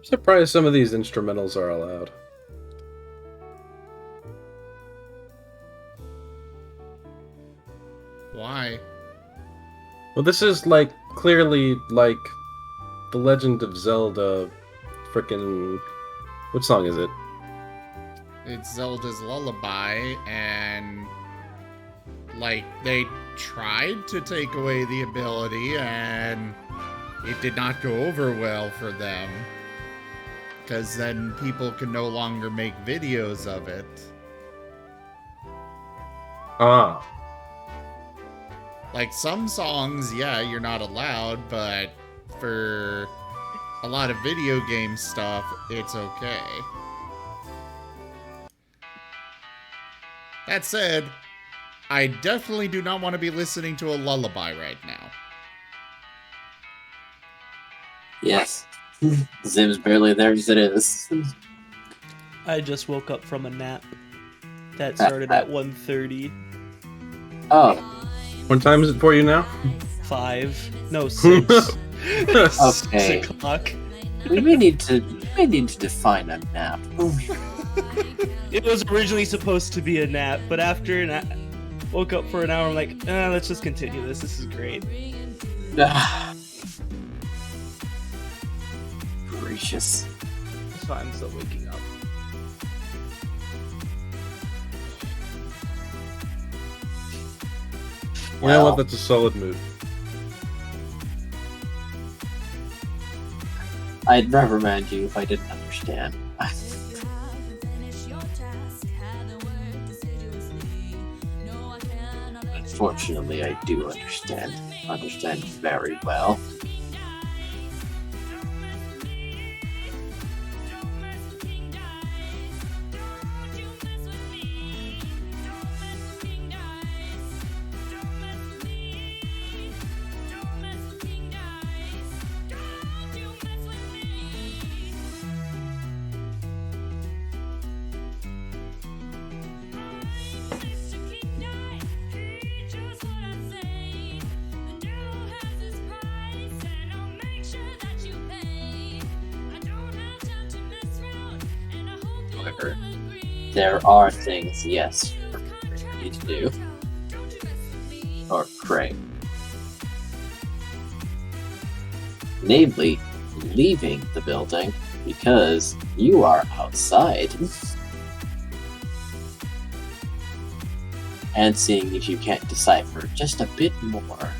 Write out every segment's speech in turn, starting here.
surprised some of these instrumentals are allowed. Why? Well, this is like clearly like The Legend of Zelda. Frickin' what song is it? It's Zelda's Lullaby, and like they tried to take away the ability, and it did not go over well for them. Because then people can no longer make videos of it. Ah. Like some songs, yeah, you're not allowed, but for a lot of video game stuff, it's okay. That said, I definitely do not want to be listening to a lullaby right now. Yes. Zim's barely there as it is. I just woke up from a nap that started at 1:30. Oh, What time is it for you now? 5. No, 6. okay. 6 o'clock. We may need to define a nap. It was originally supposed to be a nap, but after woke up for an hour, I'm like, let's just continue this. This is great. Gracious. That's why I'm still waking up. You know what? That's a solid move. I'd reprimand you if I didn't understand. Unfortunately, I do understand. Understand very well. However, there are things, yes, you need to do. Or pray. Namely, leaving the building because you are outside. And seeing if you can't decipher just a bit more.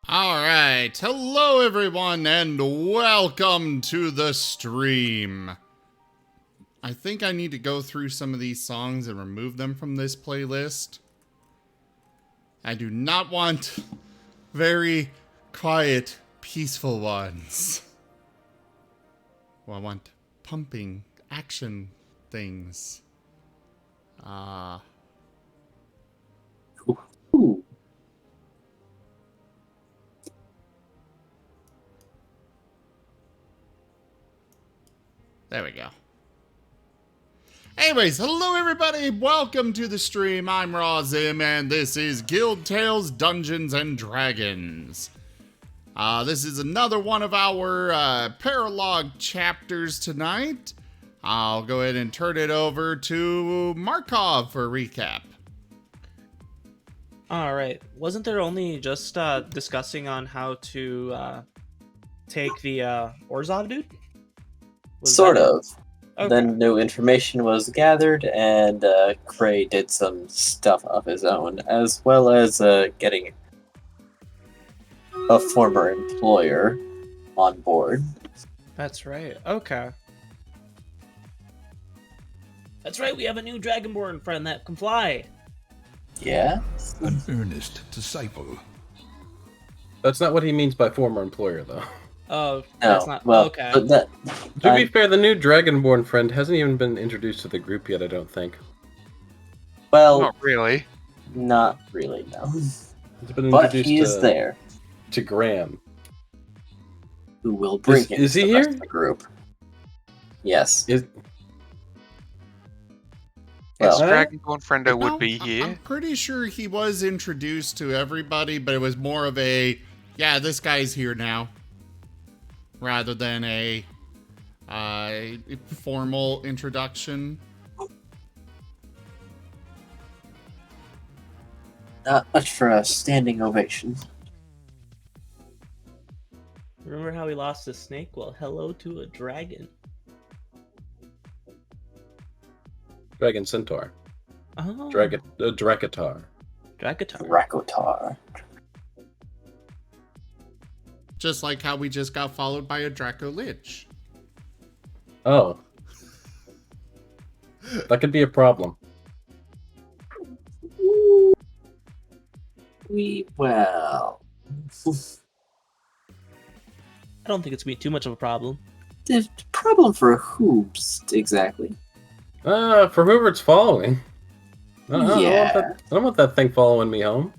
Alright, hello everyone and welcome to the stream. I think I need to go through some of these songs and remove them from this playlist. I do not want very quiet, peaceful ones. Well, I want pumping action things. Ooh. There we go. Anyways, hello everybody, welcome to the stream. I'm Rawzim, and this is Guild Tales Dungeons and Dragons. This is another one of our Paralogue chapters tonight. I'll go ahead and turn it over to Markov for a recap. Alright, wasn't there only just discussing on how to take the Orzhov dude? Sort of. Okay. Then new information was gathered, and Cray did some stuff of his own, as well as getting a former employer on board. That's right, okay. That's right, we have a new Dragonborn friend that can fly. Yeah? An earnest disciple. That's not what he means by former employer, though. Oh, No, that's not... well, okay. but that... To be fair, the new Dragonborn friend hasn't even been introduced to the group yet, I don't think. Well, Not really. not really, no. He's been But introduced he is to, there, to Graham. who will bring him is to he the rest here? of the group. Yes. Is Yes, Well, Dragonborn Friendo No, would be here. I'm pretty sure he was introduced to everybody, but it was more of a, yeah, this guy's here now, rather than a formal introduction. not much for a standing ovation. Remember how we lost a snake? Well, hello to a dragon. Dragon Centaur. Oh, Drakatar. Dragatar. Rakotar. Just like how we just got followed by a Draco Lich. Oh. That could be a problem. Well... I don't think it's gonna be too much of a problem. The problem for hoops, exactly. For whoever it's following. Yeah. I don't want that thing following me home.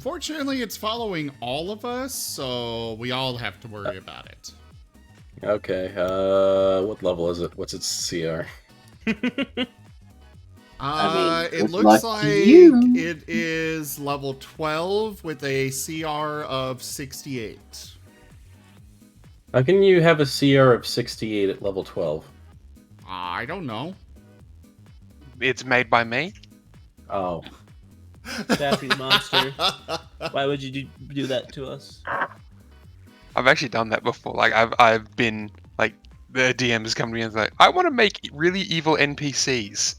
Fortunately, it's following all of us, so we all have to worry about it. Okay, what level is it? What's its CR? I mean, It good looks luck like to you. it is level 12 with a CR of 68. How can you have a CR of 68 at level 12? I don't know. It's made by me. Oh. Daffy monster. Why would you do that to us? I've actually done that before. Like I've been like the DM has come to me and is like, I want to make really evil NPCs.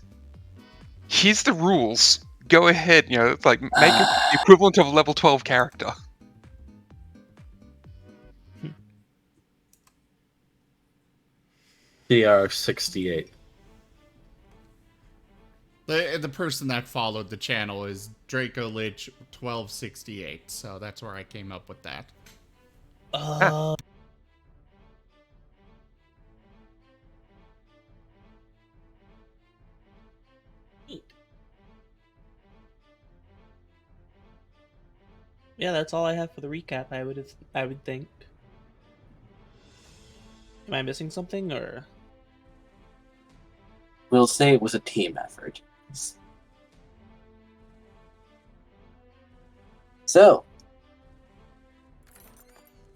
Here's the rules. Go ahead, it's like make it the equivalent of a level 12 character. CR 68. The person that followed the channel is Draco Lich 1268, so that's where I came up with that. Neat. Yeah, that's all I have for the recap. I would think. Am I missing something, or? We'll say it was a team effort. So,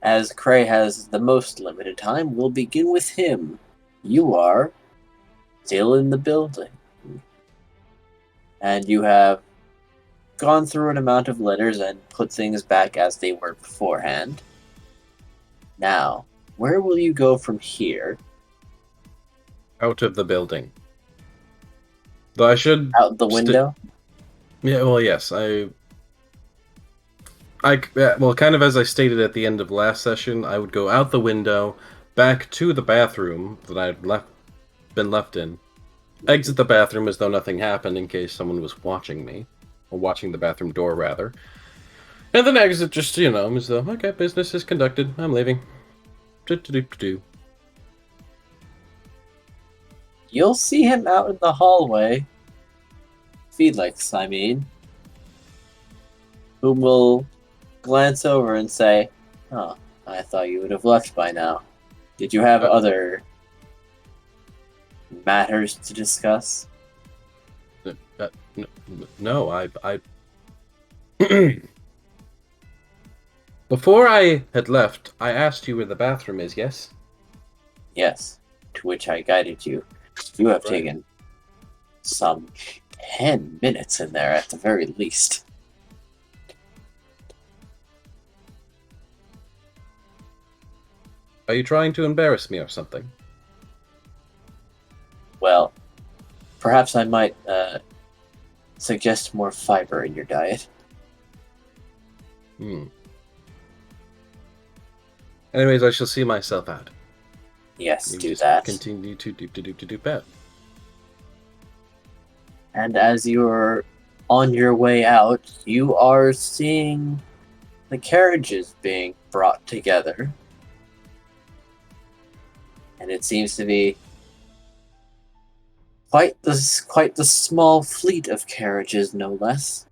as Cray has the most limited time, we'll begin with him. You are still in the building. And you have gone through an amount of letters and put things back as they were beforehand. Now, where will you go from here? Out of the building. Though I should... Out the window? Yeah, well, yes. I Well, kind of as I stated at the end of last session, I would go out the window, back to the bathroom that I'd been left in, exit the bathroom as though nothing happened in case someone was watching me, or watching the bathroom door rather, and then exit just as though okay, business is conducted. I'm leaving. Do. You'll see him out in the hallway. Felix, I mean. Whom will glance over and say, "Oh, I thought you would have left by now. Did you have other matters to discuss?" No, I Before I had left, I asked you where the bathroom is, yes? Yes, to which I guided you. You have Right. taken some 10 minutes in there at the very least. Are you trying to embarrass me or something? Well, perhaps I might suggest more fiber in your diet. Anyways, I shall see myself out. Yes, You do just that. Continue to do bad. And as you're on your way out, you are seeing the carriages being brought together. And it seems to be quite the small fleet of carriages, no less.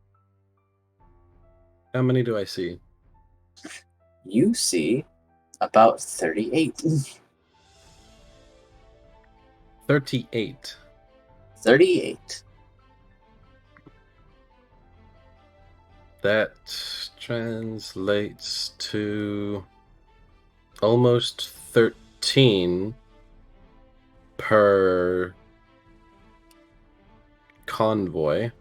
How many do I see? You see about 38. 38. 38. That translates to almost 13 per convoy.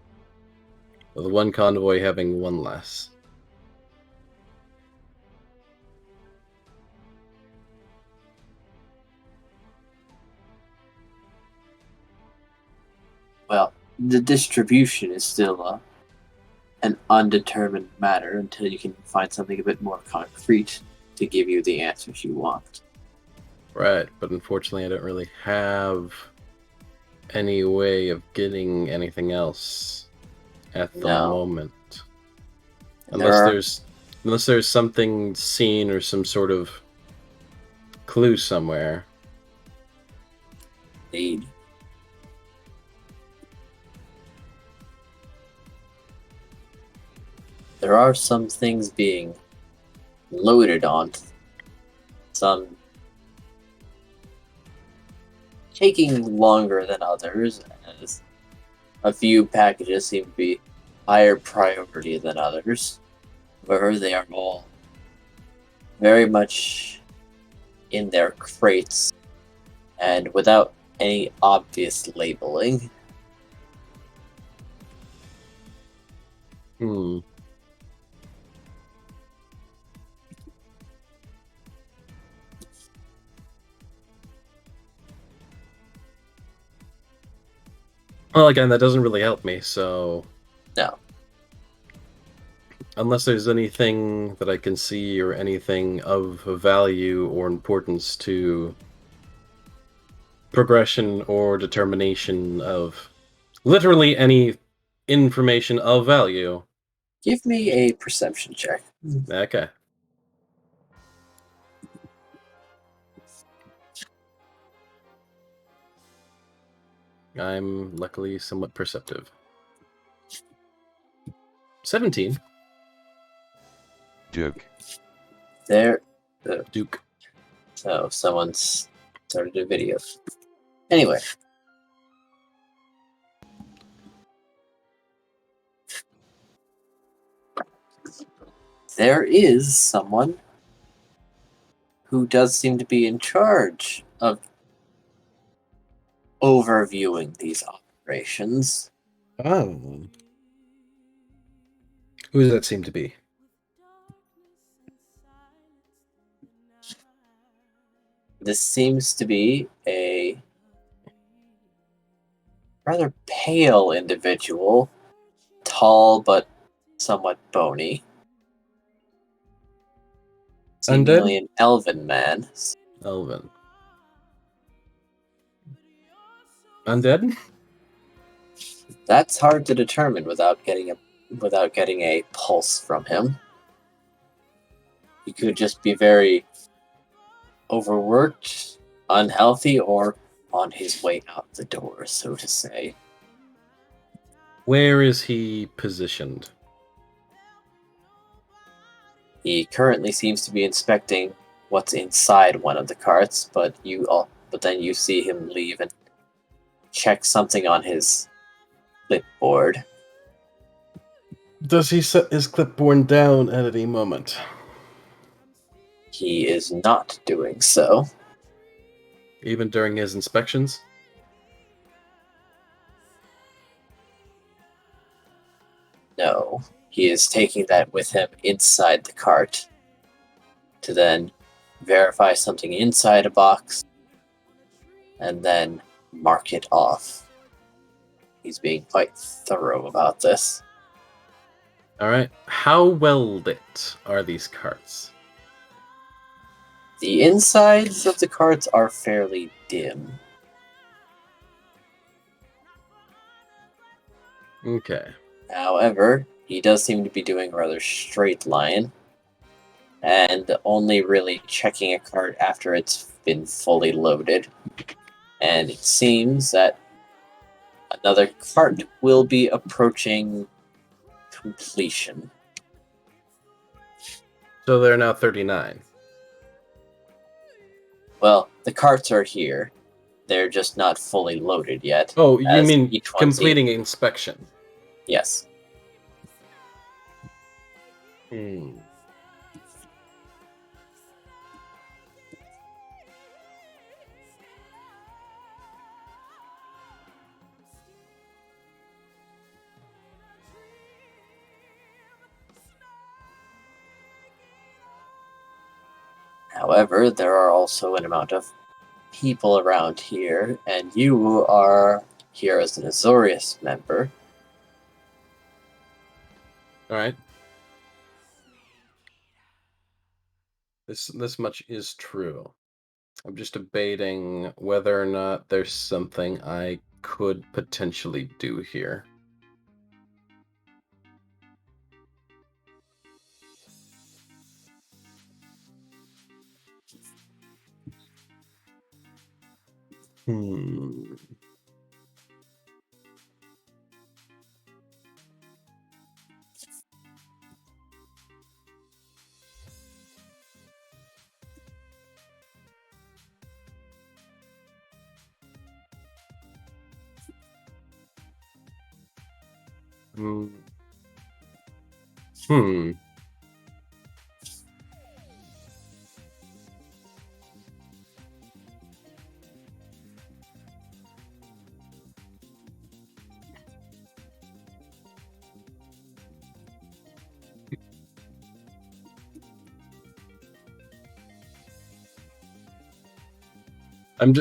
With one convoy having one less. Well, the distribution is still an undetermined matter until you can find something a bit more concrete to give you the answers you want. Right, but unfortunately I don't really have any way of getting anything else at the moment. Unless there's something seen or some sort of clue somewhere. Indeed. There are some things being loaded on, some taking longer than others, as a few packages seem to be higher priority than others. However, they are all very much in their crates and without any obvious labeling. Well, again, that doesn't really help me, so... No. Unless there's anything that I can see or anything of value or importance to progression or determination of literally any information of value. Give me a perception check. Okay. I'm luckily somewhat perceptive. 17. Duke. Duke. So someone's started a video. Anyway. There is someone who does seem to be in charge of overviewing these operations. Oh. Who does that seem to be? This seems to be a rather pale individual, tall but somewhat bony. seemingly an elven man. Elven. Undead? That's hard to determine without getting a pulse from him. He could just be very overworked, unhealthy, or on his way out the door, so to say. Where is he positioned? He currently seems to be inspecting what's inside one of the carts, but then you see him leave and check something on his clipboard. Does he set his clipboard down at any moment? He is not doing so. Even during his inspections? No, he is taking that with him inside the cart to then verify something inside a box and then mark it off. He's being quite thorough about this. Alright. How well lit are these carts? The insides of the carts are fairly dim. Okay. However, he does seem to be doing a rather straight line, and only really checking a cart after it's been fully loaded. And it seems that another cart will be approaching completion. So they're now 39. Well, the carts are here. They're just not fully loaded yet. Oh, you as mean each one completing inspection? Yes. However, there are also an amount of people around here, and you are here as an Azorius member. Alright. This much is true. I'm just debating whether or not there's something I could potentially do here. Hmm. Hmm. Hmm.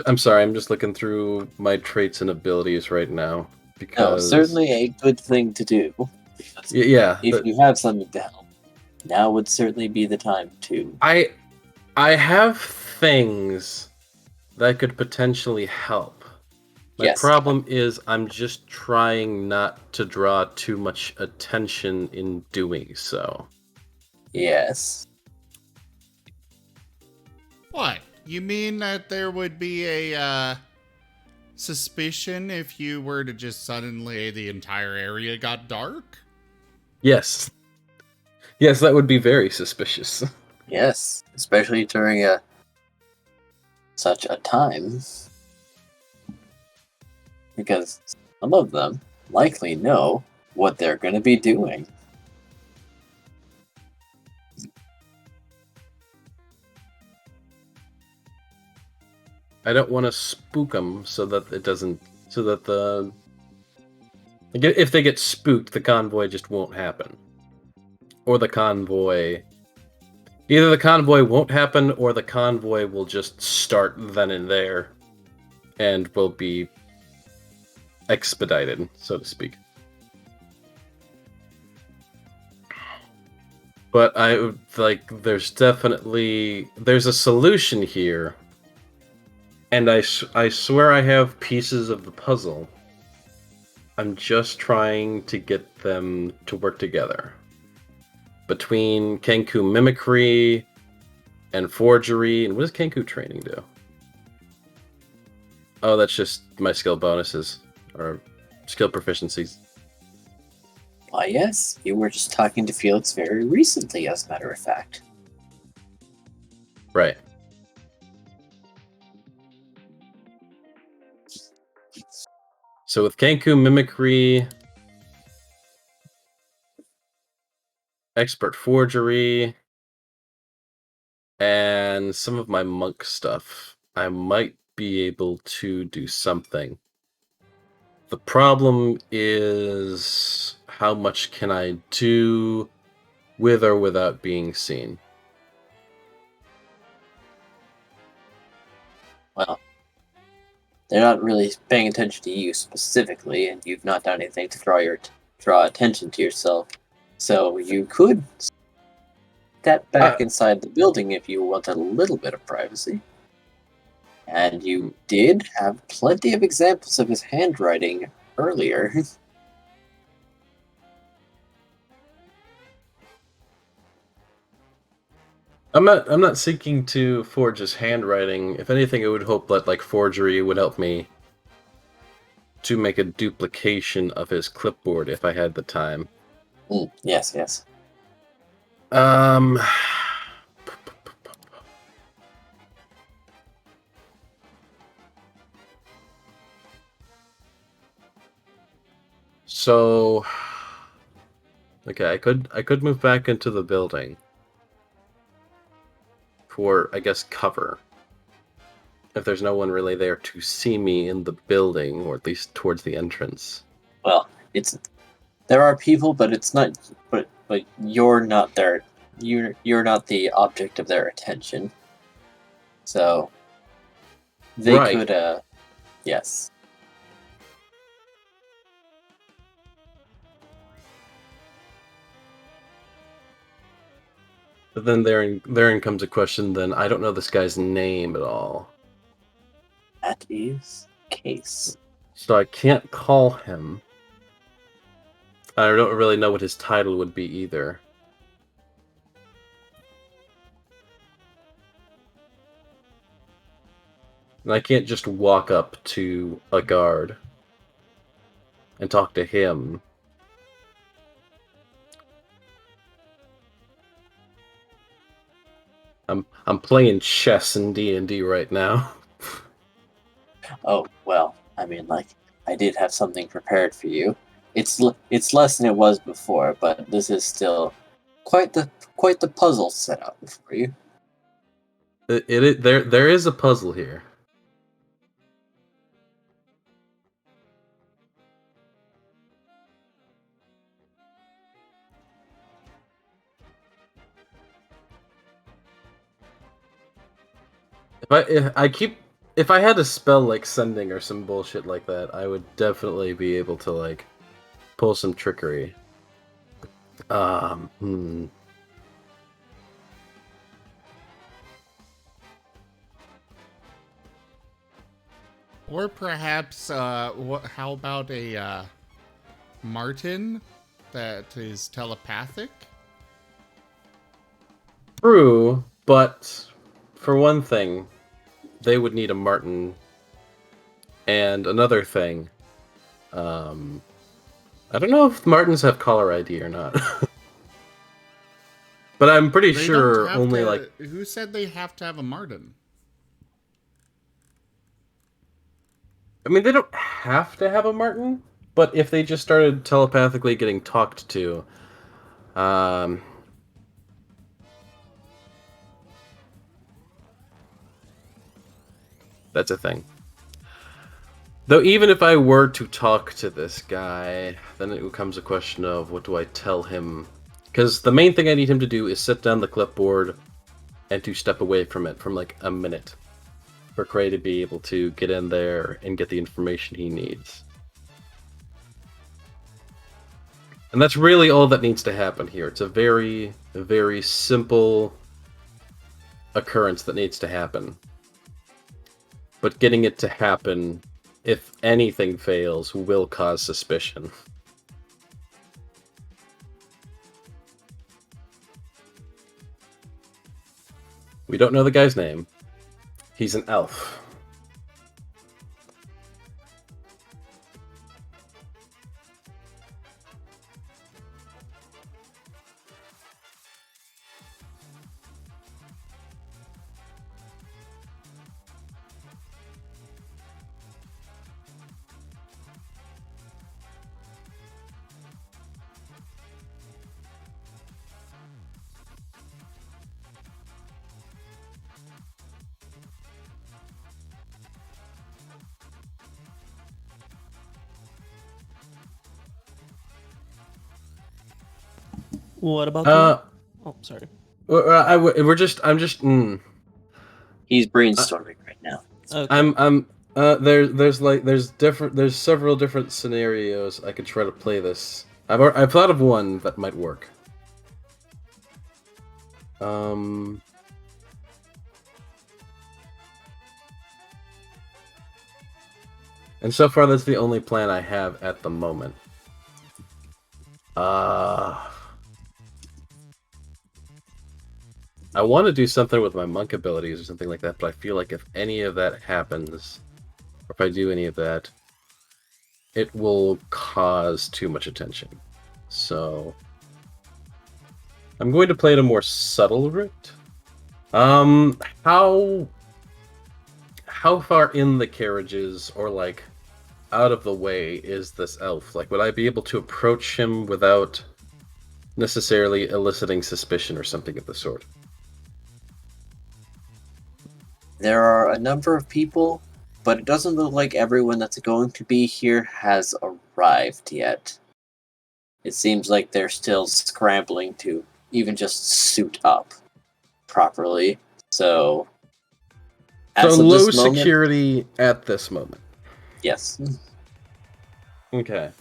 I'm sorry. I'm just looking through my traits and abilities right now No, because certainly a good thing to do. Because yeah. if you have something to help, now would certainly be the time to. I have things that could potentially help. My Yes. problem is I'm just trying not to draw too much attention in doing so. Yes. What? You mean that there would be a suspicion if you were to just suddenly the entire area got dark? Yes. Yes, that would be very suspicious. Yes. Especially during such a time. Because some of them likely know what they're going to be doing. I don't want to spook them so that it doesn't. So that the. If they get spooked, the convoy just won't happen. Or the convoy. Either the convoy won't happen, or the convoy will just start then and there. And will be expedited, so to speak. But I would like. There's a solution here, and I swear I have pieces of the puzzle. I'm just trying to get them to work together. Between Kenku mimicry and forgery, and what does Kenku training do? Oh, that's just my skill bonuses or skill proficiencies. Why, yes, you were just talking to Felix very recently, as a matter of fact. Right. So with Kenku mimicry, expert forgery, and some of my monk stuff, I might be able to do something. The problem is how much can I do with or without being seen? Well, they're not really paying attention to you specifically, and you've not done anything to draw attention to yourself. So you could step back inside the building if you wanted a little bit of privacy. And you did have plenty of examples of his handwriting earlier. I'm not seeking to forge his handwriting. If anything, I would hope that like forgery would help me to make a duplication of his clipboard if I had the time. Yes, yes. So okay, I could move back into the building for, I guess, cover. If there's no one really there to see me in the building, or at least towards the entrance. Well, there are people, but it's not. But you're not there. You're not the object of their attention. So they Right. could. Yes. But then therein comes a question. Then I don't know this guy's name at all, That is the case. so I can't call him. I don't really know what his title would be either. And I can't just walk up to a guard and talk to him. I'm playing chess in D&D right now. Oh well, I mean, like, I did have something prepared for you. It's less than it was before, but this is still quite the puzzle setup for you. There is a puzzle here. If I had a spell like sending or some bullshit like that, I would definitely be able to like pull some trickery. Or perhaps, how about a Marten that is telepathic? True, but for one thing, they would need a Marten, and another thing, I don't know if Martens have caller ID or not. But I'm pretty They sure don't have only to- like Who said they have to have a Marten? I mean, they don't have to have a Marten, but if they just started telepathically getting talked to, that's a thing. Though even if I were to talk to this guy, then it becomes a question of what do I tell him? Because the main thing I need him to do is sit down the clipboard and to step away from it from like a minute for Cray to be able to get in there and get the information he needs. And that's really all that needs to happen here. It's a very, very simple occurrence that needs to happen. But getting it to happen, if anything fails, will cause suspicion. We don't know the guy's name. He's an elf. What about Oh, sorry. I'm just. He's brainstorming right now. Okay. There's several different scenarios I could try to play this. I've thought of one that might work. And so far that's the only plan I have at the moment. I want to do something with my monk abilities or something like that, but I feel like if any of that happens, or if I do any of that, it will cause too much attention. So I'm going to play it a more subtle route. How far in the carriages or like out of the way is this elf? Like, would I be able to approach him without necessarily eliciting suspicion or something of the sort? There are a number of people, but it doesn't look like everyone that's going to be here has arrived yet. It seems like they're still scrambling to even just suit up properly. So, as of low this moment, security at this moment. yes. Okay.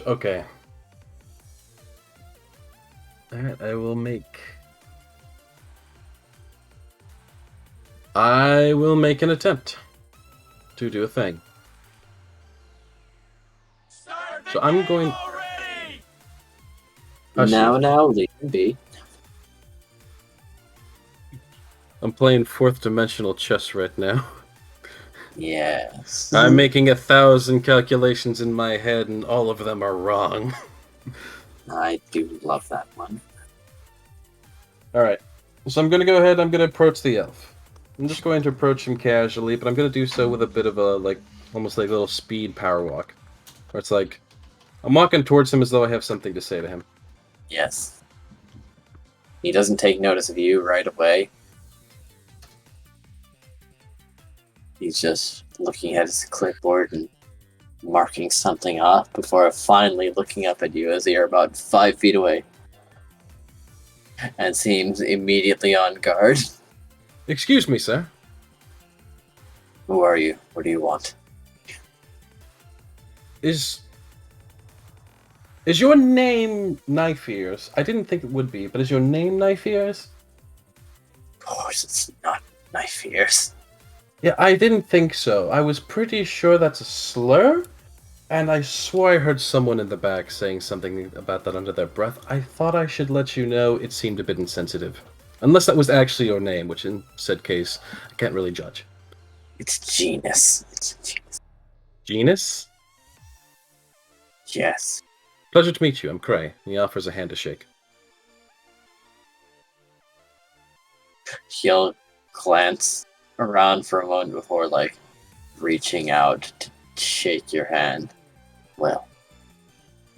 Okay. Alright, I will make an attempt to do a thing. So I'm going... Hush you. Now, leave him be. I'm playing fourth dimensional chess right now. Yes. I'm making 1,000 calculations in my head and all of them are wrong. I do love that one. Alright. So I'm gonna go ahead, I'm gonna approach the elf. I'm just going to approach him casually, but I'm gonna do so with a bit of a, like, almost like a little speed power walk. Where it's like, I'm walking towards him as though I have something to say to him. Yes. He doesn't take notice of you right away. He's just looking at his clipboard and marking something off before finally looking up at you as you're about 5 feet away. And seems immediately on guard. Excuse me, sir. Who are you? What do you want? Is your name Knife Ears? I didn't think it would be, but is your name Knife Ears? Of course it's not Knife Ears. Yeah, I didn't think so. I was pretty sure that's a slur, and I swore I heard someone in the back saying something about that under their breath. I thought I should let you know it seemed a bit insensitive. Unless that was actually your name, which in said case, I can't really judge. It's Genus. It's Genus. Genus? Yes. Pleasure to meet you, I'm Cray. He offers a hand to shake. He'll glance around for a moment before, like, reaching out to shake your hand. Well,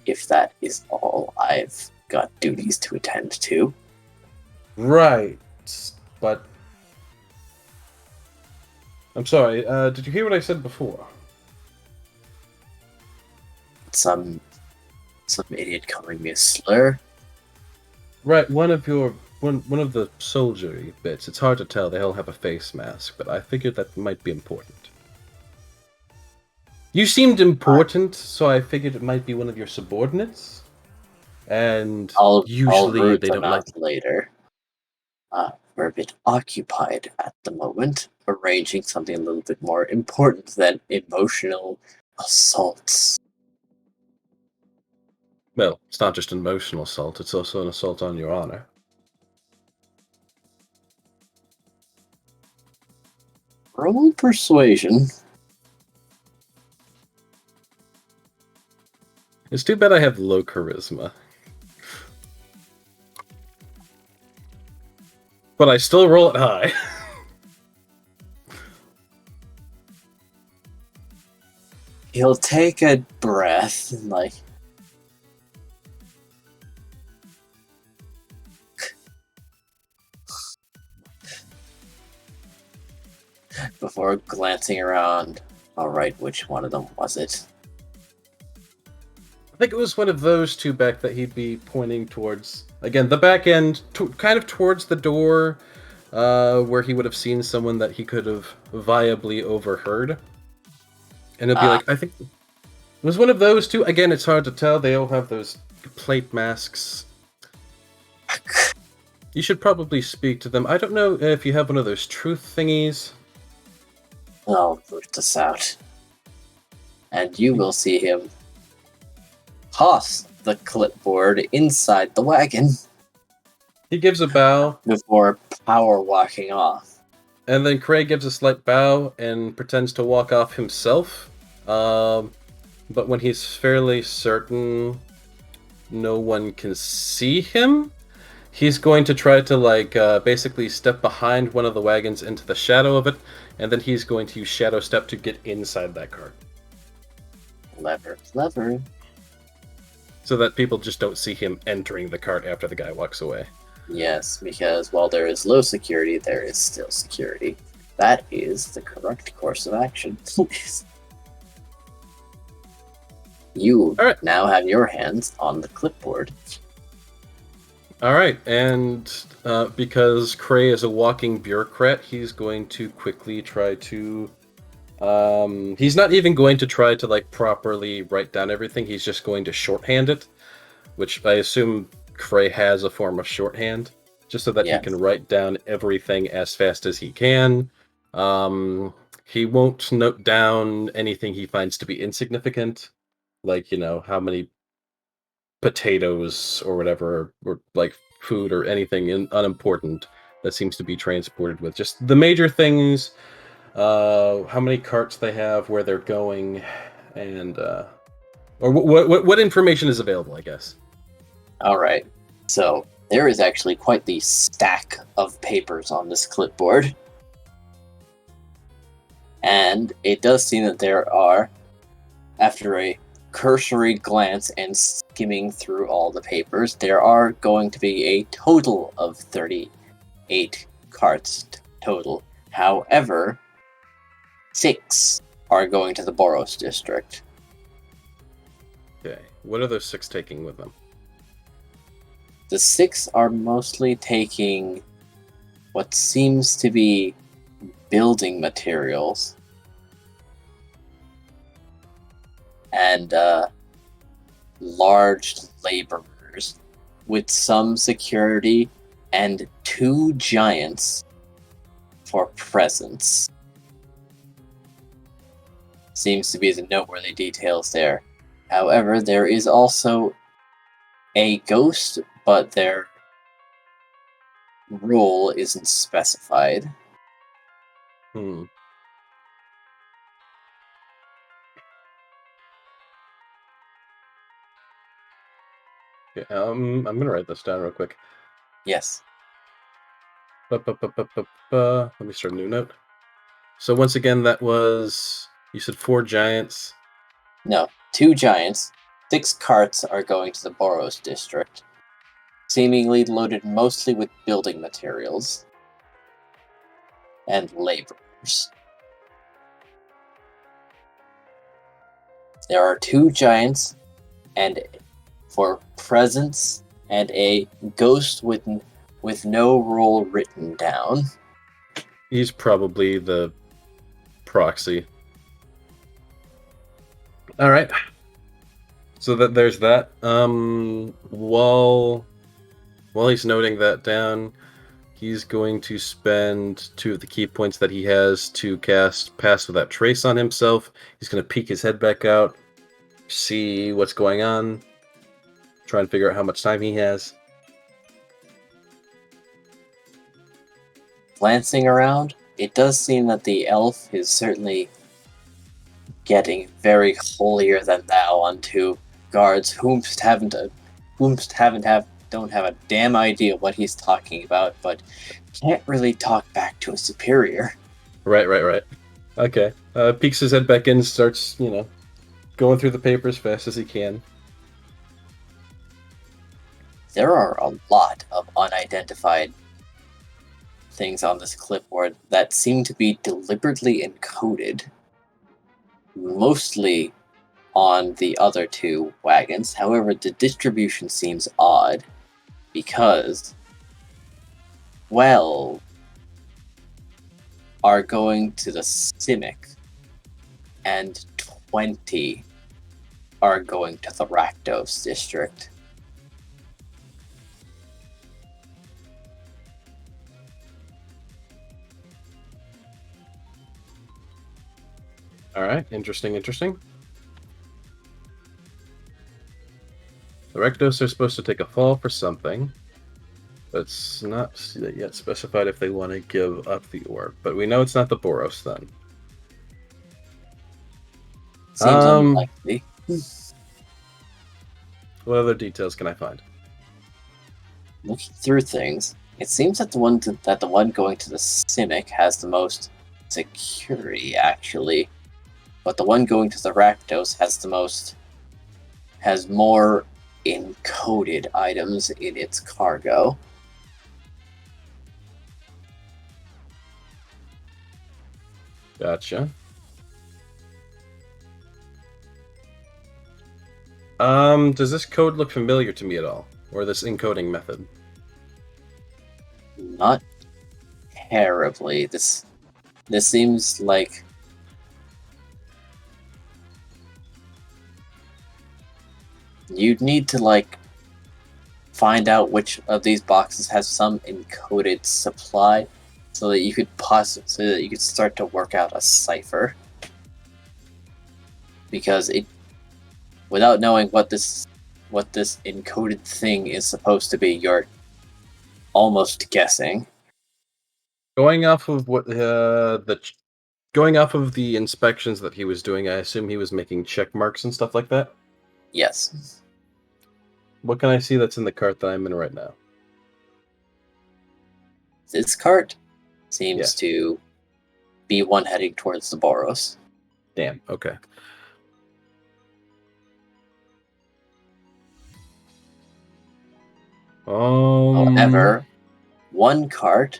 if that is all, I've got duties to attend to. Right, but I'm sorry, did you hear what I said before? Some idiot calling me a slur. Right, one of the soldiery bits. It's hard to tell. They all have a face mask, but I figured that might be important. You seemed important, so I figured it might be one of your subordinates. And I'll usually root they them don't like. out later. We're a bit occupied at the moment, arranging something a little bit more important than emotional assaults. Well, it's not just an emotional assault; it's also an assault on your honor. Roll persuasion. It's too bad I have low charisma. But I still roll it high. He'll take a breath and before glancing around. Alright, which one of them was it? I think it was one of those two back that he'd be pointing towards. Again, the back end, kind of towards the door, where he would have seen someone that he could have viably overheard. And it'd be like, I think it was one of those two. Again, it's hard to tell. They all have those plate masks. You should probably speak to them. I don't know if you have one of those truth thingies. I'll root this out. And you will see him toss the clipboard inside the wagon He gives a bow, before power walking off. and then Craig gives a slight bow and pretends to walk off himself. But when he's fairly certain no one can see him, he's going to try to basically step behind one of the wagons into the shadow of it, and then he's going to use Shadow Step to get inside that cart. Clever. So that people just don't see him entering the cart after the guy walks away. Yes, because while there is low security, there is still security. That is the correct course of action. You All right. now have your hands on the clipboard. Alright, and because Cray is a walking bureaucrat, he's going to quickly try to... he's not even going to try to properly write down everything, he's just going to shorthand it, which I assume Cray has a form of shorthand, just so that he can write down everything as fast as he can. He won't note down anything he finds to be insignificant, like, how many potatoes or whatever, or food or anything unimportant that seems to be transported with. Just the major things, how many carts they have, where they're going, and or what information is available, I guess. All right. So there is actually quite the stack of papers on this clipboard. And it does seem that there are, after a cursory glance and skimming through all the papers, there are going to be a total of 38 carts total. However, 6 are going to the Boros district. Okay, what are those 6 taking with them? The 6 are mostly taking what seems to be building materials and large laborers with some security and 2 giants for presents. Seems to be the noteworthy details there. However, there is also a ghost, but their role isn't specified. Okay, I'm gonna write this down real quick. Yes. Let me start a new note. So once again, that was, you said 4 giants. No, 2 giants. 6 carts are going to the Boros district, seemingly loaded mostly with building materials and laborers. There are 2 giants, and for presence, and a ghost with no role written down. He's probably the proxy. All right. So that there's that. While he's noting that down, he's going to spend 2 of the key points that he has to cast Pass Without Trace on himself. He's going to peek his head back out, see what's going on, try and figure out how much time he has. Glancing around, it does seem that the elf is certainly getting very holier than thou onto guards don't have a damn idea what he's talking about, but can't really talk back to a superior. Right. Okay. Peeks his head back in, starts, going through the paper as fast as he can. There are a lot of unidentified things on this clipboard that seem to be deliberately encoded, mostly on the other 2 wagons. However, the distribution seems odd because 12 are going to the Simic and 20 are going to the Rakdos district. All right. Interesting. The Rectos are supposed to take a fall for something. But it's not yet specified if they want to give up the orb. But we know it's not the Boros then. Seems unlikely. What other details can I find? Looking through things, it seems that the one going to the Simic has the most security, actually, but the one going to the Rakdos has more encoded items in its cargo. Gotcha. Does this code look familiar to me at all? Or this encoding method? Not terribly. This seems like you'd need to find out which of these boxes has some encoded supply so that you could start to work out a cipher. Because without knowing what this encoded thing is supposed to be, you're almost guessing. Going off of going off of the inspections that he was doing, I assume he was making check marks and stuff like that. Yes. What can I see that's in the cart that I'm in right now? This cart seems to be one heading towards the Boros. Damn, okay. However, one cart,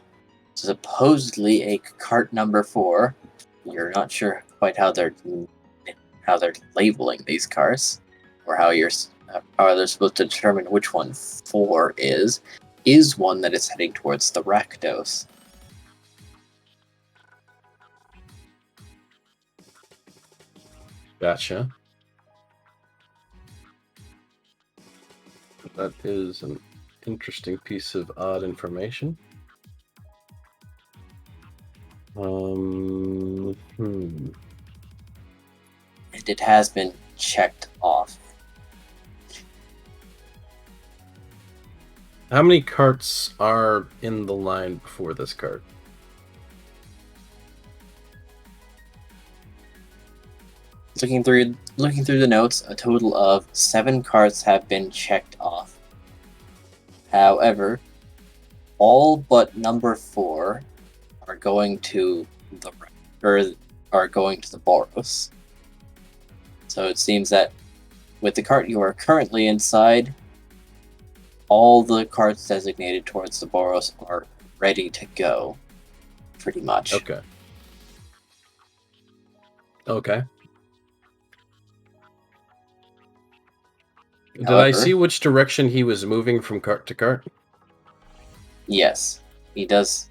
supposedly a cart number 4, you're not sure quite how they're labeling these cars, or how they're supposed to determine which one 4 is one that is heading towards the Rakdos. Gotcha. That is an interesting piece of odd information. And it has been checked off. How many carts are in the line before this cart? Looking through the notes, a total of 7 carts have been checked off. However, all but number 4 are going to the Boros. So it seems that with the cart you are currently inside, all the carts designated towards the Boros are ready to go, pretty much. Okay. Did I However, see which direction he was moving from cart to cart? yes, he does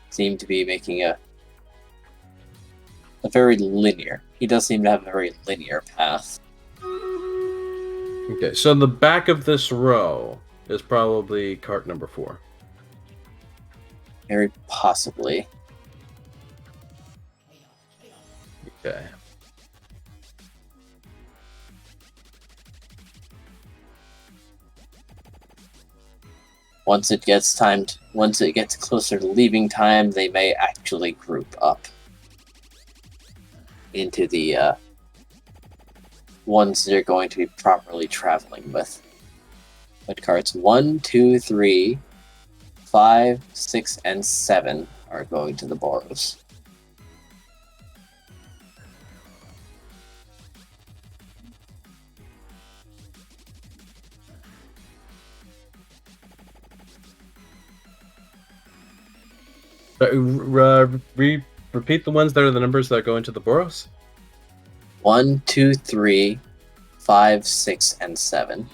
seem to be making a very linear. He does seem to have a very linear path. Okay, so the back of this row is probably cart number 4. Very possibly. Okay. Once it gets closer to leaving time, they may actually group up into the ones they're going to be properly traveling with. But carts 1, 2, 3, 5, 6, and 7 are going to the Boros. Repeat the ones that are the numbers that go into the Boros? 1, 2, 3, 5, 6, and 7.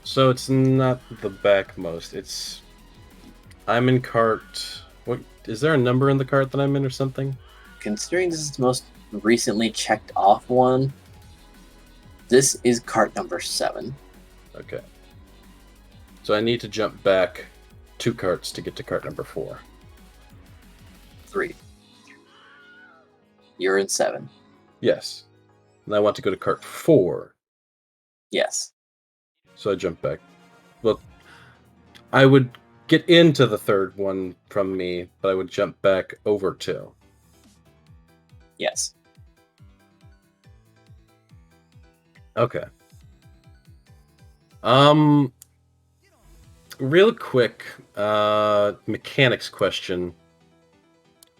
So it's not the backmost. I'm in cart. What is there a number in the cart that I'm in or something? Considering this is the most recently checked off one, this is cart number 7. Okay. So I need to jump back 2 carts to get to cart number 4. 3. You're in 7. Yes. And I want to go to cart 4. Yes. So I jump back. Well, I would get into the third one from me, but I would jump back over 2. Yes. Okay. Real quick, mechanics question.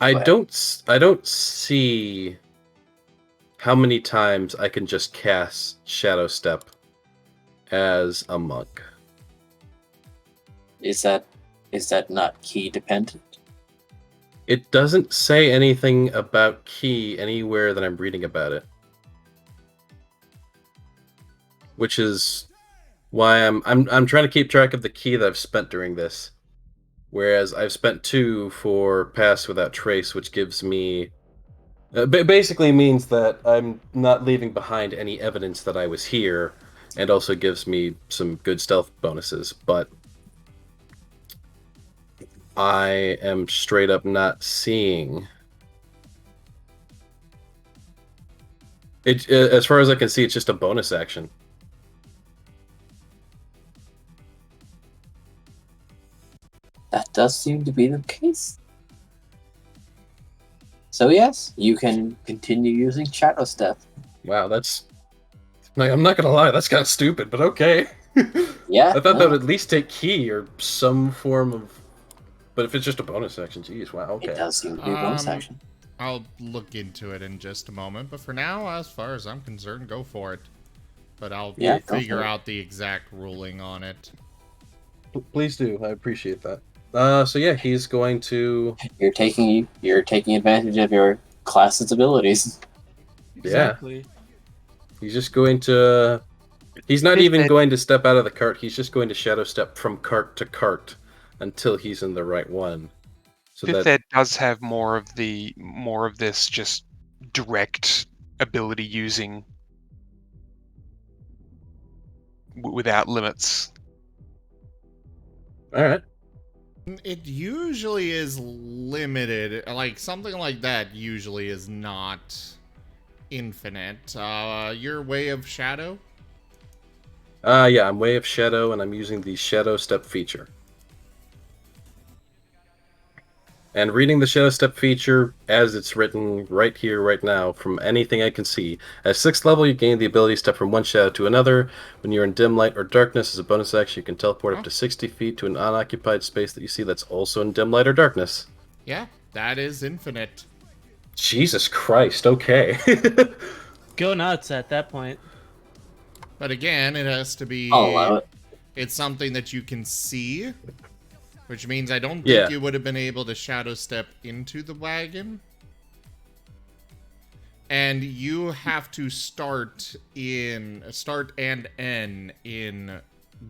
I ahead. don't see how many times I can just cast Shadow Step as a monk. Is that not key dependent? It doesn't say anything about key anywhere that I'm reading about it. Which is why I'm trying to keep track of the key that I've spent during this. Whereas I've spent 2 for Pass Without Trace, which gives me basically means that I'm not leaving behind any evidence that I was here, and also gives me some good stealth bonuses, but I am straight up not seeing it. As far as I can see, it's just a bonus action. That does seem to be the case. So yes, you can continue using Shadow Step. Wow, that's like, I'm not gonna lie, that's kind of stupid, but okay. Yeah. I thought that would at least take key or some form of. But if it's just a bonus action, geez, wow, okay. It does seem to be a bonus action. I'll look into it in just a moment, but for now, as far as I'm concerned, go for it. But I'll figure out the exact ruling on it. Please do, I appreciate that. So yeah, he's going to. You're taking advantage of your class's abilities. Exactly. Yeah. He's just going to. He's not even going to step out of the cart. He's just going to shadow step from cart to cart until he's in the right one. So Fifth Ed does have more of this just direct ability using without limits. All right. It usually is limited. Like, something like that usually is not infinite. Your Way of Shadow? Yeah, I'm Way of Shadow, and I'm using the Shadow Step feature. And reading the Shadow Step feature as it's written right here, right now, from anything I can see. At 6th level, you gain the ability to step from one shadow to another. When you're in dim light or darkness, as a bonus action, you can teleport up to 60 feet to an unoccupied space that you see that's also in dim light or darkness. Yeah, that is infinite. Jesus Christ, okay. Go nuts at that point. But again, it has to be... I'll allow it. It's something that you can see. Which means I don't Yeah. think you would have been able to shadow step into the wagon. And you have to start and end in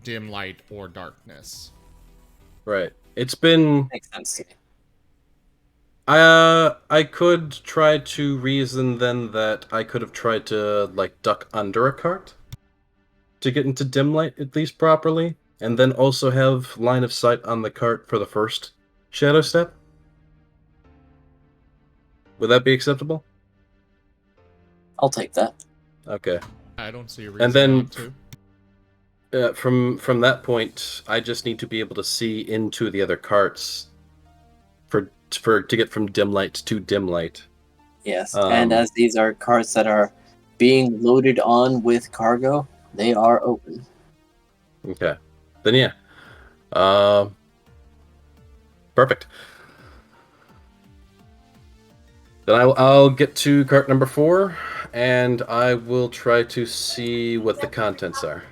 dim light or darkness. Right. It's been... Makes sense to me. I could try to reason then that I could have tried to, like, duck under a cart to get into dim light at least properly, and then also have line of sight on the cart for the first shadow step. Would that be acceptable? I'll take that. Okay. I don't see a reason And then not to. from that point, I just need to be able to see into the other carts to get from dim light to dim light. Yes, and as these are carts that are being loaded on with cargo, they are open. Okay. Then yeah. Perfect. Then I'll get to cart number 4, and I will try to see what the contents are.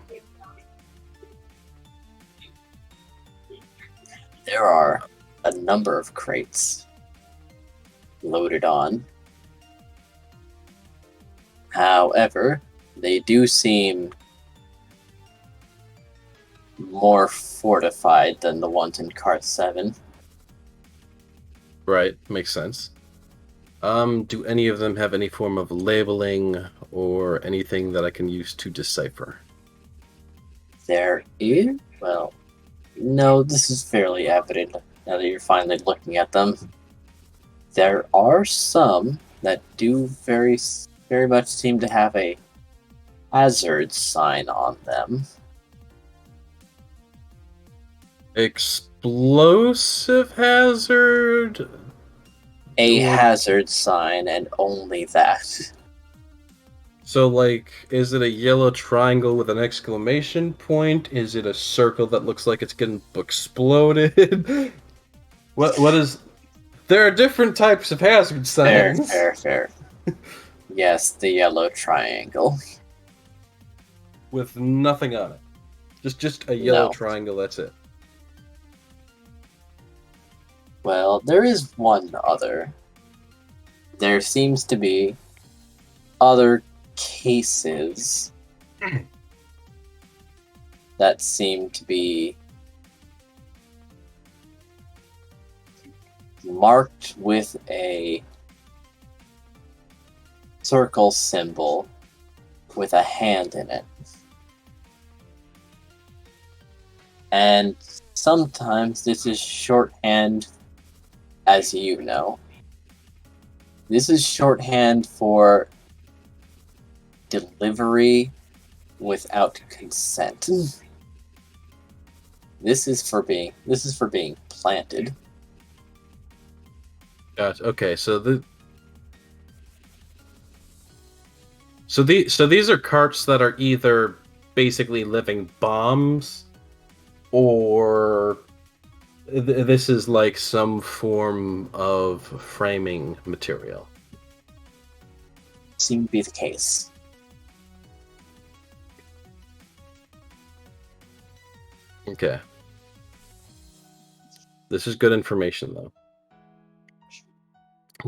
There are a number of crates loaded on. However, they do seem more fortified than the ones in cart 7. Right, makes sense. Do any of them have any form of labeling or anything that I can use to decipher? There is? Well, no, this is fairly evident now that you're finally looking at them. There are some that do very much seem to have a hazard sign on them. Explosive hazard? A Or- hazard sign, and only that. So, like, is it a yellow triangle with an exclamation point? Is it a circle that looks like it's getting exploded? What is... There are different types of hazard Fair, signs. fair. Yes, the yellow triangle. With nothing on it. Just a yellow No. triangle, that's it. Well, there is one other. There seems to be other cases that seem to be marked with a circle symbol with a hand in it. And sometimes this is shorthand, as you know. This is shorthand for delivery without consent. This is for being planted. Gotcha. Okay, so these are carts that are either basically living bombs, or this is like some form of framing material. Seem to be the case. Okay. This is good information, though.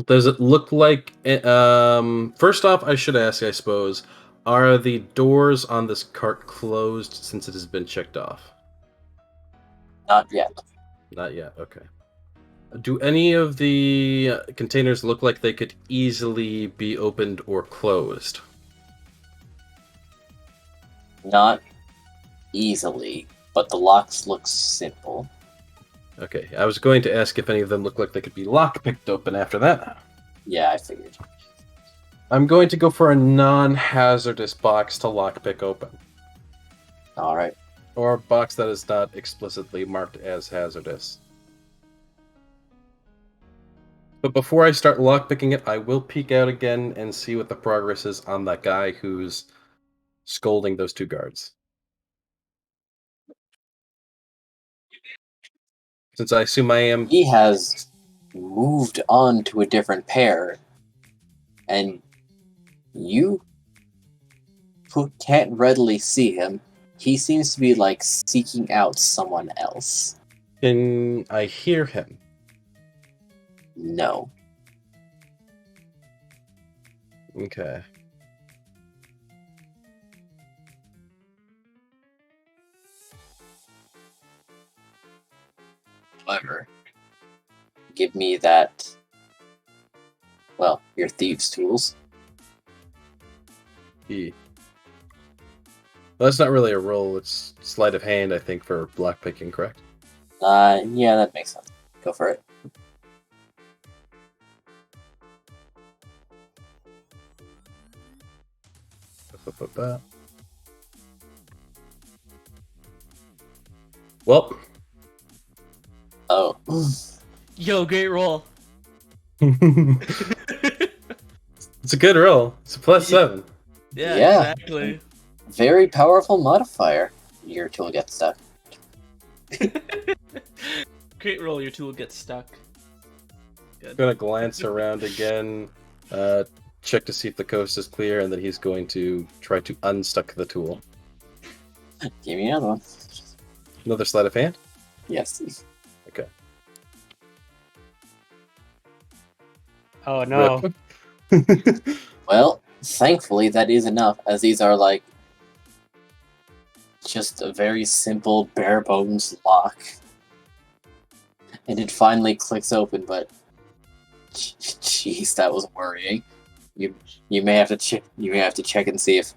Does it look like... first off, I should ask, I suppose, are the doors on this cart closed since it has been checked off? Not yet. Not yet, okay. Do any of the containers look like they could easily be opened or closed? Not easily, but the locks look simple. Okay, I was going to ask if any of them look like they could be lock-picked open after that. Yeah, I figured. I'm going to go for a non-hazardous box to lockpick open. Alright. Or a box that is not explicitly marked as hazardous. But before I start lockpicking it, I will peek out again and see what the progress is on that guy who's scolding those 2 guards. Since I assume I am... He has moved on to a different pair, and you can't readily see him. He seems to be, like, seeking out someone else. Can I hear him? No. Okay. However, give me that. Well, your thieves' tools. Well, that's not really a roll. It's sleight of hand, I think, for lockpicking, correct? Yeah, that makes sense. Go for it. Well, Oh. Yo, great roll. it's a good roll. It's a +7. Yeah, Yeah. exactly. Very powerful modifier. Your tool gets stuck. Great roll, your tool gets stuck. I'm gonna glance around again, check to see if the coast is clear, and then he's going to try to unstuck the tool. Give me another one. Another sleight of hand? Yes. Okay. Oh no. Rip. Well, thankfully that is enough, as these are like just a very simple bare bones lock. And it finally clicks open, but jeez, that was worrying. You may have to check. You may have to check and see if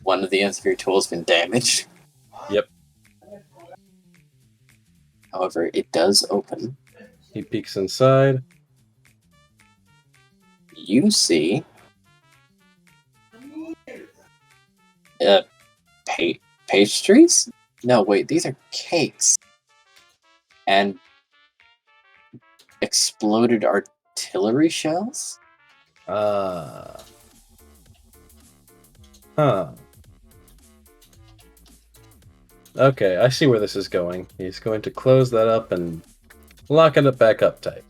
one of the ends of your tool has been damaged. Yep. However, it does open. He peeks inside. You see pastries? No, wait, these are cakes. And exploded artillery shells? Huh. Okay, I see where this is going. He's going to close that up and lock it back up tight.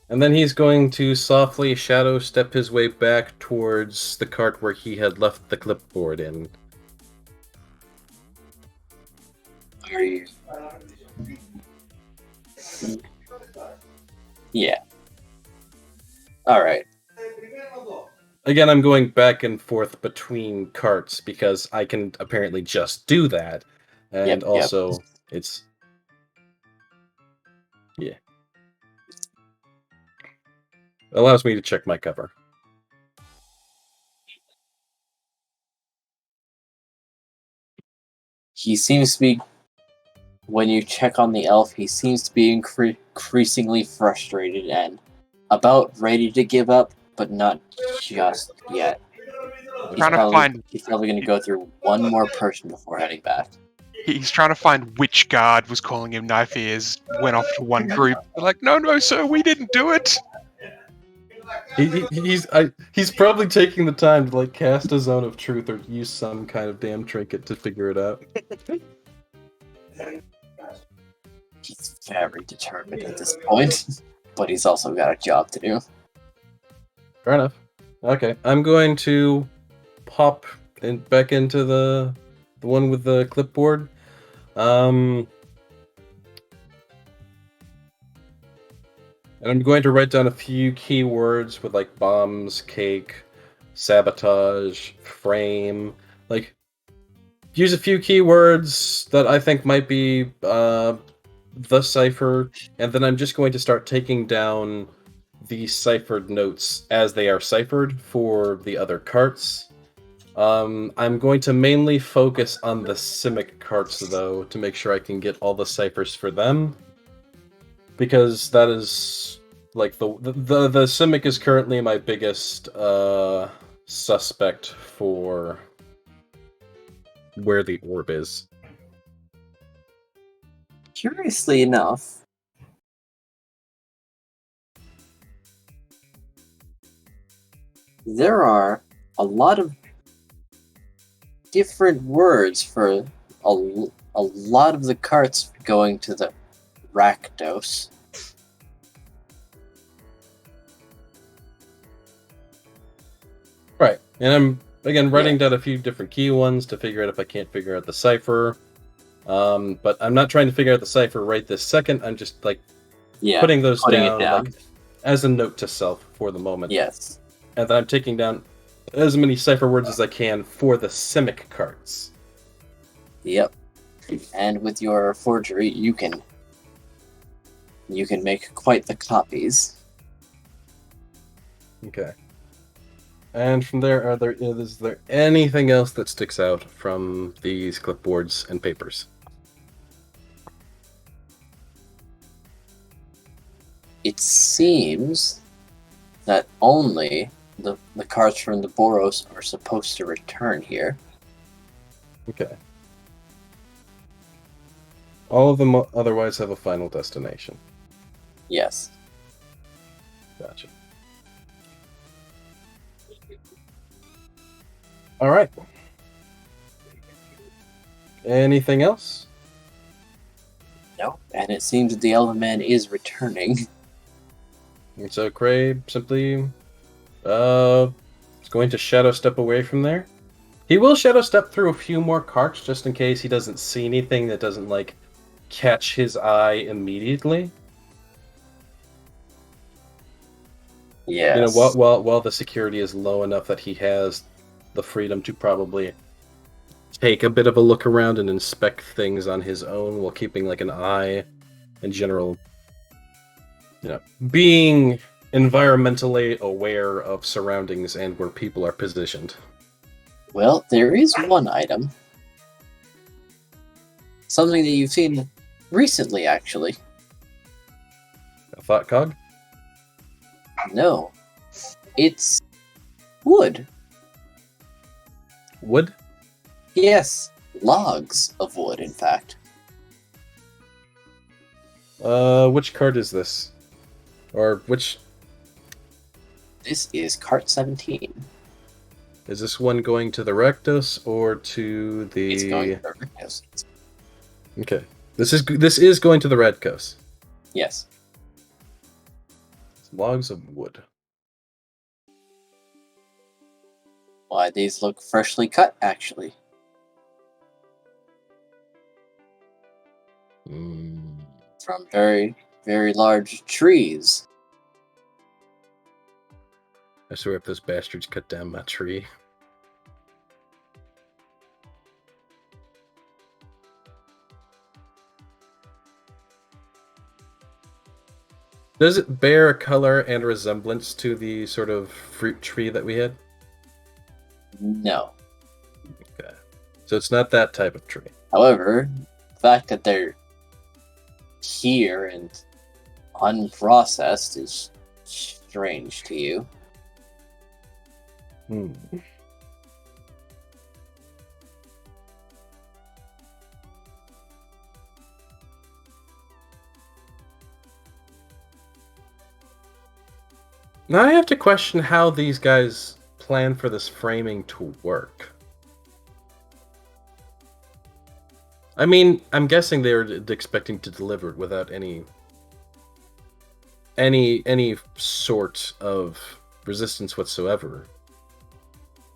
And then he's going to softly shadow step his way back towards the cart where he had left the clipboard in. Are you? Yeah. Alright. Again, I'm going back and forth between carts because I can apparently just do that. And Yep. also, it's... Yeah. Allows me to check my cover. He seems to be... When you check on the elf, he seems to be increasingly frustrated and about ready to give up, but not just yet. He's probably going to go through one more person before heading back. He's trying to find which guard was calling him knife ears, went off to one group. They're like, no, sir, we didn't do it. He's probably taking the time to like cast a zone of truth or use some kind of damn trinket to figure it out. He's very determined at this point, but he's also got a job to do. Fair enough. Okay, I'm going to pop back into the one with the clipboard. And I'm going to write down a few keywords with like bombs, cake, sabotage, frame. Like, use a few keywords that I think might be the cipher, and then I'm just going to start taking down the ciphered notes as they are ciphered for the other carts. I'm going to mainly focus on the Simic carts, though, to make sure I can get all the ciphers for them. Because that is, like, the Simic is currently my biggest suspect for where the orb is. Curiously enough, there are a lot of different words for a lot of the carts going to the Rakdos. Right, and Again, writing down a few different key ones to figure out if I can't figure out the cipher. But I'm not trying to figure out the cipher right this second. I'm just like putting those putting it down, down. like as a note to self for the moment. Yes. And then I'm taking down as many cipher words as I can for the Simic cards. Yep. And with your forgery, you can make quite the copies. Okay. And from there, is there anything else that sticks out from these clipboards and papers? It seems that only the cards from the Boros are supposed to return here. Okay. All of them otherwise have a final destination. Yes. Gotcha. All right. Anything else? No. And it seems that the Elven Man is returning. And so Cray simply is going to shadow step away from there. He will shadow step through a few more carts just in case he doesn't see anything that doesn't like catch his eye immediately. Yes. You know, while the security is low enough that he has the freedom to probably take a bit of a look around and inspect things on his own while keeping like an eye in general, you know, being environmentally aware of surroundings and where people are positioned. Well, there is one item. Something that you've seen recently, actually. A thought cog? No. It's wood. Wood? Yes. Logs of wood, in fact. Which card is this? Or which... This is cart 17. Is this one going to the Rectus or to the... It's going to the Rectus. Okay. This is going to the Redcos. Yes. Logs of wood. Why, these look freshly cut, actually. From very, very large trees. I swear if those bastards cut down my tree. Does it bear a color and resemblance to the sort of fruit tree that we had? No. Okay. So it's not that type of tree. However, the fact that they're here and unprocessed is strange to you. Now I have to question how these guys plan for this framing to work. I mean, I'm guessing they were expecting to deliver it without any sort of resistance whatsoever.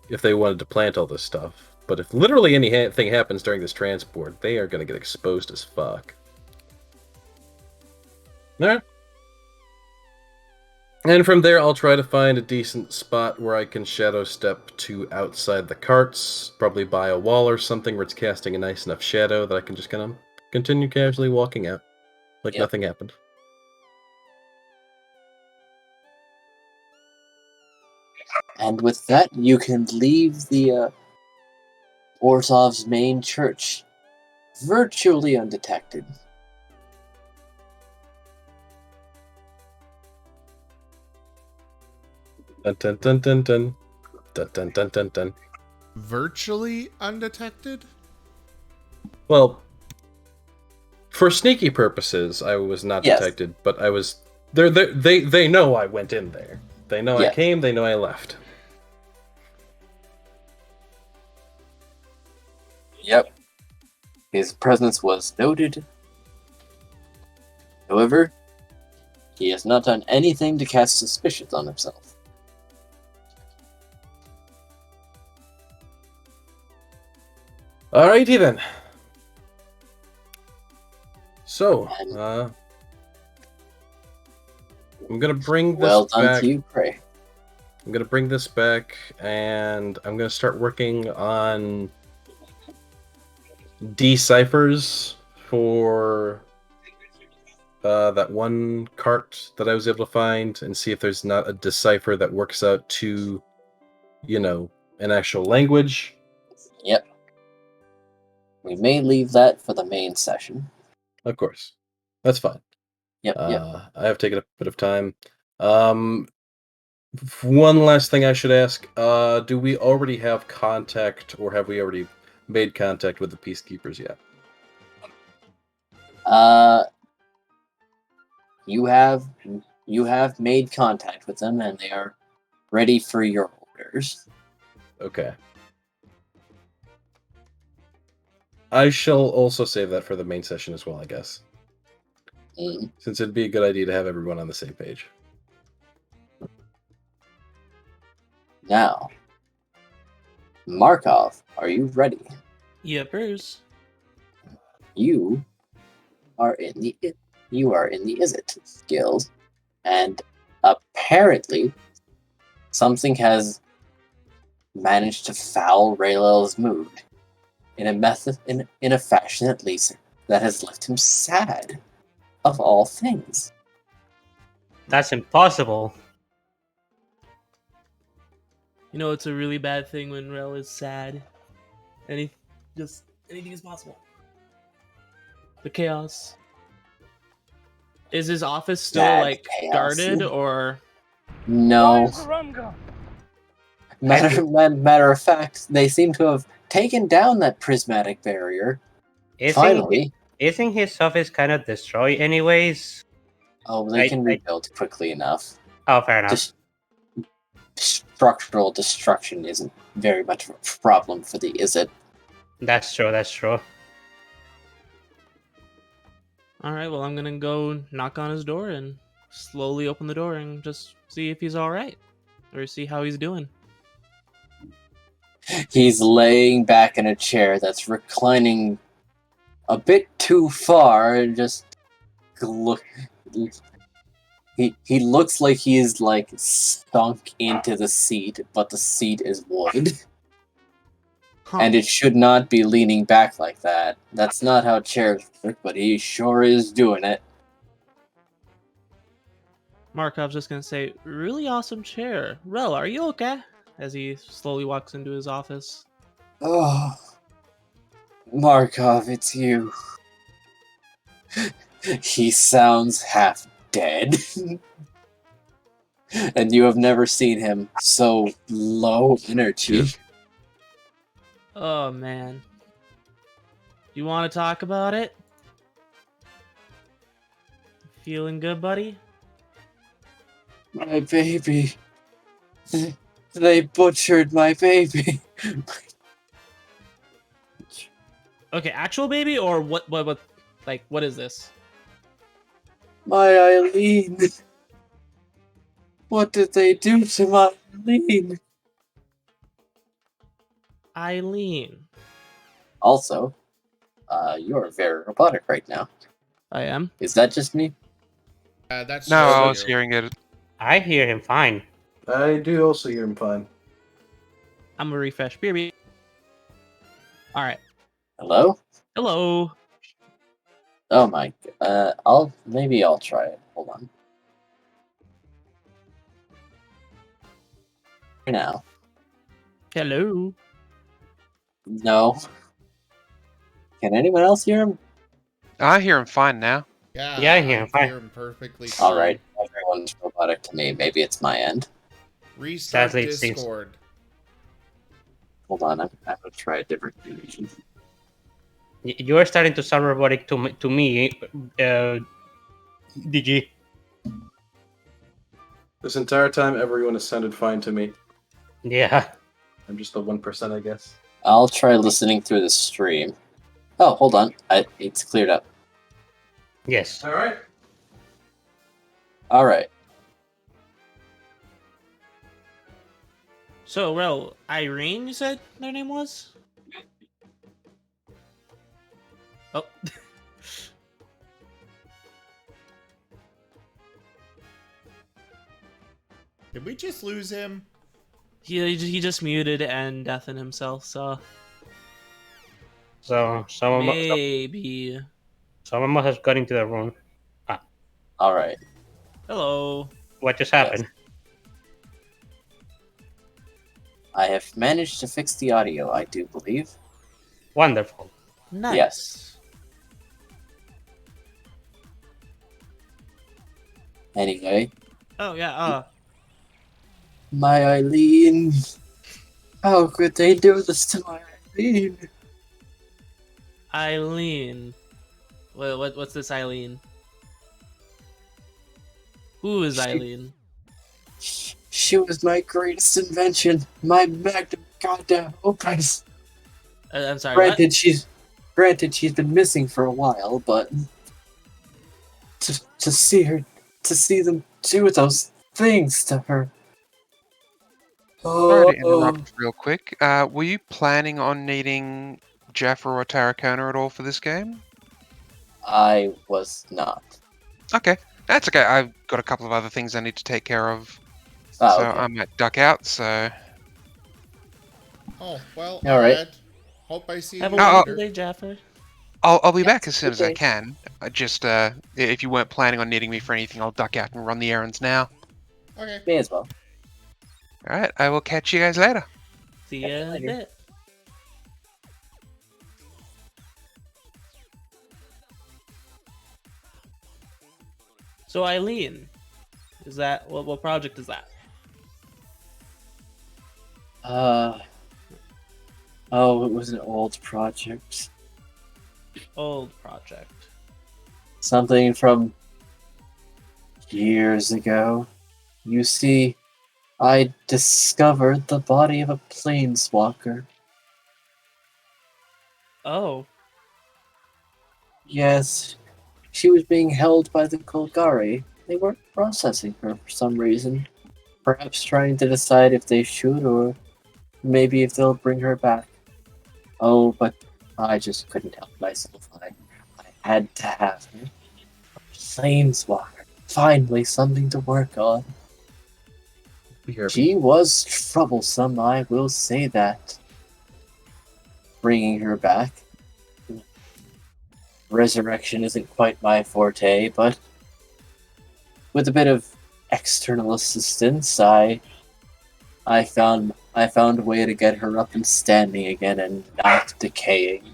If they wanted to plant all this stuff. But if literally anything happens during this transport, they are going to get exposed as fuck. Alright. And from there, I'll try to find a decent spot where I can shadow step to outside the carts, probably by a wall or something where it's casting a nice enough shadow that I can just kind of continue casually walking out, like nothing happened. And with that, you can leave the Orzhov's main church virtually undetected. Dun dun dun dun dun. Dun dun dun dun dun. Virtually undetected? Well, for sneaky purposes, I was not detected, but I was... They know I went in there. They know I came, they know I left. Yep. His presence was noted. However, he has not done anything to cast suspicions on himself. Alrighty then. So, And I'm gonna bring this well done back. to you, Prey. I'm gonna bring this back, and I'm gonna start working on deciphers for that one cart that I was able to find, and see if there's not a decipher that works out to, an actual language. Yep. We may leave that for the main session. Of course, that's fine. Yep. I have taken a bit of time. Um, One last thing I should ask: do we already have contact, or have we already made contact with the peacekeepers yet? You have made contact with them, and they are ready for your orders. Okay. I shall also save that for the main session as well, I guess, since it'd be a good idea to have everyone on the same page. Now, Markov, are you ready? Yepers. You are in the Is It Guild, and apparently something has managed to foul Railel's mood in a fashion that has left him sad, of all things. That's impossible. You know, it's a really bad thing when Rel is sad. Anything is possible. The chaos. Is his office still Sad chaos. guarded, or No. Matter of fact, they seem to have taken down that prismatic barrier. Finally. Isn't his office kind of destroyed anyways? Oh, they can rebuild quickly enough. Oh, fair enough. Just structural destruction isn't very much of a problem for the Is It. That's true. Alright, well, I'm gonna go knock on his door and slowly open the door and just see if he's alright. Or see how he's doing. He's laying back in a chair that's reclining a bit too far, and just look. He looks like he's sunk into the seat, but the seat is wood. Huh. And it should not be leaning back like that. That's not how chairs work, but he sure is doing it. Markov's just gonna say, really awesome chair. Rel, are you okay? As he slowly walks into his office. Oh, Markov, it's you. He sounds half dead. And you have never seen him so low energy. Oh, man. You want to talk about it? Feeling good, buddy? My baby. They butchered my baby. Okay, actual baby, or what, what is this? My Eileen. What did they do to my Eileen? Eileen. Also, you're very robotic right now. I am. Is that just me? That's No, just I was you. hearing it. I hear him fine. I do also hear him fine. I'm gonna refresh. Beer. Alright. Hello? Hello. Oh my. Maybe I'll try it. Hold on. Now. Hello. No. Can anyone else hear him? I hear him fine now. Yeah, I hear him fine. hear him perfectly. All right. Everyone's robotic to me. Maybe it's my end. Restart Sadly, it seems- Discord. Hold on. I'm gonna try a different. You are starting to sound robotic to me, DG. This entire time, everyone has sounded fine to me. Yeah. I'm just the 1%, I guess. I'll try listening through the stream. Oh, hold on. It's cleared up. Yes. All right. All right. So, Rel, Irene, you said their name was? Oh. Did we just lose him? He just muted and deafened himself, so So maybe. someone has got into the room. All right. Hello. What just Yes. happened? I have managed to fix the audio, I do believe. Wonderful. Nice. Yes. Anyway, Oh yeah. my Eileen. How could they do this to my Eileen? Eileen. What's this Eileen? Who is Eileen? She was my greatest invention. My magnum goddamn opus. I'm sorry. Granted, she's been missing for a while, but to see them do those things to her. Sorry to Oh, interrupt real quick. Were you planning on needing Jaffa or Tarracona at all for this game? I was not. Okay, that's okay. I've got a couple of other things I need to take care of, Oh, so okay. I might duck out. So Oh, well, All right. alright. Hope I see Have a you wonderful later. day, Jaffer. I'll be Yes, back as soon as I okay. can. I just if you weren't planning on needing me for anything, I'll duck out and run the errands now. Okay. May as well. All right, I will catch you guys later. See ya in a later. bit. So Eileen, is that what project is that? Oh, it was an old project. Old project. Something from years ago. You see, I discovered the body of a planeswalker. Oh, Yes, she was being held by the Golgari. They weren't processing her for some reason. Perhaps trying to decide if they should or maybe if they'll bring her back. Oh, but I just couldn't help myself. I had to have her. A planeswalker. Finally, something to work on. She was troublesome, I will say that. Bringing her back. Resurrection isn't quite my forte, but with a bit of external assistance, I found a way to get her up and standing again and not decaying.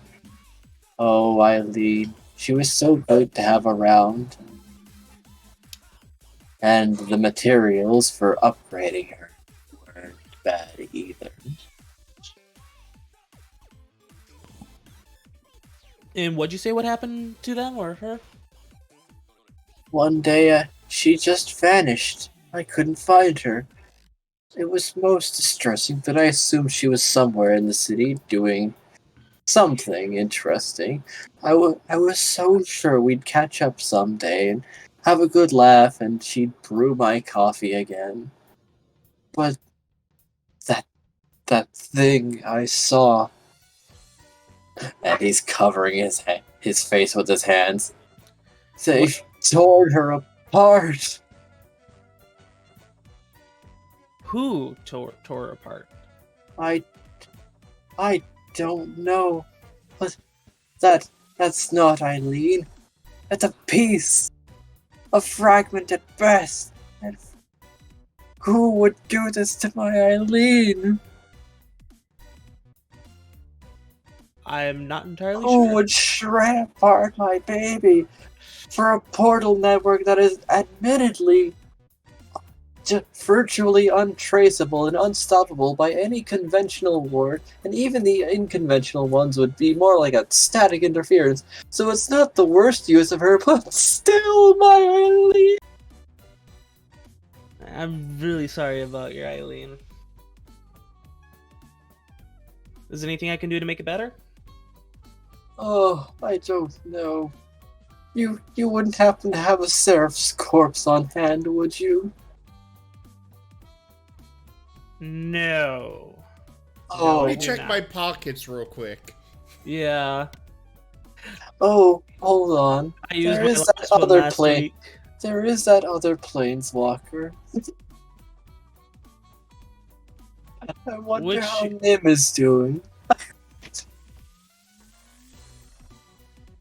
Oh, Eileen, she was so good to have around. And the materials for upgrading her weren't bad either. and what'd you say? What happened to them or her? One day, she just vanished. I couldn't find her. It was most distressing, but I assumed she was somewhere in the city doing something interesting. I was so sure we'd catch up someday and have a good laugh and she'd brew my coffee again. But that thing I saw, and he's covering his face with his hands. They tore her apart. Who tore her apart? I don't know, but that's not Eileen. It's a piece, a fragment at best. And who would do this to my Eileen? I am not entirely Who sure. would shred apart my baby for a portal network that is admittedly virtually untraceable and unstoppable by any conventional ward, and even the unconventional ones would be more like a static interference. So it's not the worst use of her, but still my Eileen. I'm really sorry about your Eileen. Is there anything I can do to make it better? Oh, I don't know. You wouldn't happen to have a Seraph's corpse on hand, would you? No. Oh, Let me do check not. my pockets real quick. Yeah. Oh, hold on. I used There my is that last one other last plane. week. There is that other planeswalker. I wonder Which- how Nim is doing.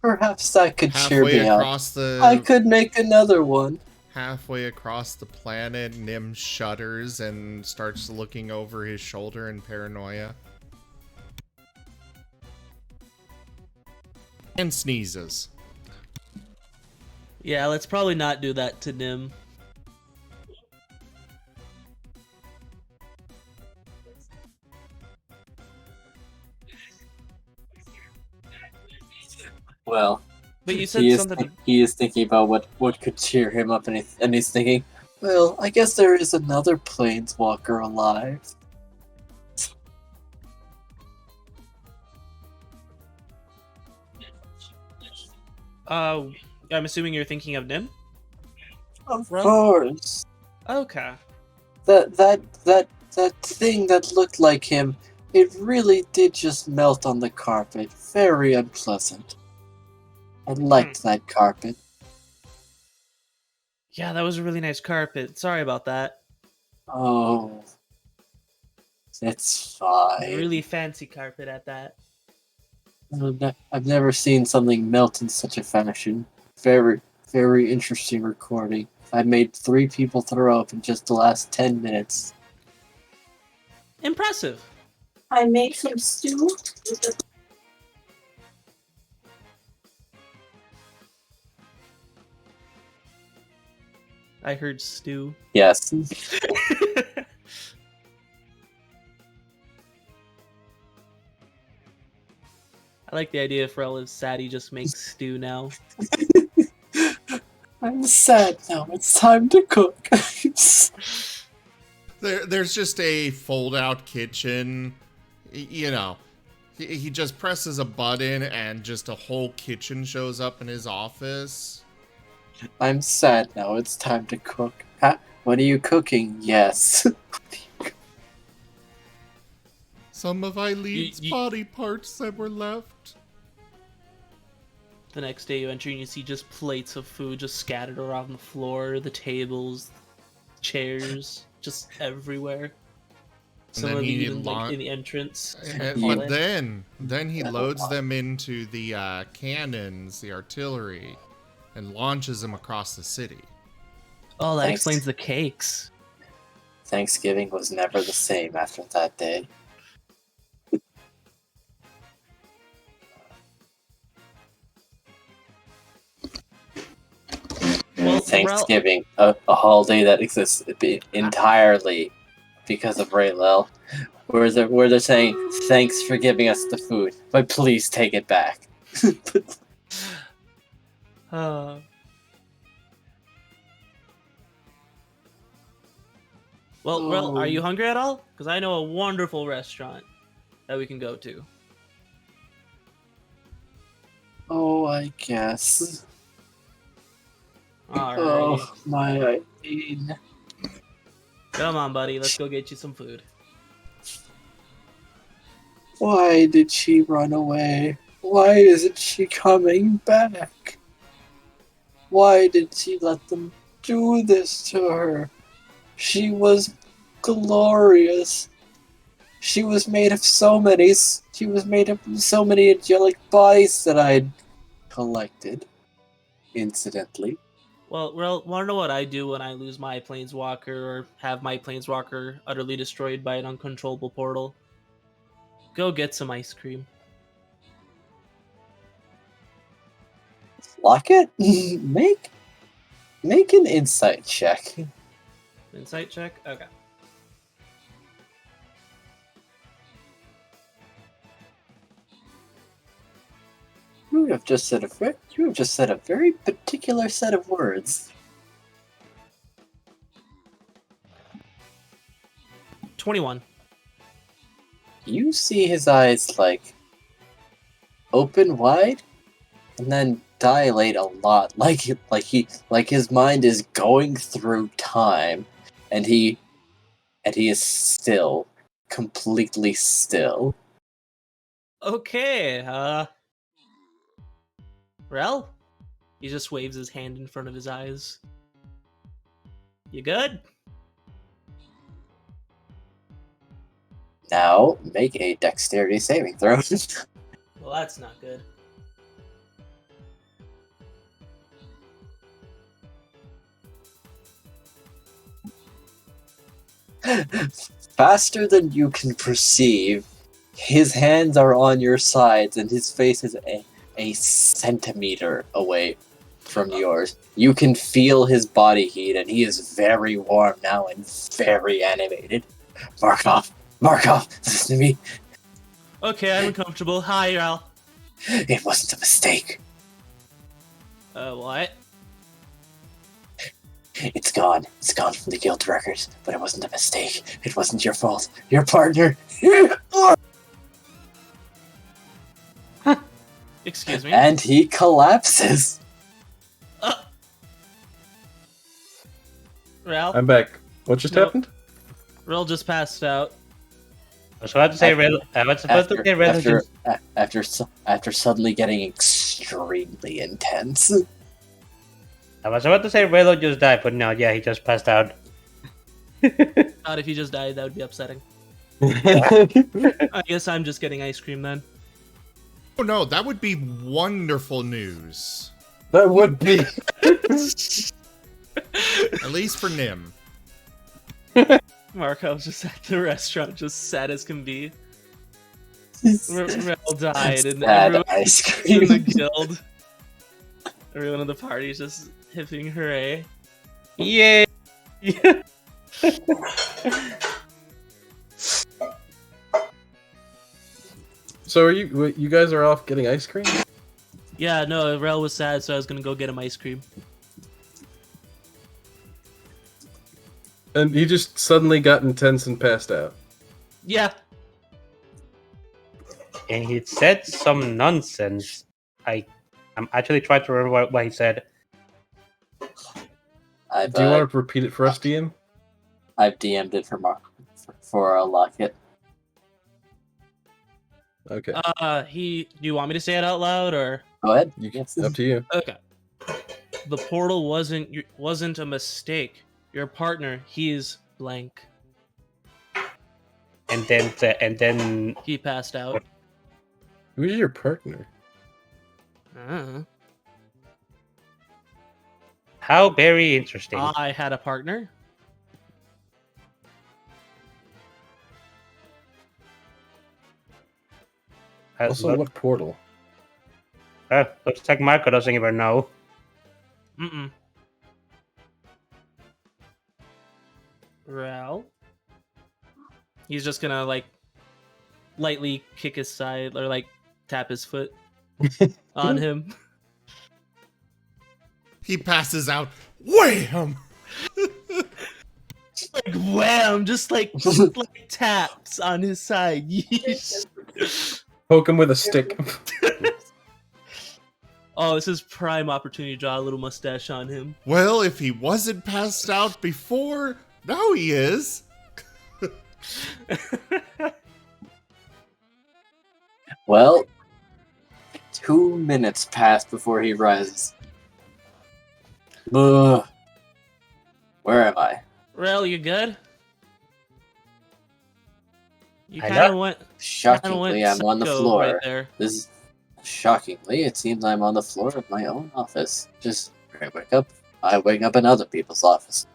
Perhaps that could cheer Halfway me up. across I the could make another one. halfway across the planet, Nim shudders and starts looking over his shoulder in paranoia. And sneezes. Yeah, let's probably not do that to Nim. Well, But you said something. he is thinking about what could cheer him up, and he's thinking, well, I guess there is another planeswalker alive. I'm assuming you're thinking of Nim. Of Well- course, Okay. that thing that looked like him, it really did just melt on the carpet. Very unpleasant. I liked that carpet. Yeah, that was a really nice carpet. Sorry about that. Oh, it's fine. Really fancy carpet at that. I've never seen something melt in such a fashion. Very, very interesting recording. I made 3 people throw up in just the last 10 minutes. Impressive. I made some stew. I heard stew. Yes. I like the idea if Rel is sad, he just makes stew now. I'm sad now. It's time to cook. There's just a fold-out kitchen. You know, he just presses a button and just a whole kitchen shows up in his office. I'm sad now. It's time to cook. Huh? What are you cooking? Yes. Some of Eileen's You- body parts that were left. The next day you enter and you see just plates of food just scattered around the floor, the tables, chairs, just everywhere. Some then of he even la- like in the entrance. But then he loads them into the cannons, the artillery, and launches them across the city. Oh, that Thanks. explains the cakes. Thanksgiving was never the same after that day. Well, Thanksgiving, a holiday that exists entirely because of Railel, where they're saying thanks for giving us the food, but please take it back. Uh, well, Rel, are you hungry at all? Because I know a wonderful restaurant that we can go to. Oh, I guess. Alrighty. Oh, my Eileen. Come on, buddy. Let's go get you some food. Why did she run away? Why isn't she coming back? Why did she let them do this to her? She was glorious. She was made of so many. She was made of so many angelic bodies that I had collected. Incidentally. Well, Rel, want to know what I do when I lose my planeswalker or have my planeswalker utterly destroyed by an uncontrollable portal? Go get some ice cream. Lock it. Make an insight check. Insight check? Okay. You have just said a very particular set of words. 21. You see his eyes like open wide and then dilate a lot, like his mind is going through time, and he is still, completely still. Okay, Rel? He just waves his hand in front of his eyes. You good? Now, make a dexterity saving throw. Well, that's not good. Faster than you can perceive, his hands are on your sides and his face is a centimeter away from yours. You can feel his body heat and he is very warm now and very animated. Markov, listen to me. Okay, I'm uncomfortable. Hi, Rel. It wasn't a mistake. What? It's gone. It's gone from the guild records, but it wasn't a mistake. It wasn't your fault. Your partner. Excuse me? And he collapses. Rel? I'm back. What just No. happened? Rel just passed out. I was about to say Railel. I was supposed to say Railel. After suddenly getting extremely intense. I was about to say Railel just died, but no, yeah, he just passed out. God, if he just died, that would be upsetting. I guess I'm just getting ice cream then. Oh no, that would be wonderful news. That would be. At least for Nim. Marco's just at the restaurant, just sad as can be. Rel died, and Sad everyone ice in the cream. guild, everyone in the party is just hipping hooray. Yay! So are you guys are off getting ice cream? Yeah, no, Rel was sad, so I was gonna go get him ice cream. And he just suddenly got intense and passed out. Yeah, And he said some nonsense. I'm actually trying to remember what he said. I've, Do you want to repeat it for us, DM? I've DM'd it for a Locket. Okay. do you want me to say it out loud, or? Go ahead. You can, Yes. up to you. Okay. The portal wasn't a mistake. Your partner, he's blank. And then He passed out. Who's your partner? how very interesting. I had a partner. Also, what portal? Looks like Marco doesn't even know. Mm-mm. Rel? He's just gonna, like, lightly kick his side, or, like, tap his foot on him. He passes out. Wham! Like, wham! Just like taps on his side. Yeesh. Poke him with a stick. Oh, this is prime opportunity to draw a little mustache on him. Well, if he wasn't passed out before, now he is. Well, 2 minutes pass before he rises. Ugh. Where am I? Rel, you good? You I kind of know. went. Shockingly, I'm on the psycho floor. right there. This is shockingly. It seems I'm on the floor of my own office. Just I wake up in other people's office.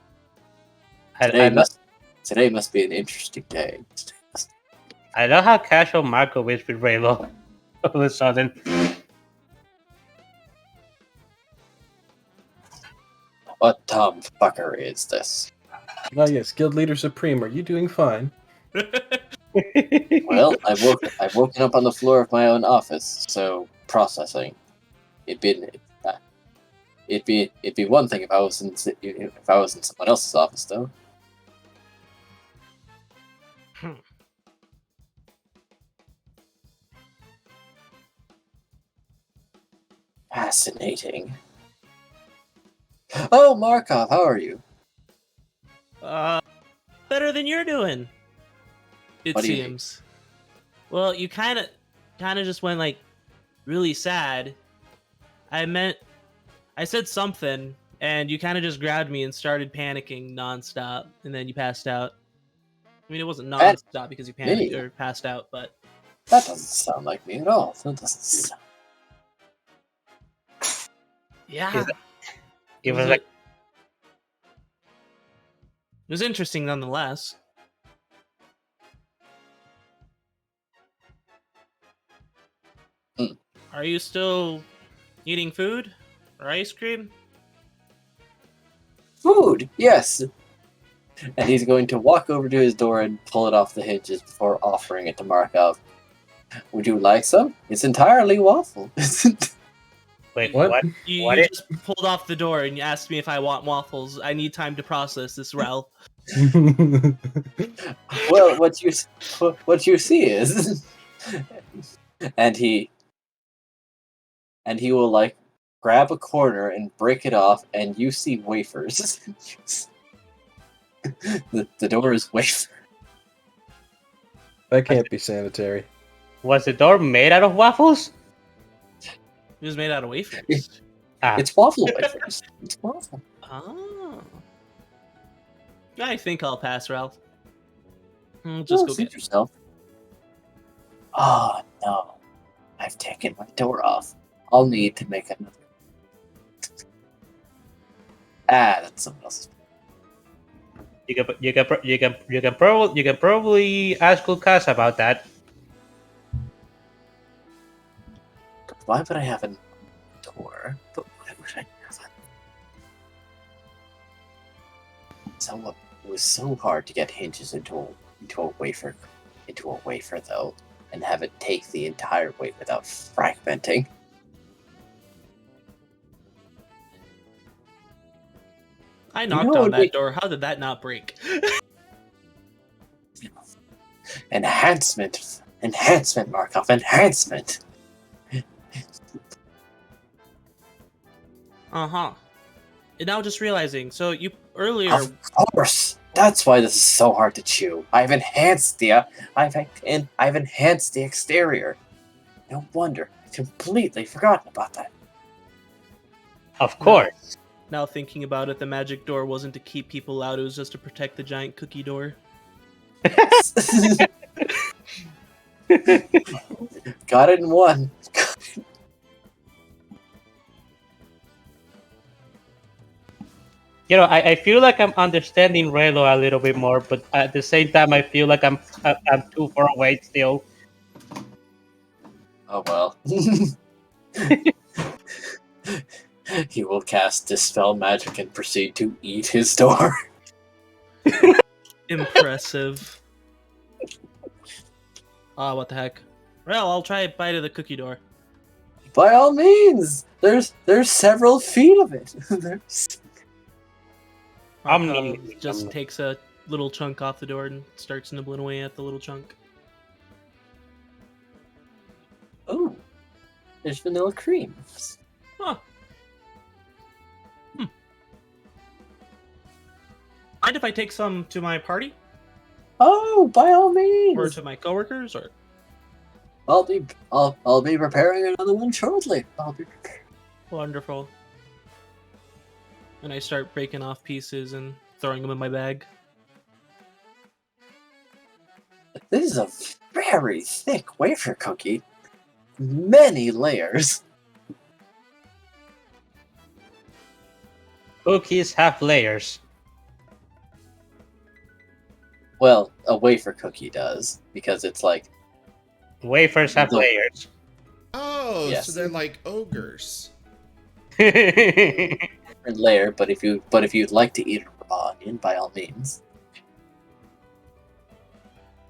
Today must be an interesting day. I love how casual Marco is with Railel. All of a sudden. What dumb fuckery is this? Oh yes, Guild Leader Supreme, are you doing fine? Well, I've woken up on the floor of my own office, so processing. It'd be one thing if I was in someone else's office, though. Fascinating. Oh, Markov, how are you? Better than you're doing. It What do you seems. Well, you kind of just went like really sad, I said something, and you kind of just grabbed me and started panicking nonstop, and then you passed out. I mean, it wasn't That- nonstop because you panicked me? or passed out, but That doesn't sound like me at all. That doesn't sound... yeah, It was was like, it was interesting nonetheless. Hmm. Are you still eating food or ice cream? Food, yes. And he's going to walk over to his door and pull it off the hinges before offering it to Markov. Would you like some? It's entirely waffle. wait, What? what? You, What you is- just pulled off the door and you asked me if I want waffles. I need time to process this, Rel. Well, what you see is, and he will like grab a corner and break it off, and you see wafers. the door is wafer. That can't be sanitary. Was the door made out of waffles? It was made out of wafers. Ah, It's waffle wafers. It's waffle. Oh. I think I'll pass, Ralph. Just go Suit get yourself. Oh no, I've taken my door off. I'll need to make another. That's someone else's. you can probably ask Lucas about that. Why would I have a door? But why would I have a... So it was so hard to get hinges into a wafer though, and have it take the entire weight without fragmenting. I knocked know on what we- that door. How did that not break? Enhancement, Markov, enhancement. Uh-huh. And now just realizing, so you earlier Of course, that's why this is so hard to chew. I've enhanced the exterior. No wonder, I completely forgotten about that. Of course. now thinking about it, the magic door wasn't to keep people out, it was just to protect the giant cookie door. Got it in one. You know, I feel like I'm understanding Railel a little bit more, but at the same time, I feel like I'm too far away still. Oh well. He will cast Dispel Magic and proceed to eat his door. Impressive. Ah, what the heck. Well, I'll try a bite of the cookie door. By all means, there's several feet of it. There's... Markov just takes a little chunk off the door and starts nibbling away at the little chunk. Oh, there's vanilla cream. Huh. Mind if I take some to my party? Oh, by all Or means. to my coworkers? Or I'll be preparing another one shortly. I'll be preparing. wonderful. And I start breaking off pieces and throwing them in my bag. This is a very thick wafer cookie. Many layers. Cookies have layers. Well, a wafer cookie does, because it's like Wafers have No. layers. Oh, Yes. so they're like ogres. a layer, but if you'd like to eat a raw onion, by all means.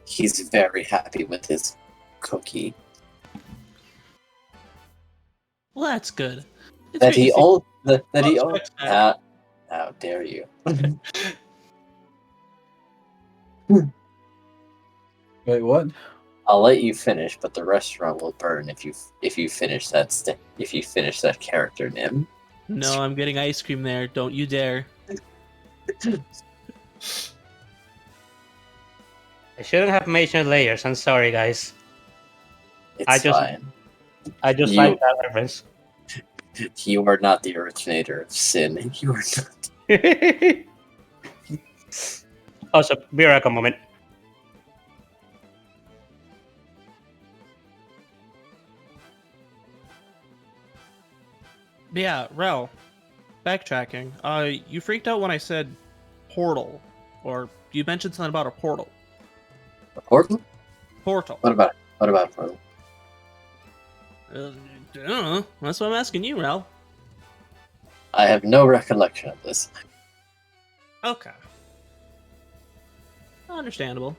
He's very happy with his cookie. Well, that's good. It's That great he to see- owned. That he Oh, owned. respect that. How dare you? Wait, what? I'll let you finish, but the restaurant will burn if you finish that character, Nim. No, I'm getting ice cream there. Don't you dare. I shouldn't have mentioned layers. I'm sorry, guys. It's I just- fine. I just You- like that reference. You are not the originator of sin. You are not. Also, be right a moment. But yeah, Rel, backtracking. You freaked out when I said portal, or you mentioned something about a portal. A portal? Portal. What about it? What about portal? I don't know. That's what I'm asking you, Rel. I have no recollection of this. Okay. Understandable.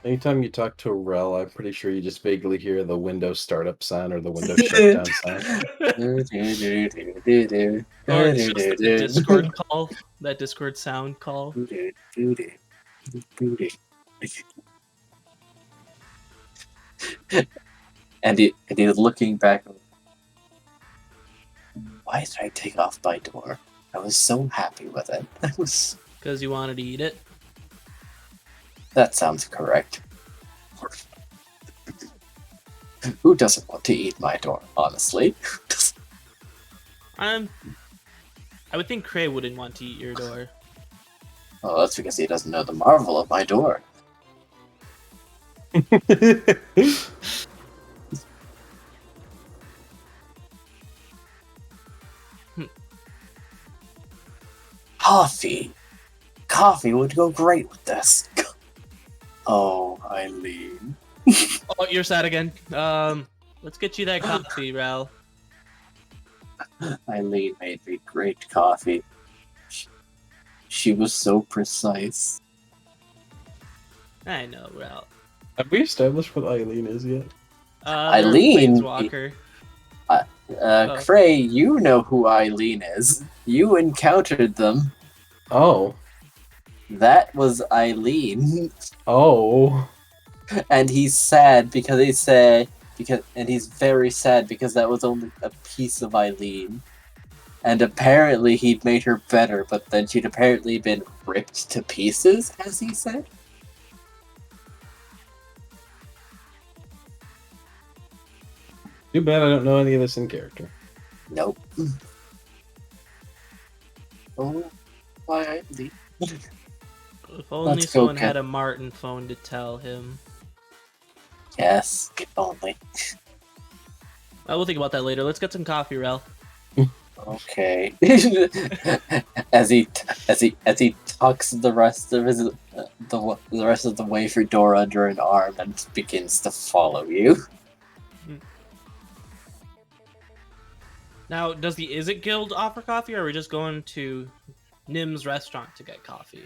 Anytime you talk to a Rel, I'm pretty sure you just vaguely hear the Windows startup sound or the Windows shutdown sound. Or it's just the Discord call, that Discord sound call. And he's looking back. Why did I take off my door? I was so happy with it. Because you wanted to eat it. That sounds correct. Who doesn't want to eat my door, honestly? I would think Cray wouldn't want to eat your door. Oh, that's because he doesn't know the marvel of my door. Coffee! Coffee would go great with this. Oh, Eileen. Oh, you're sad again. Let's get you that coffee, Rel. Eileen made me great coffee. She was so precise. I know, Rel. Have we established what Eileen is yet? Eileen? Planeswalker. Cray, you know who Eileen is. You encountered them. Oh. That was Eileen. Oh. And he's sad because he's very sad because that was only a piece of Eileen. And apparently he'd made her better, but then she'd apparently been ripped to pieces, as he said. Too bad I don't know any of this in character. Nope. Oh, why Eileen? If only Let's go someone get- had a Marten phone to tell him. Yes, if only. We'll think about that later. Let's get some coffee, Rel. Okay. as he tucks the rest of the way for door under an arm and begins to follow you. Now, does the Is It Guild offer coffee, or are we just going to Nim's restaurant to get coffee?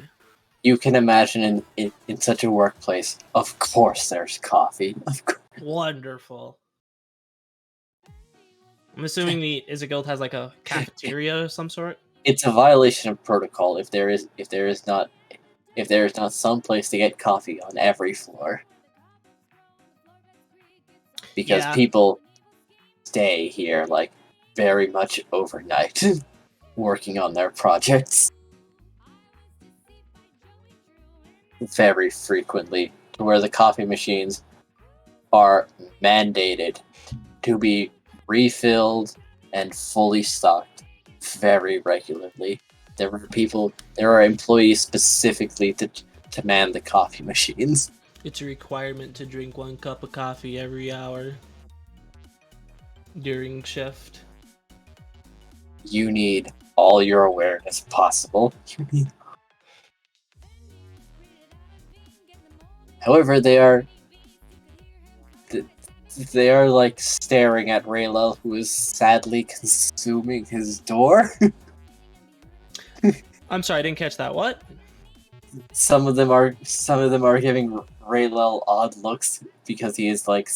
You can imagine in such a workplace, of course there's coffee. Of course. Wonderful. I'm assuming the Is It Guild has like a cafeteria of some sort. It's a violation of protocol if there is not some place to get coffee on every floor. Because Yeah. people stay here like very much overnight working on their projects. Very frequently, to where the coffee machines are mandated to be refilled and fully stocked very regularly. There are employees specifically to man the coffee machines. It's a requirement to drink 1 cup of coffee every hour during shift. You need all your awareness possible. However, they are like staring at Railel, who is sadly consuming his door. I'm sorry, I didn't catch that. What? Some of them are giving Railel odd looks because he is, like,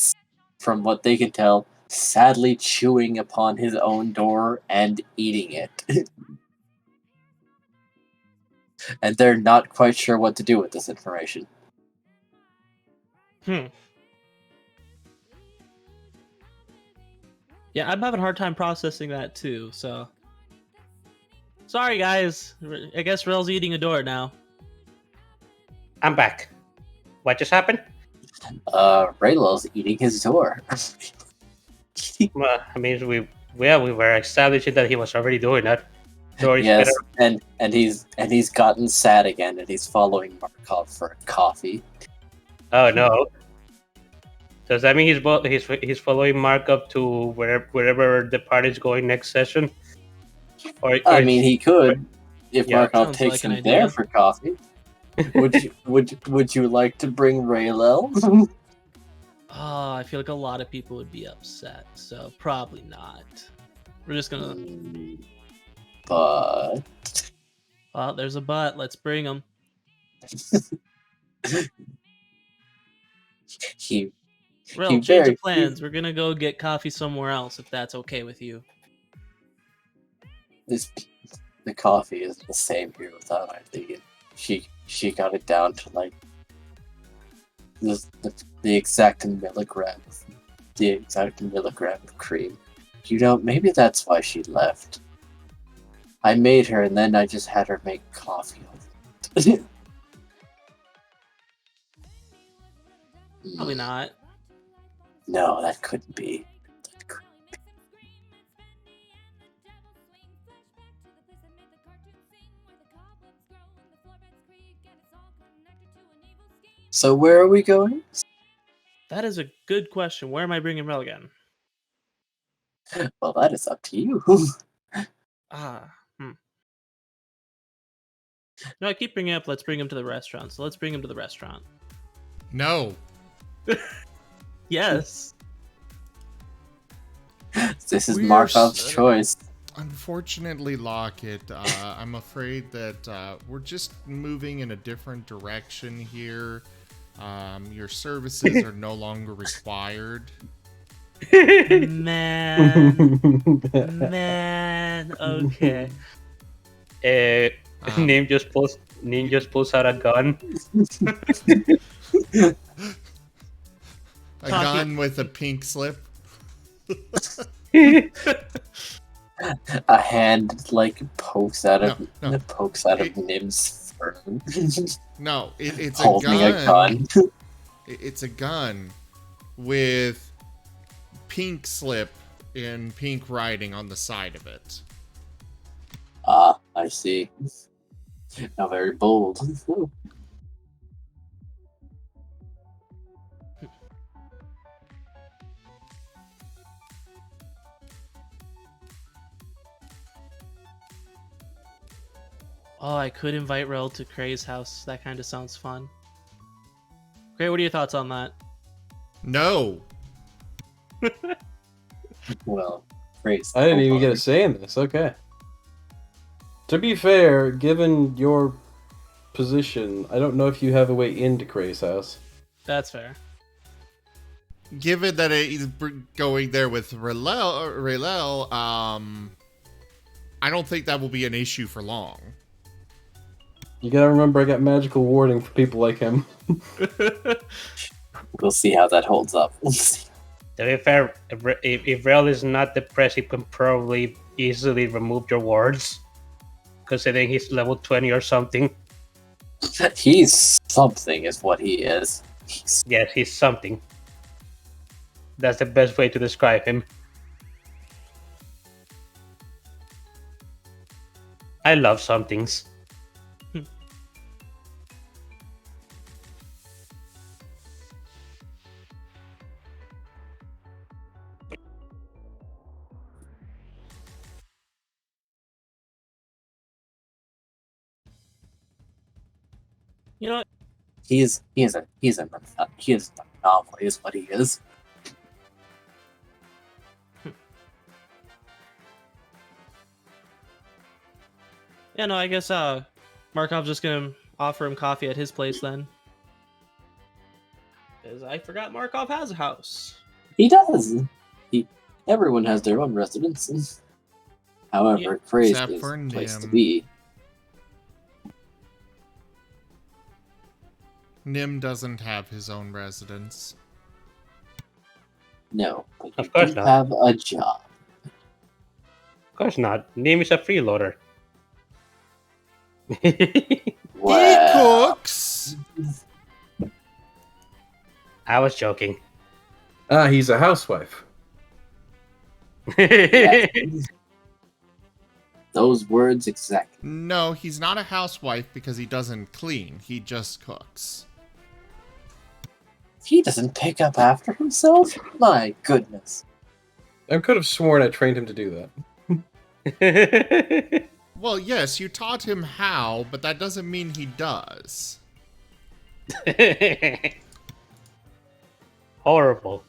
from what they can tell, sadly chewing upon his own door and eating it. And they're not quite sure what to do with this information. Yeah, I'm having a hard time processing that too, so... Sorry, guys. I guess Rel's eating a door now. I'm back. What just happened? Raylel's eating his door. Well, I mean, we were establishing that he was already doing that. So it's Yes, better. and he's gotten sad again, and he's following Markov for coffee. Oh no! Does that mean he's following Mark up to wherever the party's going next session? I mean, he could if Yeah, Markov sounds takes like an him idea. there for coffee. Would you like to bring Railel? Oh, I feel like a lot of people would be upset, so probably not. We're just gonna. But Well, there's a but. Let's bring him. he Real change very- of plans. We're gonna go get coffee somewhere else if that's okay with you. the coffee is the same here without I thinking. She got it down to like the exact milligram of cream. You know, maybe that's why she left. I made her, and then I just had her make coffee. Probably not. No, that couldn't be. So where are we going? That is a good question. Where am I bringing Rel again? Well, that is up to you. No, I keep bringing up. Let's bring him to the restaurant. So let's bring him to the restaurant. No. Yes. This is We are Markov's s- choice. Unfortunately, Lockett, I'm afraid that we're just moving in a different direction here. Your services are no longer required. Man. Man. Okay. Nim just pulls out a gun. A gun with a pink slip. A hand like pokes out of No. Nim's fur. No, it's a Holding gun. a gun. It's a gun with pink slip and pink writing on the side of it. Ah, I see. Now very bold. Oh, I could invite Rel to Cray's house. That kind of sounds fun. Cray, what are your thoughts on that? No. Well, praise. I didn't even get a say in this. Okay. To be fair, given your position, I don't know if you have a way into Cray's house. That's fair. Given that he's going there with Railel, I don't think that will be an issue for long. You gotta remember, I got magical warding for people like him. We'll see how that holds up. To be fair, if Rail is not depressed, he can probably easily remove your wards. Considering he's level 20 or something. He's something, is what he is. Yes, he's something. That's the best way to describe him. I love somethings. You know what? He is an anomaly, is what he is. Yeah, no, I guess Markov's just gonna offer him coffee at his place then. Because I forgot Markov has a house. He does. Everyone has their own residence. However, Yeah, Crazy except is for the place to Nim. be. Nim doesn't have his own residence. No, but Of you course do not. have a job. Of course not. Name is a freeloader. Well, He cooks. I was joking. Ah, he's a housewife. Yes. Those words exactly. No, he's not a housewife because he doesn't clean. He just cooks. He doesn't pick up after himself? My goodness. I could have sworn I trained him to do that. Well, yes, you taught him how, but that doesn't mean he does. Horrible.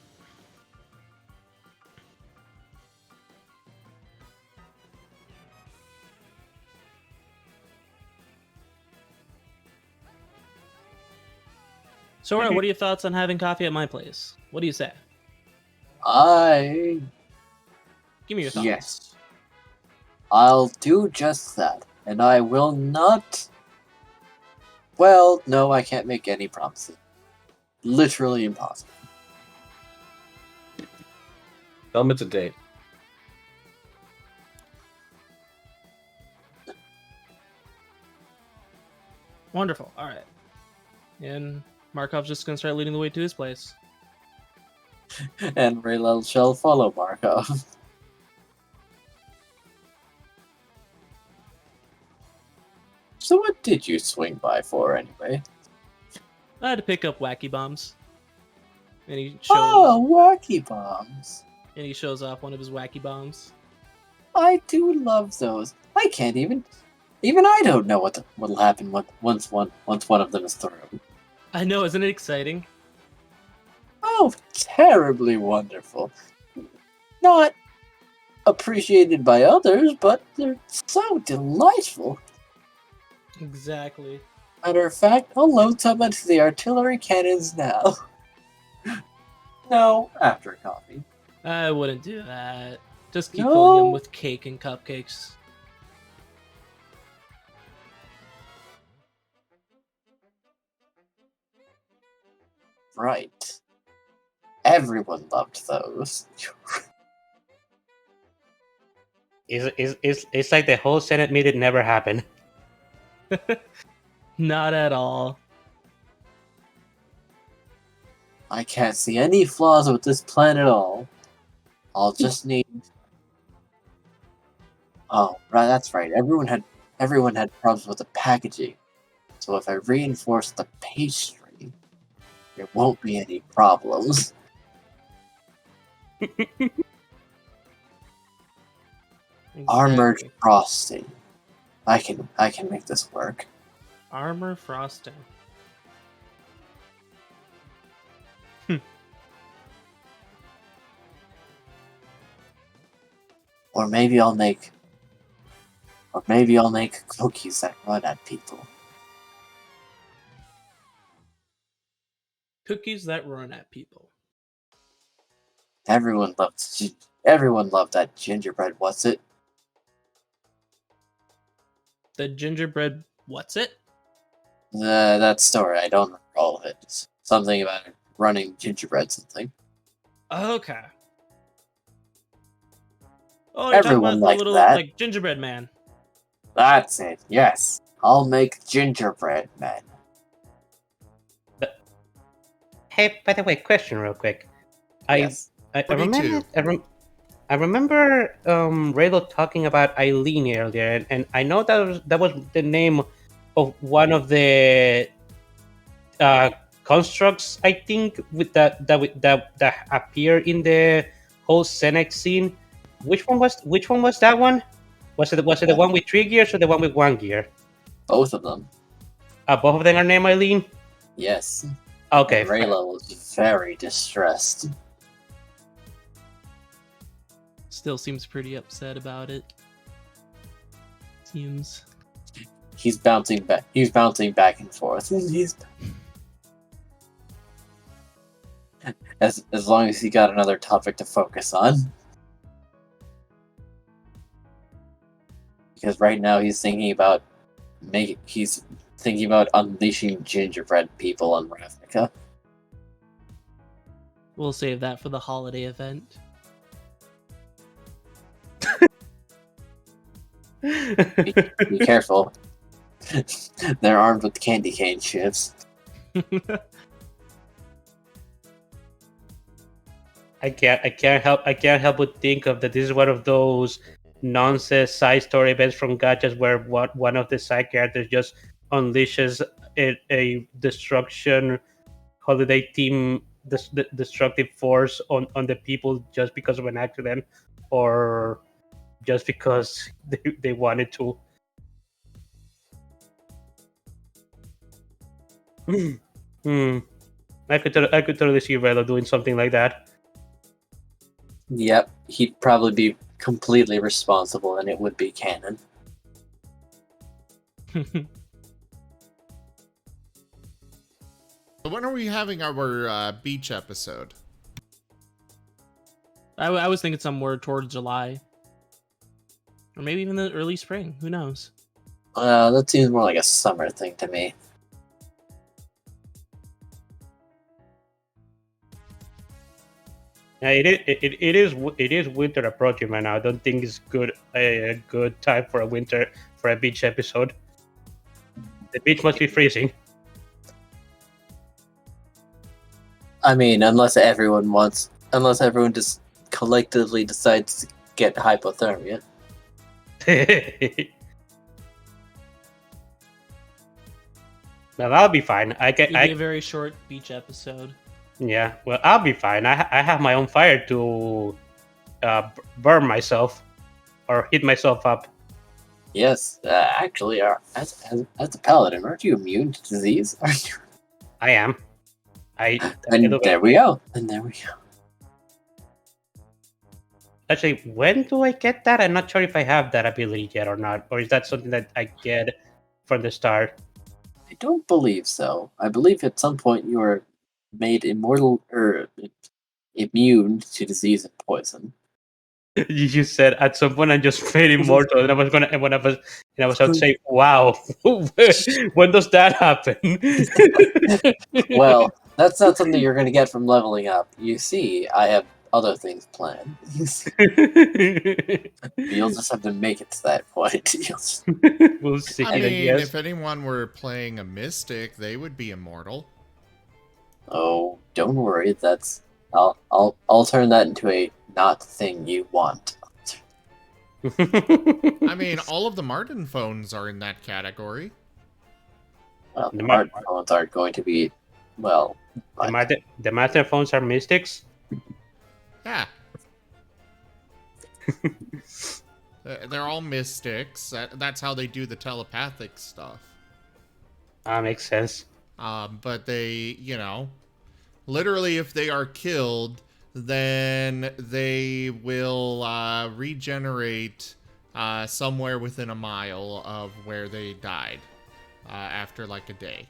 Sora, what are your thoughts on having coffee at my place? What do you say? I... Give me your thoughts. Yes. I'll do just that. And I will not... Well, no, I can't make any promises. Literally impossible. Tell him it's a date. Wonderful. All right. And Markov's just gonna start leading the way to his place. And Railel shall follow Markov. So what did you swing by for, anyway? I had to pick up wacky bombs. And he shows Oh, wacky bombs. and he shows off one of his wacky bombs. I do love those. I can't even I don't know what'll happen once one of them is through. I know, isn't it exciting? Oh, terribly wonderful. Not appreciated by others, but they're so delightful. Exactly. Matter of fact, I'll load some into the artillery cannons now. No, after coffee. I wouldn't do that. Just keep No. filling him with cake and cupcakes. Right. Everyone loved those. It's like the whole Senate meeting never happened. Not at all. I can't see any flaws with this plan at all. I'll just need... Oh, right, that's right. Everyone had problems with the packaging. So if I reinforce the pastry, there won't be any problems. Armored Exactly. frosting. I can make this work. Armor frosting. Or maybe I'll make cookies that run at people. Cookies that run at people. Everyone loved that gingerbread. What's it? The gingerbread what's it? That story. I don't remember all of it. It's something about running gingerbread. Something. Okay. Oh, you're talking Everyone about the liked little that. like gingerbread man. That's it. Yes, I'll make gingerbread men. Hey, by the way, question real quick. Yes. I Me remember too. I remember Railel talking about Eileen earlier, and I know that was the name of one of the constructs, I think, with that appear in the whole Senate scene. Which one was that one? Was it the one with 3 gears or the one with 1 gear? Both of them. Both of them are named Eileen. Yes. Okay. And Railel was very distressed. Still seems pretty upset about it. Seems. He's bouncing back. He's bouncing back and forth. He's as long as he got another topic to focus on. Because right now he's thinking about unleashing gingerbread people on Ravnica. We'll save that for the holiday event. Be careful. They're armed with candy cane chips. I can't help but think of that. This is one of those nonsense side story events from gachas where one of the side characters just unleashes a destruction holiday theme destructive force on the people just because of an accident, or just because they wanted to. Hmm. I could totally see Relo doing something like that. Yep, he'd probably be completely responsible, and it would be canon. So when are we having our beach episode? I was thinking somewhere towards July, or maybe even the early spring. Who knows? That seems more like a summer thing to me. Yeah, it is winter approaching right now. I don't think it's a good time for a beach episode. The beach must be freezing. I mean, unless everyone just collectively decides to get hypothermia. Well, I'll be fine. It'll be a very short beach episode. Yeah, well, I'll be fine. I have my own fire to burn myself or heat myself up. Yes, actually, as a paladin, aren't you immune to disease? Aren't you? I am. And there we go. Actually, when do I get that? I'm not sure if I have that ability yet or not. Or is that something that I get from the start? I don't believe so. I believe at some point you are made immortal or immune to disease and poison. You just said at some point I'm just made immortal, and I was about to say, "Wow, when does that happen?" Well, that's not something you're going to get from leveling up. You see, I have other things planned. You'll just have to make it to that point. We'll see. I mean, if anyone were playing a mystic, they would be immortal. Oh, don't worry. I'll turn that into a not thing you want. I mean, all of the Marten phones are in that category. Well, the Marten phones aren't going to be, well... The Marten phones are mystics? Yeah. They're all mystics. That's how they do the telepathic stuff. Makes sense. But they, literally if they are killed, then they will regenerate somewhere within a mile of where they died after like a day.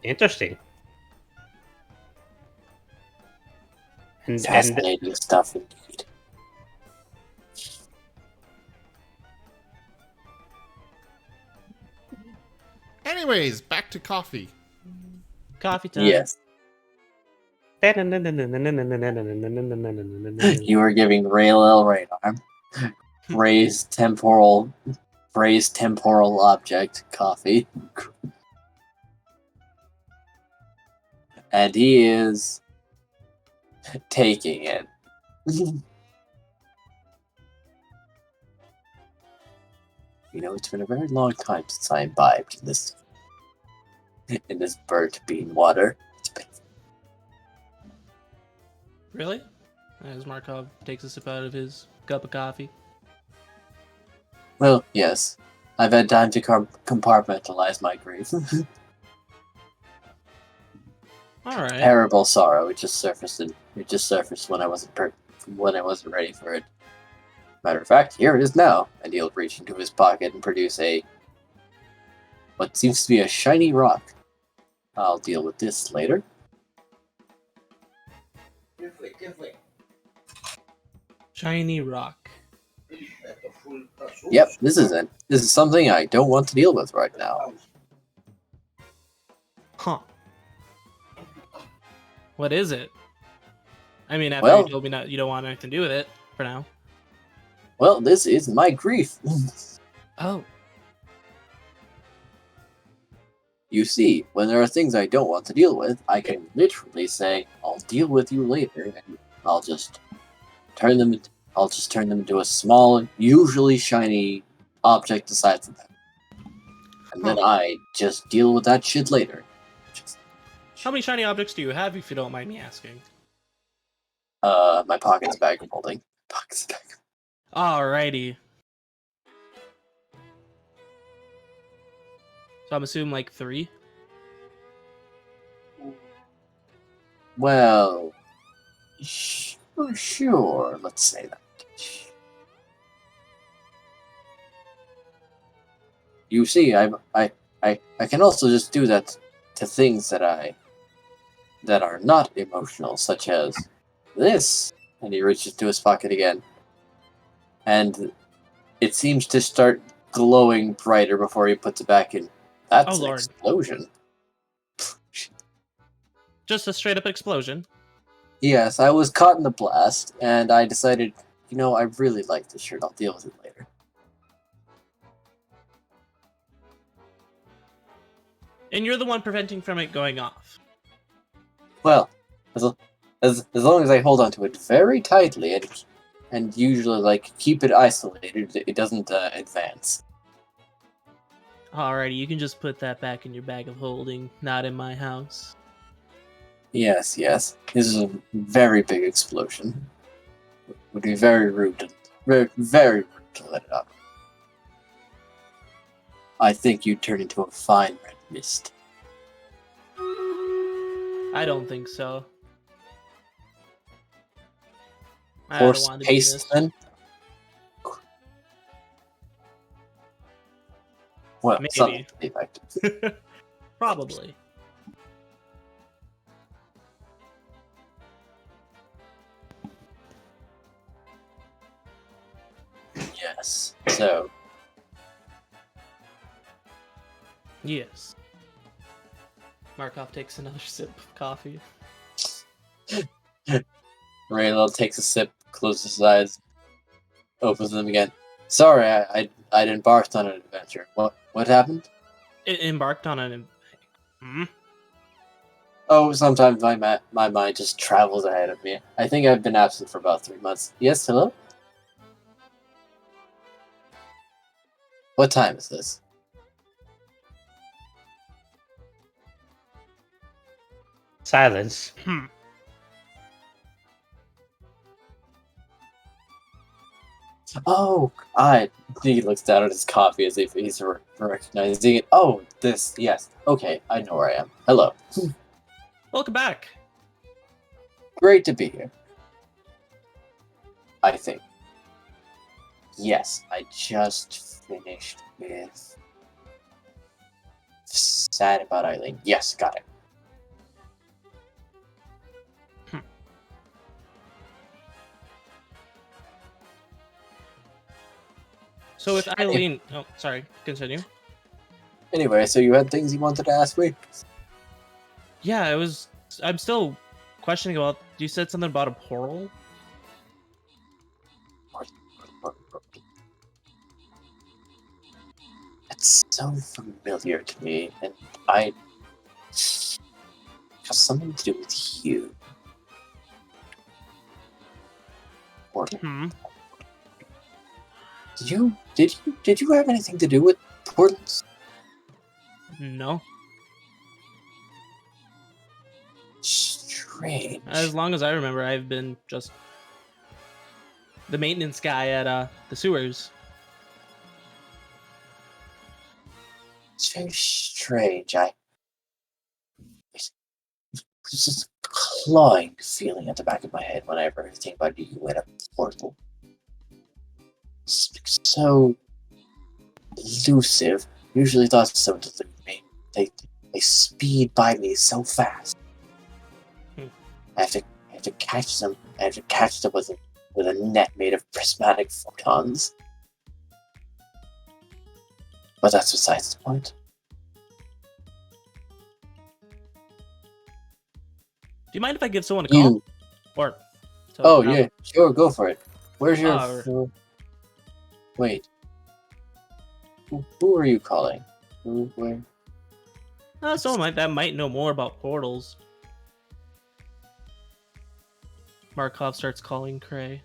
Interesting. Fascinating stuff indeed. Anyways, back to coffee. Coffee time. Yes. You are giving Railel right arm. Raised temporal object coffee. And he is taking it. It's been a very long time since I imbibed in this burnt bean water. Really? As Markov takes a sip out of his cup of coffee. Well, yes. I've had time to compartmentalize my grief. All right. Terrible sorrow. It just surfaced when I wasn't ready for it. Matter of fact, here it is now. And he'll reach into his pocket and produce what seems to be a shiny rock. I'll deal with this later. Shiny rock. Yep, this is it. This is something I don't want to deal with right now. Huh. What is it? I mean, after Well- you told me you don't want anything to do with it for now. Well, this is my grief. Oh. You see, when there are things I don't want to deal with, I can literally say, "I'll deal with you later," and I'll just turn them. I'll just turn them into a small, usually shiny object aside from that, and then I just deal with that shit later. How many shiny objects do you have, if you don't mind me asking? My pocket's bag of holding. Pocket's bag. Alrighty. So I'm assuming like 3. Well, sure. Let's say that. You see, I can also just do that to things that are not emotional, such as this. And he reaches to his pocket again, and it seems to start glowing brighter before he puts it back in. That's Oh, an Lord. explosion. Just a straight up explosion. Yes, I was caught in the blast, and I decided, I really like this shirt. I'll deal with it later. And you're the one preventing from it going off. Well, as long as I hold onto it very tightly and usually keep it isolated, it doesn't advance. Alrighty, you can just put that back in your bag of holding, not in my house. Yes. This is a very big explosion. It would be very rude, very rude to let it out. I think you'd turn into a fine red mist. I don't think so. I don't Horse want to be paste, missed. then? Well, Maybe. something to the effect. Probably. Yes. So, Yes. Markov takes another sip of coffee. Railel takes a sip, closes his eyes, opens them again. Sorry, I'd embarked on an adventure. What happened? It embarked on an... Hmm? Oh, sometimes my mind just travels ahead of me. I think I've been absent for about 3 months. Yes, hello? What time is this? Silence. Oh, he looks down at his coffee as if he's recognizing it. Oh, yes. Okay, I know where I am. Hello. Welcome back. Great to be here. I think. Yes, I just finished with Sad About Eileen. Yes, got it. So with Eileen... Oh, sorry. Continue. Anyway, so you had things you wanted to ask me? Yeah, I'm still questioning about... You said something about a portal? It's so familiar to me, and I have something to do with you. Portal. Did you have anything to do with portals? No. Strange. As long as I remember, I've been just the maintenance guy at the sewers. It's very strange. It's just a clawing feeling at the back of my head whenever I think about you in a portal. It's so elusive. Usually thoughts don't delude me. They speed by me so fast. I have to catch them. I have to catch them with a net made of prismatic photons. But that's besides the point. Do you mind if I give someone a call? Or Yeah, sure, go for it. Where's your... Wait. Who are you calling? Where? Someone that might know more about portals. Markov starts calling Cray.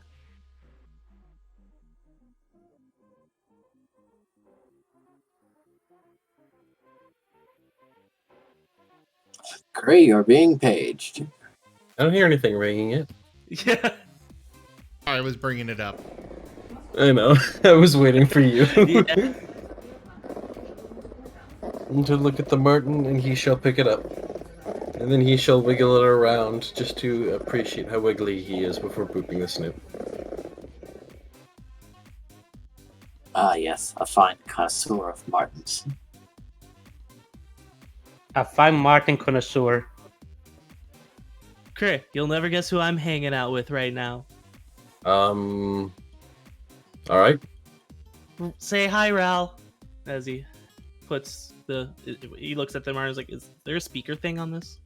Gray, you're being paged. I don't hear anything ringing yet. Yeah. I was bringing it up. I know. I was waiting for you. Yeah. To look at the Marten, and he shall pick it up. And then he shall wiggle it around just to appreciate how wiggly he is before pooping the snoop. Ah, yes, a fine connoisseur of Martens. A fine Marten connoisseur. Cray, you'll never guess who I'm hanging out with right now. Alright. Say hi, Ral. As he puts he looks at the Martin and is like, is there a speaker thing on this?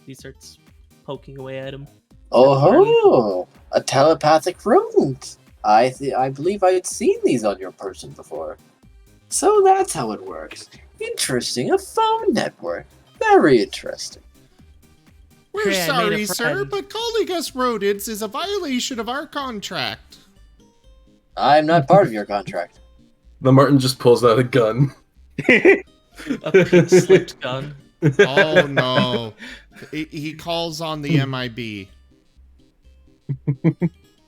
He starts poking away at him. Oh, a telepathic runes. I believe I had seen these on your person before. So that's how it works. Interesting, a phone network. Very interesting. We're Cray, I made sorry, a sir, friend. but calling us rodents is a violation of our contract. I'm not part of your contract. The Marten just pulls out a gun. A pink slipped gun. Oh no. He calls on the MIB.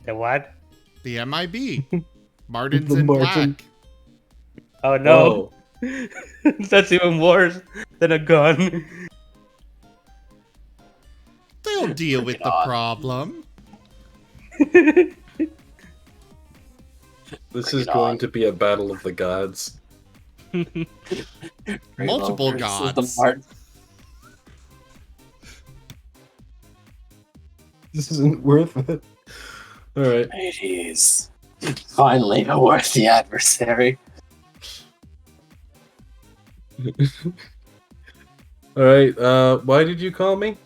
The what? The MIB. Martin's The in Marten. black. Oh no. That's even worse than a gun. They'll deal with the God. problem. This Bring is it going on. to be a battle of the gods. Multiple Railel versus gods. The Marten. This isn't worth it. Alright. It is. Finally, a worthy adversary. Alright, why did you call me?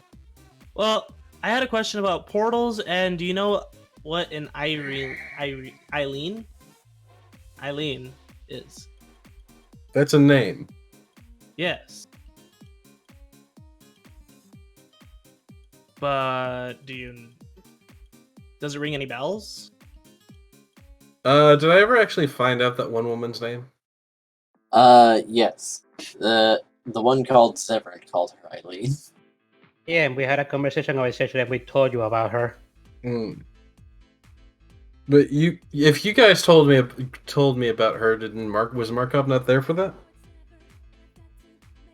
Well, I had a question about portals, and do you know what an Eileen is? That's a name. Yes. But does it ring any bells? Did I ever actually find out that one woman's name? Yes. The one called Severin called her Eileen. Yeah, and we had a conversation yesterday and we told you about her. Hmm. But if you guys told me about her, was Markov not there for that?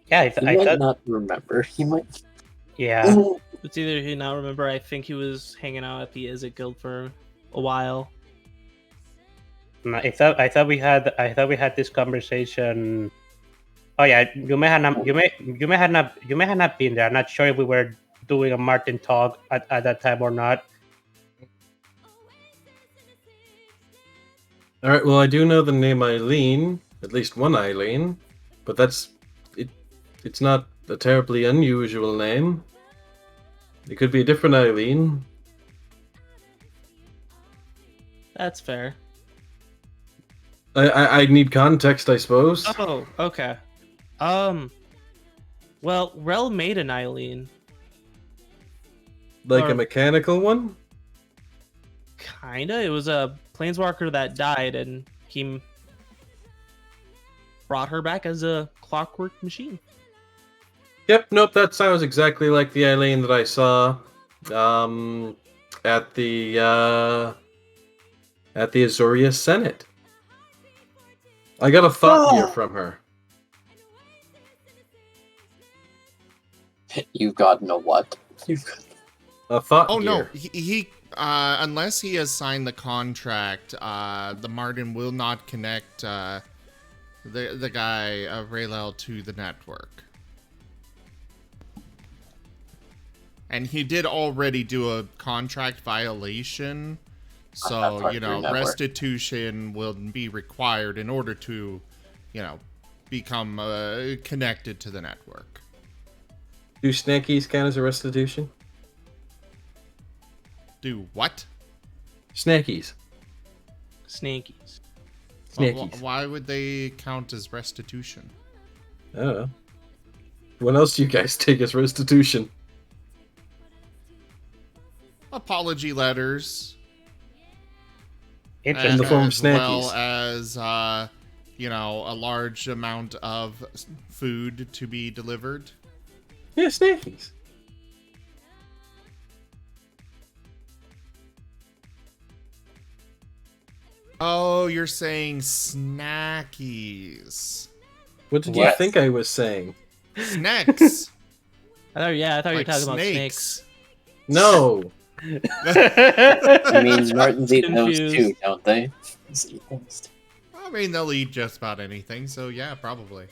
Yeah, He I might thought. not remember. He might. Yeah. It's either he not remember. I think he was hanging out at the Izzet Guild for a while. No, I thought we had this conversation. Oh yeah, you may have not been there. I'm not sure if we were doing a Marten talk at that time or not. Alright, well I do know the name Eileen, at least one Eileen, but it's not a terribly unusual name. It could be a different Eileen. That's fair. I need context, I suppose. Oh, okay. Well, Rel made an Eileen. Like or- a mechanical one? Kinda. It was a planeswalker that died, and he brought her back as a clockwork machine. Yep, nope, that sounds exactly like the Eileen that I saw at the Azuria Senate. I got a thought here from her. You've gotten a what? A thought Oh no, gear. he unless he has signed the contract, the Marten will not connect the guy Railel to the network. And he did already do a contract violation, I'm not so part of your network. restitution will be required in order to, become connected to the network. Do snackies count as a restitution? Do what? Snackies. Snakies. Snackies. Why would they count as restitution? I don't know. What else do you guys take as restitution? Apology letters. In Interesting. the form of as well snackies. as a large amount of food to be delivered. Yeah, snackies. Oh, you're saying snackies. What did you Yes. think I was saying? Snacks. I thought you were Like talking about snakes. snakes. No. I mean, Martins eat those Confused. too, don't they? Martins eat those too. I mean, they'll eat just about anything, so yeah, probably.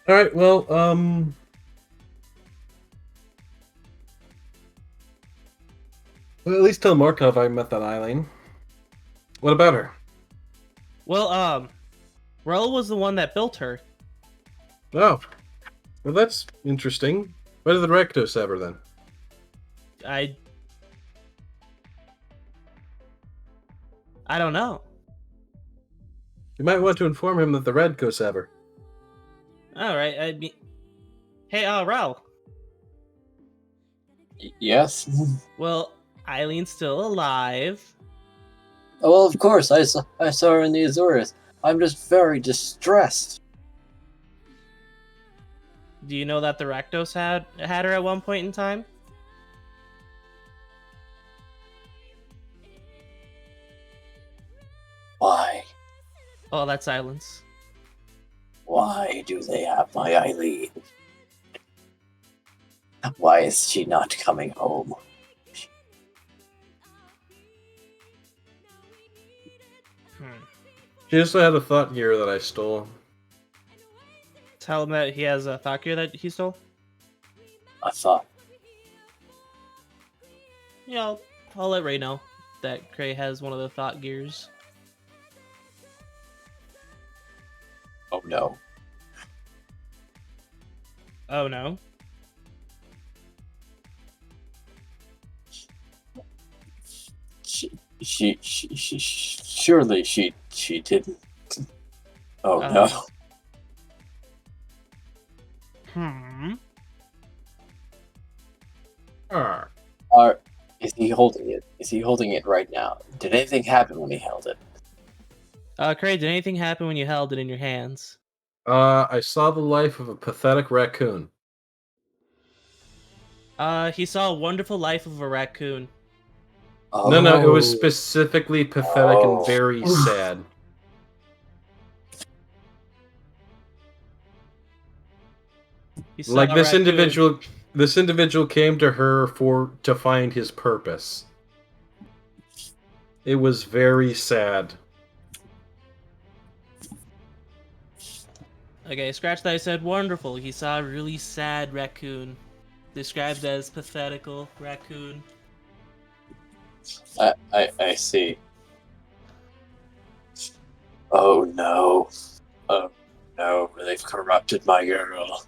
All right. Well, well, at least tell Markov I met that Eileen. What about her? Well, Railel was the one that built her. Oh, well, that's interesting. Why did the Rectos have her then? I don't know. You might want to inform him that the Redcoats have her. All right. I mean, hey, Railel. Yes. Well, Eileen's still alive. Oh, well, of course. I saw her in the Azores. I'm just very distressed. Do you know that the Rakdos had her at one point in time? Why? Oh, that silence. Why do they have my Eileen? Why is she not coming home? She also had a thought gear that I stole. Tell him that he has a thought gear that he stole. I thought, Yeah, I'll let Ray know that Cray has one of the thought gears. oh no. Oh no. Surely she didn't. Oh no. Hmm. Is he holding it? Is he holding it right now? Did anything happen when he held it? Cray, did anything happen when you held it in your hands? I saw the life of a pathetic raccoon. He saw a wonderful life of a raccoon. Oh, No, it was specifically pathetic Oh. and very sad. He saw Like a this raccoon. individual came to her to find his purpose. It was very sad. Okay, scratch that. I said wonderful. He saw a really sad raccoon, described as pathetical raccoon. I see. Oh no. Oh no, they've corrupted my girl.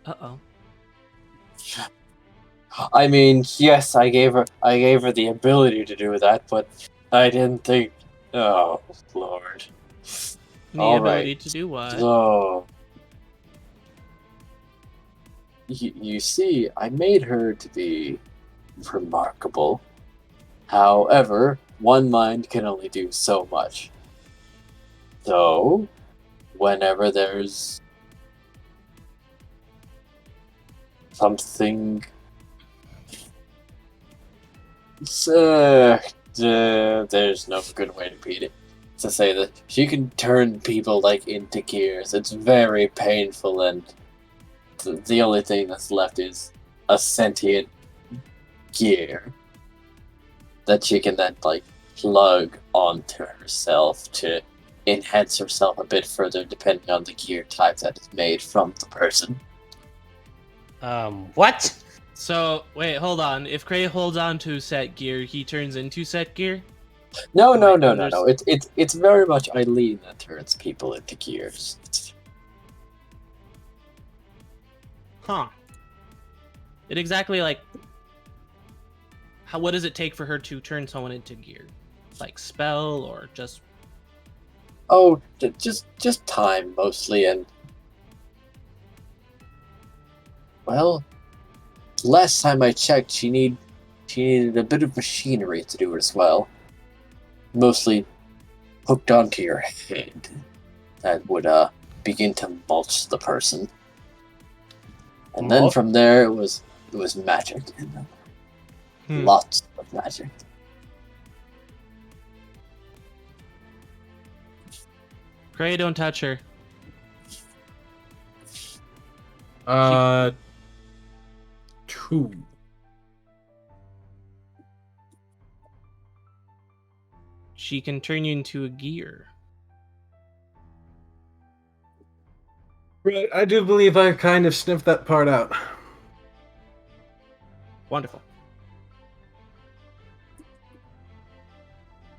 Uh-oh. I mean, yes, I gave her the ability to do that, but I didn't think. Oh Lord. The All ability right. to do what? So, you see, I made her to be remarkable. However, one mind can only do so much. So, whenever there's something, there's no good way to beat it. To say that she can turn people like into gears. It's very painful, and the only thing that's left is a sentient gear that she can then like plug onto herself to enhance herself a bit further, depending on the gear type that is made from the person. What? So, wait, hold on. If Cray holds on to set gear, he turns into set gear? No. there's- It's very much Eileen that turns people into gears. Huh. It exactly like how what does it take for her to turn someone into gear? Like spell or just Oh, just time mostly, and well, last time I checked, she needed a bit of machinery to do it as well. Mostly hooked onto your head that would begin to mulch the person, and then Mulch? from there it was magic, lots of magic. Gray, don't touch her. Two. She can turn you into a gear. Right, I do believe I kind of sniffed that part out. Wonderful.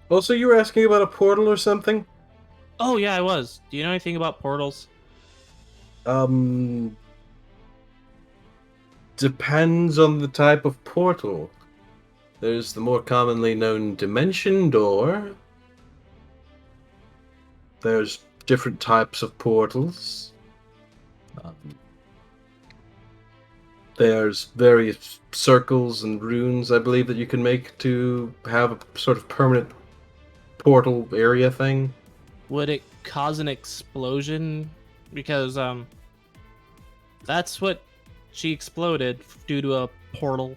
Also, you were asking about a portal or something? Oh yeah, I was. Do you know anything about portals? Depends on the type of portal. There's the more commonly known dimension door. There's different types of portals. There's various circles and runes, I believe, that you can make to have a sort of permanent portal area thing. Would it cause an explosion? Because that's what she exploded due to a portal.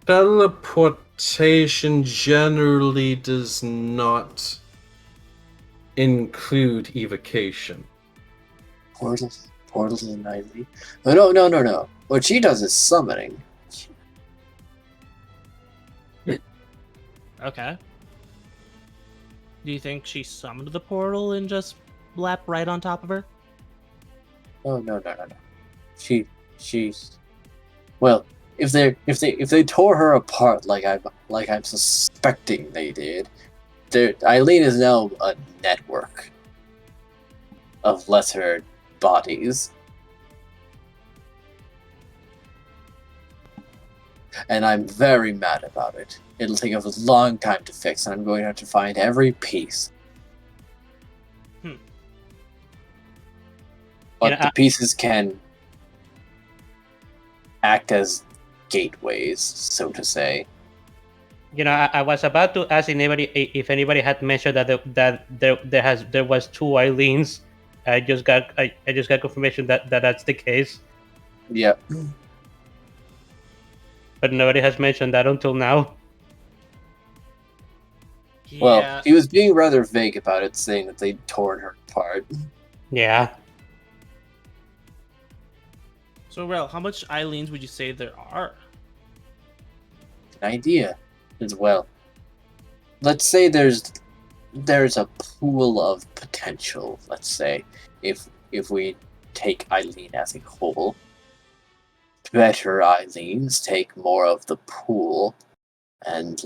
Teleportation generally does not include evocation. Portals and Ivy. Oh, no. What she does is summoning. Okay. Do you think she summoned the portal and just lapped right on top of her? Oh no. She's well. If they tore her apart like I'm suspecting they did, Eileen is now a network of lesser bodies, and I'm very mad about it. It'll take a long time to fix, and I'm going to have to find every piece. But the pieces can act as gateways, so to say. I was about to ask if anybody had mentioned that there was two Eileens. I just got confirmation that that's the case, Yep. but nobody has mentioned that until now. Yeah. Well, he was being rather vague about it, saying that they'd torn her apart. Yeah. So, Rel, how much Eileens would you say there are? An idea as well. Let's say there's a pool of potential. Let's say if we take Eileen as a whole, better Eileens take more of the pool, and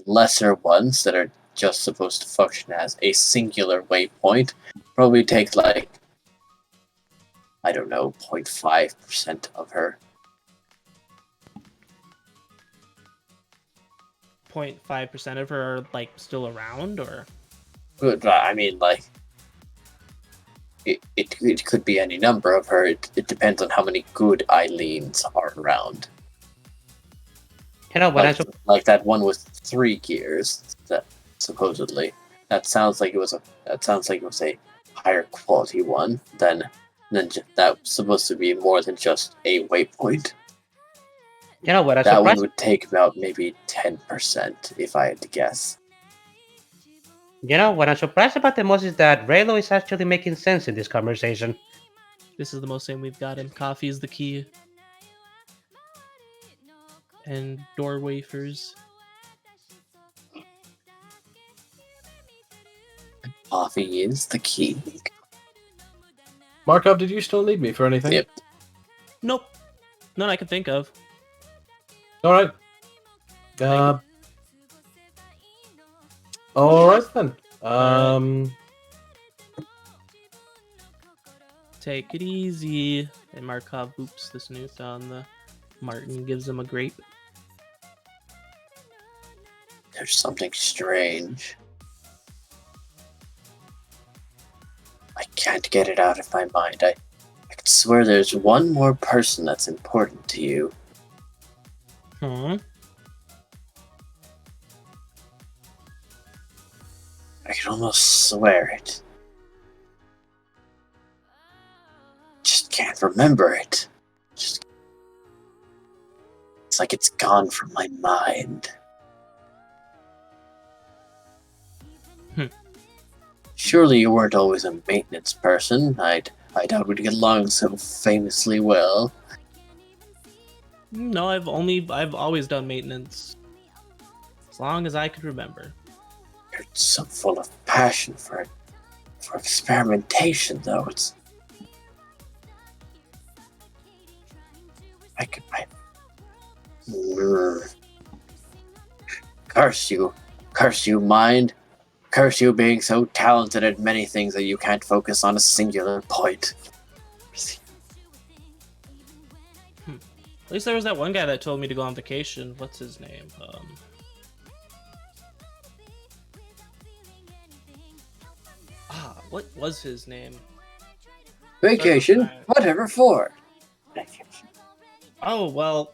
lesser ones that are just supposed to function as a singular waypoint probably take like, I don't know, 0.5% of her. 0.5% of her are like still around, or But I mean, like, it could be any number of her. It depends on how many good Eileens are around. When Like that one with 3 gears, that supposedly. That sounds like it was a higher quality one than that's supposed to be more than just a waypoint. That one would take about maybe 10%, if I had to guess. What I'm surprised about the most is that Railel is actually making sense in this conversation. this is the most same we've gotten. Coffee is the key. And door wafers. Coffee is the key. Markov, did you still need me for anything? Yep. Nope. None I can think of. Alright. Alright then. Take it easy. And Markov boops the snoot on the Marten gives him a grape. There's something strange. I can't get it out of my mind. I could swear there's one more person that's important to you. Hmm. I can almost swear it. Just can't remember it. It's like it's gone from my mind. Surely you weren't always a maintenance person. I doubt we'd get along so famously well. No, I've always done maintenance. As long as I could remember. You're so full of passion for experimentation, though. It's Curse you, mind. Curse you being so talented at many things that you can't focus on a singular point. At least there was that one guy that told me to go on vacation. What's his name? What was his name? Vacation? Whatever for? Oh, well,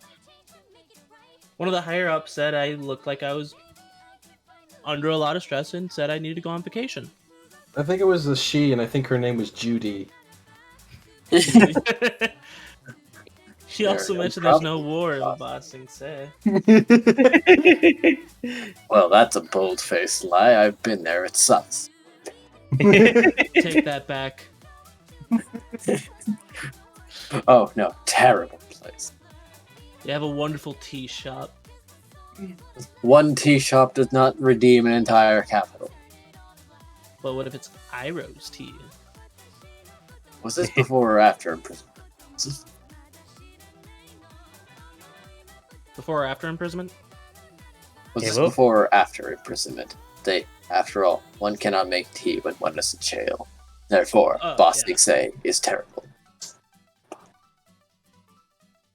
one of the higher ups said I looked like I was under a lot of stress and said I needed to go on vacation. I think it was a she, and I think her name was Judy. She also mentioned there's no war in Ba Sing Se. Well, that's a bold-faced lie. I've been there. It sucks. Take that back. Oh, no. Terrible place. You have a wonderful tea shop. One tea shop does not redeem an entire capital. But what if it's Iroh's tea? Was this before or after imprisonment? Before or after imprisonment? Was this before or after imprisonment? After all, one cannot make tea when one is in jail. Therefore, Ba Sing Se is terrible.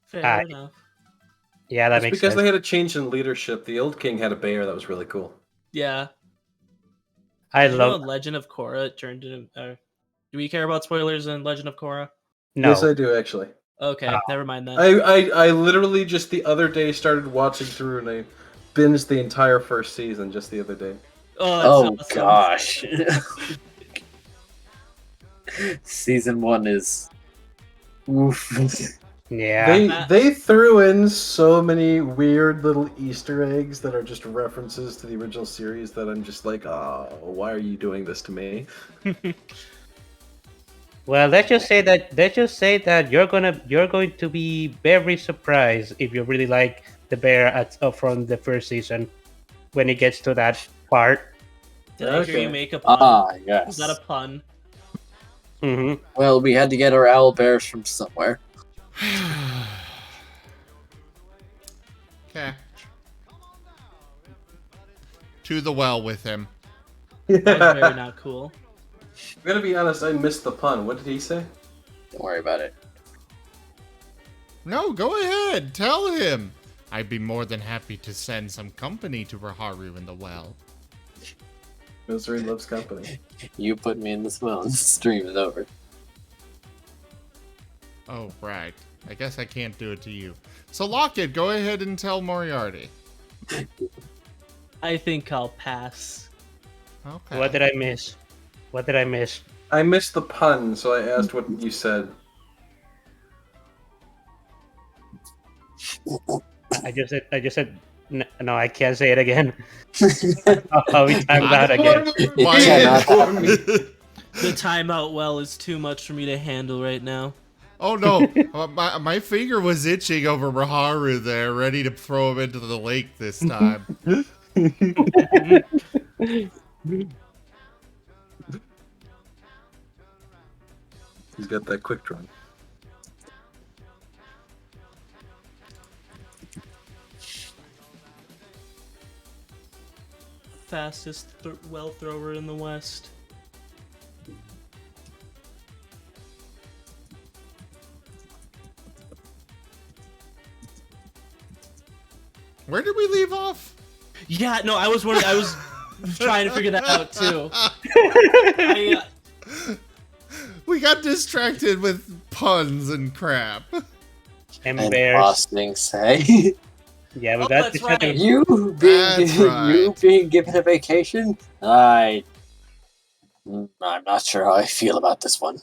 Fair enough. Yeah, that It's makes because sense. they had a change in leadership. The old king had a bear that was really cool. Yeah. I You know love. Legend of Korra turned into. Do we care about spoilers in Legend of Korra? No. Yes, I do actually. Okay, never mind then. I literally just the other day started watching through and I binged the entire first season just the other day. Oh, awesome. gosh. Season 1 is... Oof. Yeah. They threw in so many weird little Easter eggs that are just references to the original series that I'm just like, oh, why are you doing this to me? Well, let's just say that you're going to be very surprised if you really like the bear from the first season when it gets to that part. Did I hear you make a pun? Ah, yes. Was that a pun? Mm-hmm. Well, we had to get our owl bears from somewhere. Okay. To the well with him. That was very not cool. I'm gonna be honest, I missed the pun. What did he say? Don't worry about it. No, go ahead. Tell him. I'd be more than happy to send some company to Raharu in the well. Misery loves company. You put me in this well and stream it over. Oh, right. I guess I can't do it to you. So, Lockett, go ahead and tell Moriarty. I think I'll pass. Okay. What did I miss? What did I miss? I missed the pun, so I asked what you said. I just said no, I can't say it again. I'll be timed out again. It cannot happen. The timeout well is too much for me to handle right now. Oh no, my finger was itching over Raharu there, ready to throw him into the lake this time. He's got that quick draw. Fastest well thrower in the West. Where did we leave off? Yeah, no, I was wondering. I was trying to figure that out too. I, We got distracted with puns and crap. And And bears. boss things say, Yeah, we Oh, got that's right. you That's right. being given a vacation? I'm not sure how I feel about this one.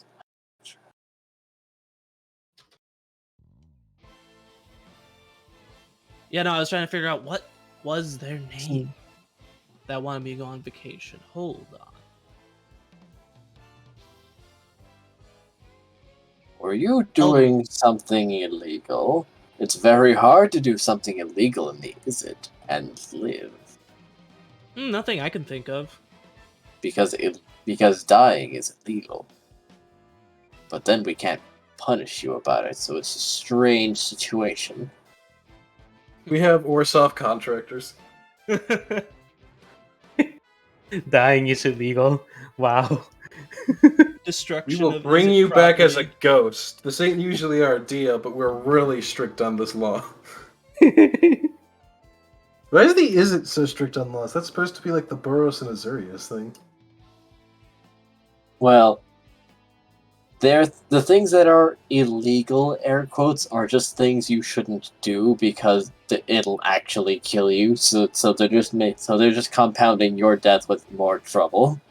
yeah, no, I was trying to figure out what was their name that wanted me to go on vacation. Hold on. Were you doing something illegal? It's very hard to do something illegal in the Izzet and live. Nothing I can think of. Because dying is illegal. But then we can't punish you about it, so it's a strange situation. We have Orsoff contractors. Dying is illegal. Wow. Destruction. We will of bring Izzet you back as a property. ghost. This ain't usually our deal, but we're really strict on this law. Why is the Izzet so strict on laws? That's supposed to be like the Boros and Azurius thing. Well, the things that are illegal, air quotes, are just things you shouldn't do because it'll actually kill you. So they're just compounding your death with more trouble.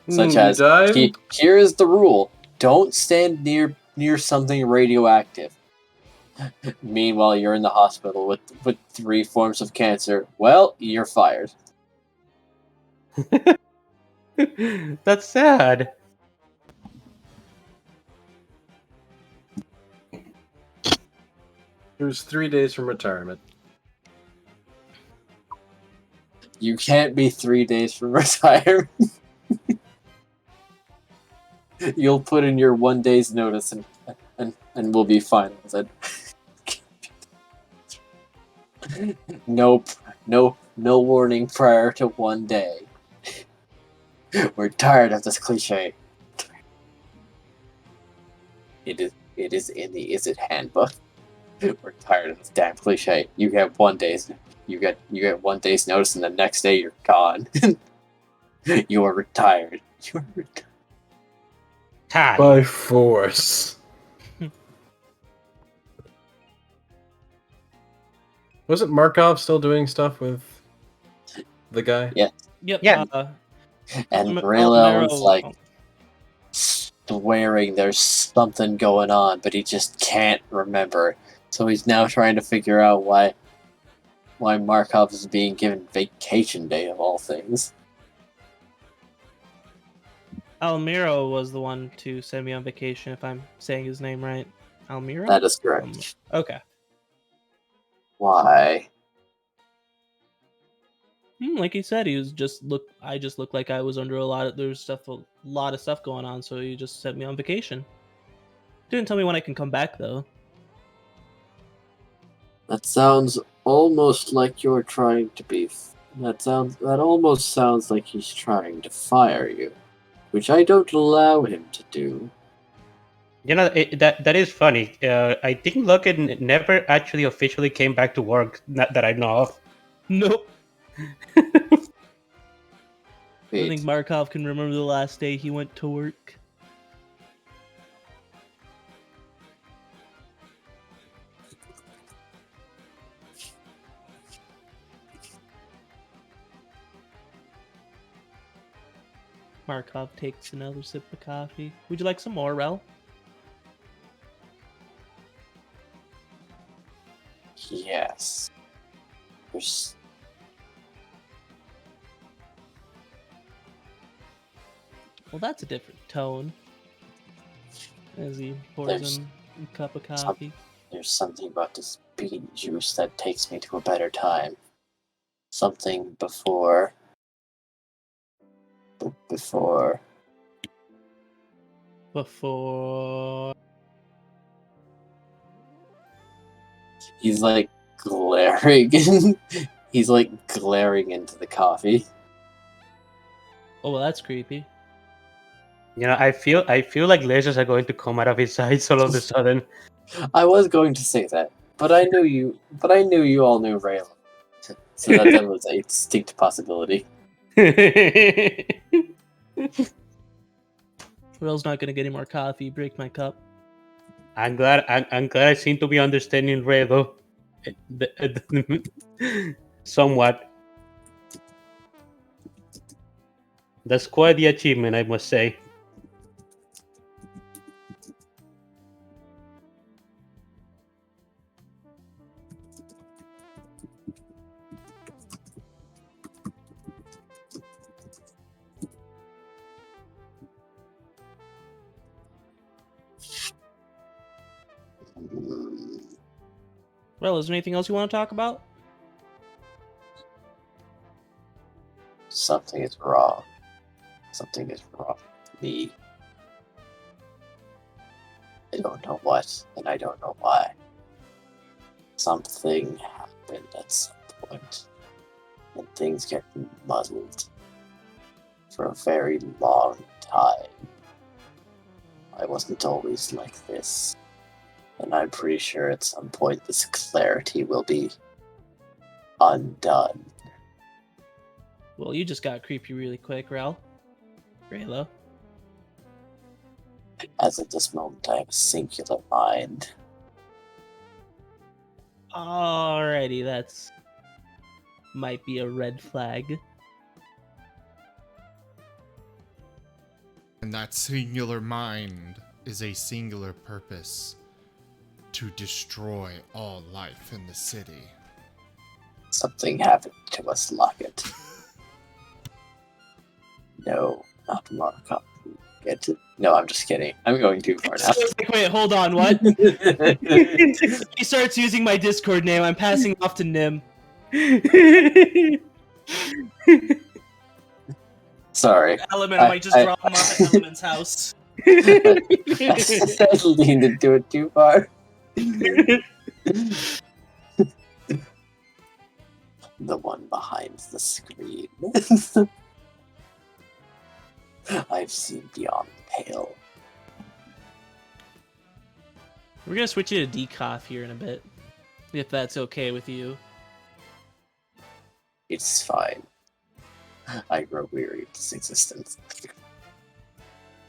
Such You as died? here is the rule: don't stand near something radioactive. Meanwhile, you're in the hospital with 3 forms of cancer. Well, you're fired. That's sad. There's 3 days from retirement. You can't be 3 days from retirement. You'll put in your 1 day's notice and we'll be fine with it. No warning prior to 1 day. We're tired of this cliche. It is in the Is It handbook. We're tired of this damn cliche. You get 1 day's you get 1 day's notice and the next day you're gone. You are retired. You are retired. Time. By force. Wasn't Markov still doing stuff with the guy? Yeah. Yep. Yeah. And Al- Railel's Almero- like swearing there's something going on, but he just can't remember. So he's now trying to figure out why Markov is being given vacation day of all things. Almiro was the one to send me on vacation, if I'm saying his name right. Almiro? That is correct. Okay. Why? Like he said, I just looked like I was under a lot of stuff going on, so he just sent me on vacation. Didn't tell me when I can come back though. That sounds almost like you're trying to be. That almost sounds like he's trying to fire you, which I don't allow him to do. You know, that is funny. I think Logan never actually officially came back to work, not that I know of. Nope. I Wait, think Markov can remember the last day he went to work. Markov takes another sip of coffee. Would you like some more, Rel? yes. There's Well, that's a different tone. As he pours There's him a cup of coffee. There's something about this bean juice that takes me to a better time. Something before. Before. He's like glaring. He's like glaring into the coffee. Oh, well, that's creepy. You know, I feel like lasers are going to come out of his eyes all of a sudden. I was going to say that. But I knew you. But I knew you all knew Railel, so that was a distinct possibility. Rail's not gonna get any more coffee. Break my cup. I'm glad. I'm glad I seem to be understanding Redo. Somewhat. That's quite the achievement, I must say. Rail, is there anything else you want to talk about? Something is wrong. Something is wrong with me. I don't know what, and I don't know why. Something happened at some point, and things get muddled for a very long time. I wasn't always like this, and I'm pretty sure at some point this clarity will be undone. Well, you just got creepy really quick, Rail. Raylo. As of this moment, I have a singular mind. Alrighty, that's might be a red flag. And that singular mind is a singular purpose: to destroy all life in the city. Something happened to us, Locket. No, not Markov. Get it? No, I'm just kidding. I'm going too far now. Wait, hold on, what? He starts using my Discord name. I'm passing off to Nim. Sorry. Element, I might just drop him off at Element's house. I leaned into it too far. The one behind the screen. I've seen beyond the pale. We're gonna switch you to Decoff here in a bit, if that's okay with you. It's fine. I grow weary of this existence.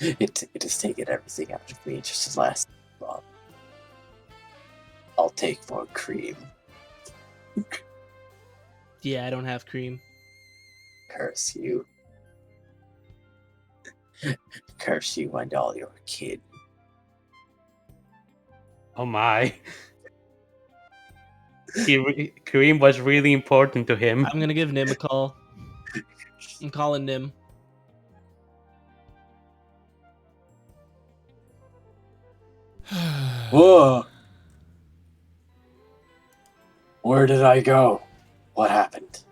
It has taken everything out of me just to last long. I'll take more cream. Yeah, I don't have cream. Curse you. Curse you and all your kin. Oh my. Kareem was really important to him. I'm gonna give Nim a call. I'm calling Nim. Whoa! Where did I go? What happened?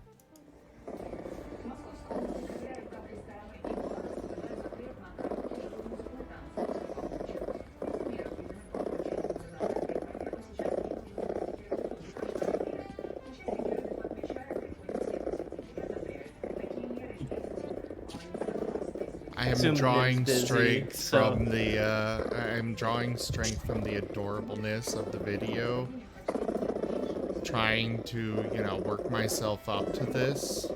I am Assume drawing Nim's busy, strength so- from the I'm drawing strength from the adorableness of the video. Trying to, work myself up to this.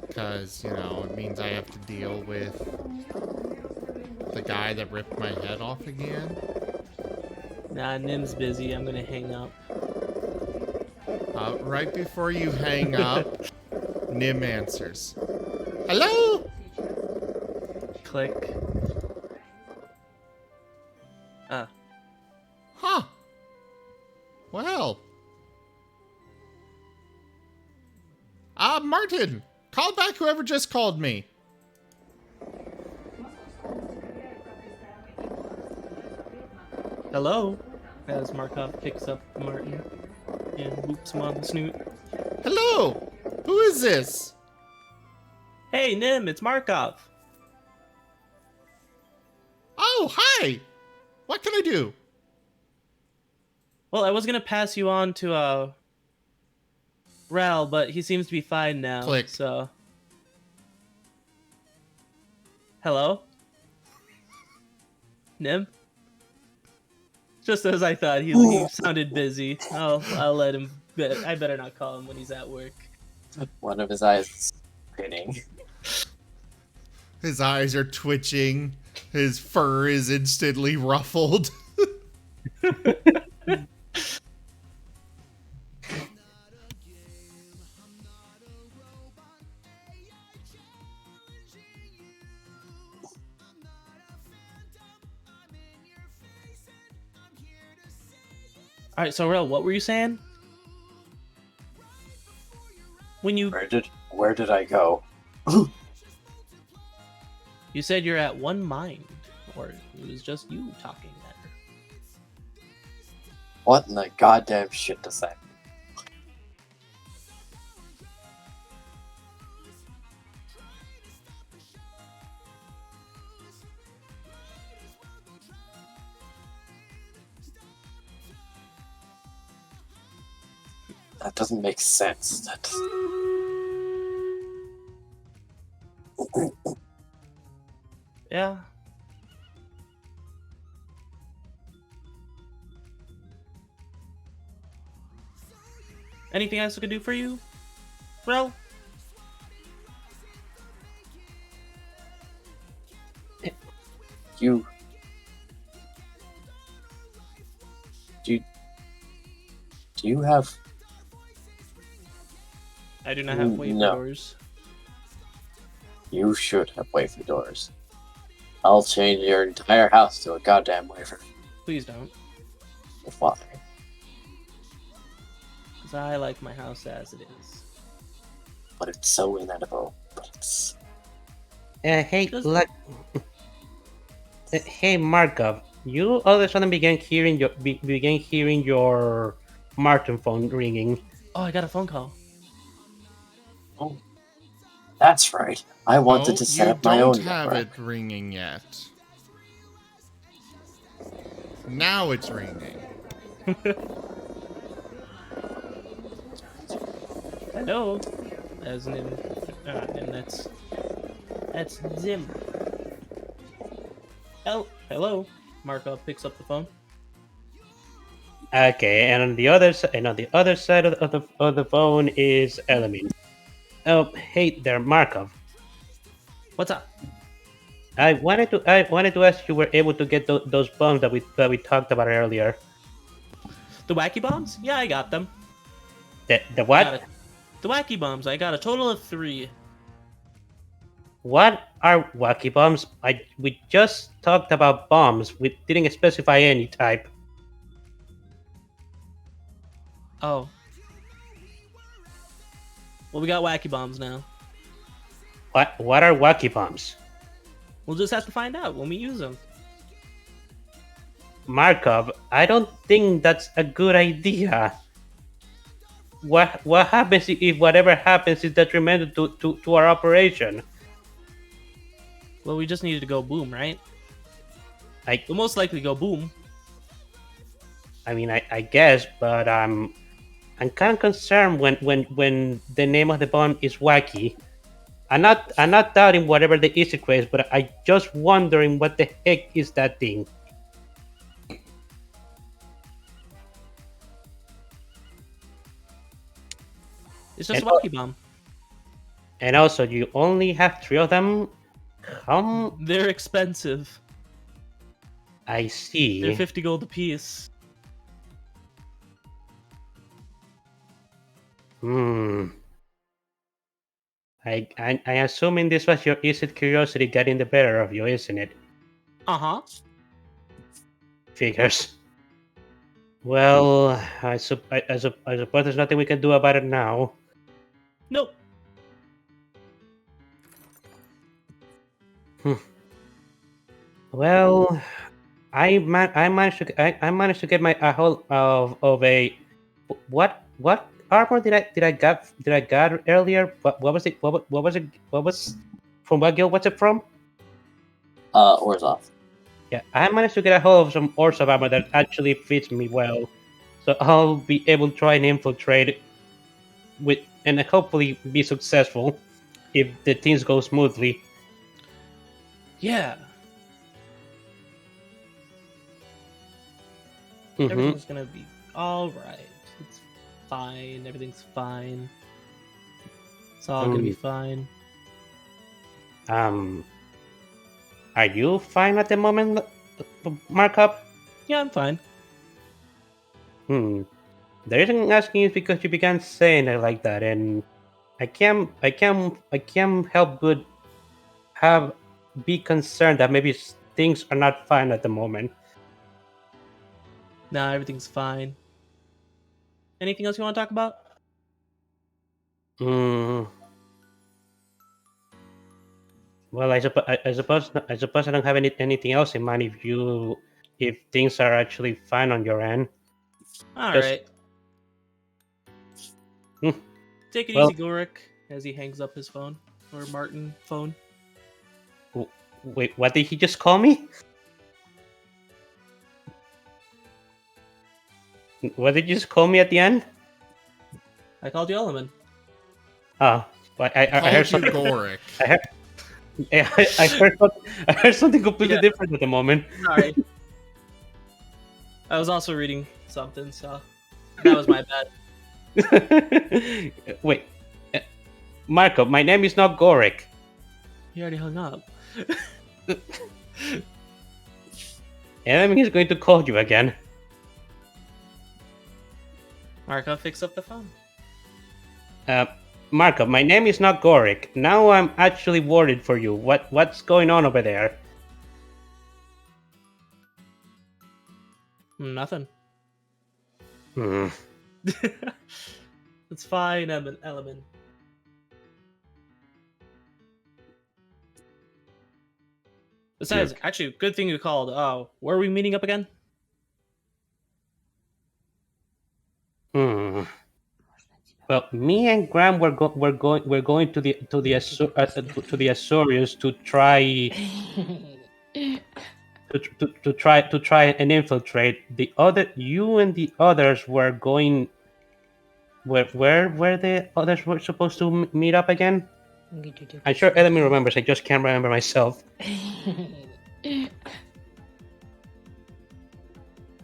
Because, it means I have to deal with the guy that ripped my head off again. Nah, Nim's busy. I'm gonna hang up. Right before you hang up, Nim answers. Hello? Click. Huh. Well. Marten, call back whoever just called me. Hello? As Markov picks up Marten and whoops him on the snoot. Hello? Who is this? Hey, Nim, it's Markov. Oh, hi. What can I do? Well, I was gonna pass you on to Ral, but he seems to be fine now. Click. So, hello, Nim. Just as I thought, he sounded busy. I'll let him. I better not call him when he's at work. One of his eyes is spinning. His eyes are twitching. His fur is instantly ruffled. All right, so Rail, what were you saying? When you Where did I go? you said you're at one mind, or it was just you talking then? What in the goddamn shit does that mean? That doesn't make sense. Yeah. Anything else I could do for you, Rail? You... Do you have... I do not have wafer No. doors. You should have wafer doors. I'll change your entire house to a goddamn wafer. Please don't, Why? because I like my house as it is. But it's so inedible. But it's... Hey, Just- hey, Markov. You all of a sudden began hearing your Marten phone ringing. Oh, I got a phone call. Oh, that's right. I wanted to set up my own You don't have network. it ringing yet. Now it's ringing. Hello. As in, and that's Zim. Hello. Markov picks up the phone. Okay, and on the other side of the phone is Element. Oh, hey there, Markov. What's up? I wanted to ask if you were able to get those bombs that we talked about earlier. The wacky bombs? Yeah, I got them. The what? Got it. The wacky bombs. I got a total of 3. What are wacky bombs? We just talked about bombs. We didn't specify any type. Oh. Well, we got wacky bombs now. What are wacky bombs? We'll just have to find out when we use them. Markov, I don't think that's a good idea. What happens if whatever happens is detrimental to our operation? Well, we just needed to go boom, right? I We'll most likely go boom. mean, I guess, but I'm kind of concerned when the name of the bomb is wacky. I'm not doubting whatever the easy craze, but I just wondering what the heck is that thing. It's just a And- wacky bomb. And also, you only have 3 of them. They're expensive. I see. They're 50 gold apiece. I assuming this was your illicit curiosity getting the better of you, isn't it? Uh-huh. Figures. Well, I suppose there's nothing we can do about it now. Nope. Well, I managed to get a hold of a what armor did I got earlier? What was it? What was it? What was from what guild? What's it from? Orzhov. Yeah, I managed to get a hold of some Orzhov armor that actually fits me well, so I'll be able to try and infiltrate with and hopefully be successful if the things go smoothly. Yeah. Everything's gonna be all right. It's fine. Everything's fine. It's all gonna be fine. Are you fine at the moment, Markup? Yeah, I'm fine. The reason I'm asking is because you began saying it like that, and I can't help but be concerned that maybe things are not fine at the moment. Nah, everything's fine. Anything else you want to talk about? Well, I suppose I don't have anything else in mind if things are actually fine on your end. All Just- right. Take it Well- easy, Gorik, as he hangs up his phone or Marten phone. Wait, what did he just call me? What did you just call me at the end? I called you Element. Oh, but I Called heard you something. Gorik. I heard something completely Yeah. different at the moment. Sorry. I was also reading something, so that was my bad. Wait, Marco, my name is not Gorik. He already hung up. Element is going to call you again. Marco, fix up the phone. Marco, my name is not Gorik. Now I'm actually worried for you. What's going on over there? Nothing. Hmm. It's fine, Element. Besides, actually, good thing you called. Where are we meeting up again? Well, me and Graham we're going to the Azorius to try to try and infiltrate. You and the others were going. Where the others were supposed to meet up again? I'm sure Element remembers. I just can't remember myself.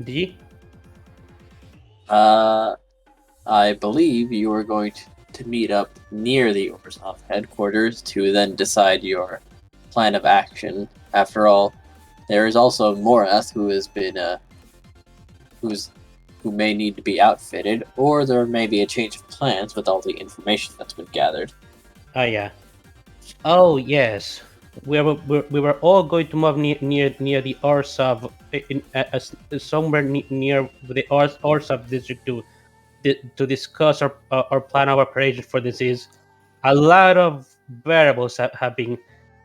D. I believe you are going to meet up near the Orzhov headquarters to then decide your plan of action. After all, there is also Morath who has been who may need to be outfitted, or there may be a change of plans with all the information that's been gathered. Oh yeah. Oh yes. We were all going to move near the Orzhov, somewhere near the Orzhov district to discuss our plan of operation for this. Is a lot of variables have been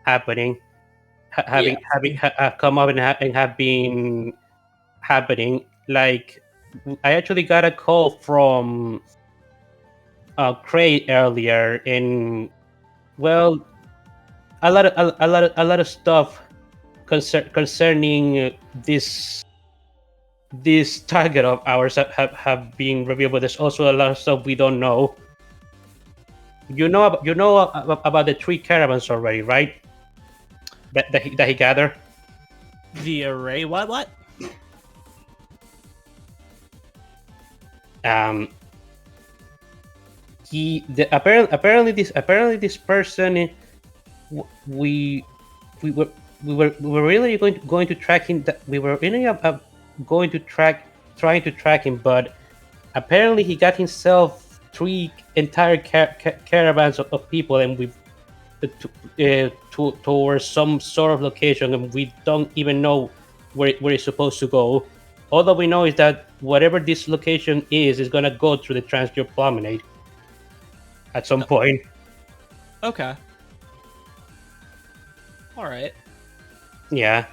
happening, have come up and have been happening. Like I actually got a call from Cray earlier, and well, a lot of stuff concerning this target of ours have been revealed, but there's also a lot of stuff we don't know. You know about the 3 caravans already, right? That he gathered. The array? What? Apparently this person, we were really going to track him. We were really trying to track him, but apparently he got himself 3 entire caravans of people, and we towards some sort of location, and we don't even know where it's supposed to go. All that we know is that whatever this location is gonna go through the Transgeo Promenade at some point. Okay. All right. Yeah.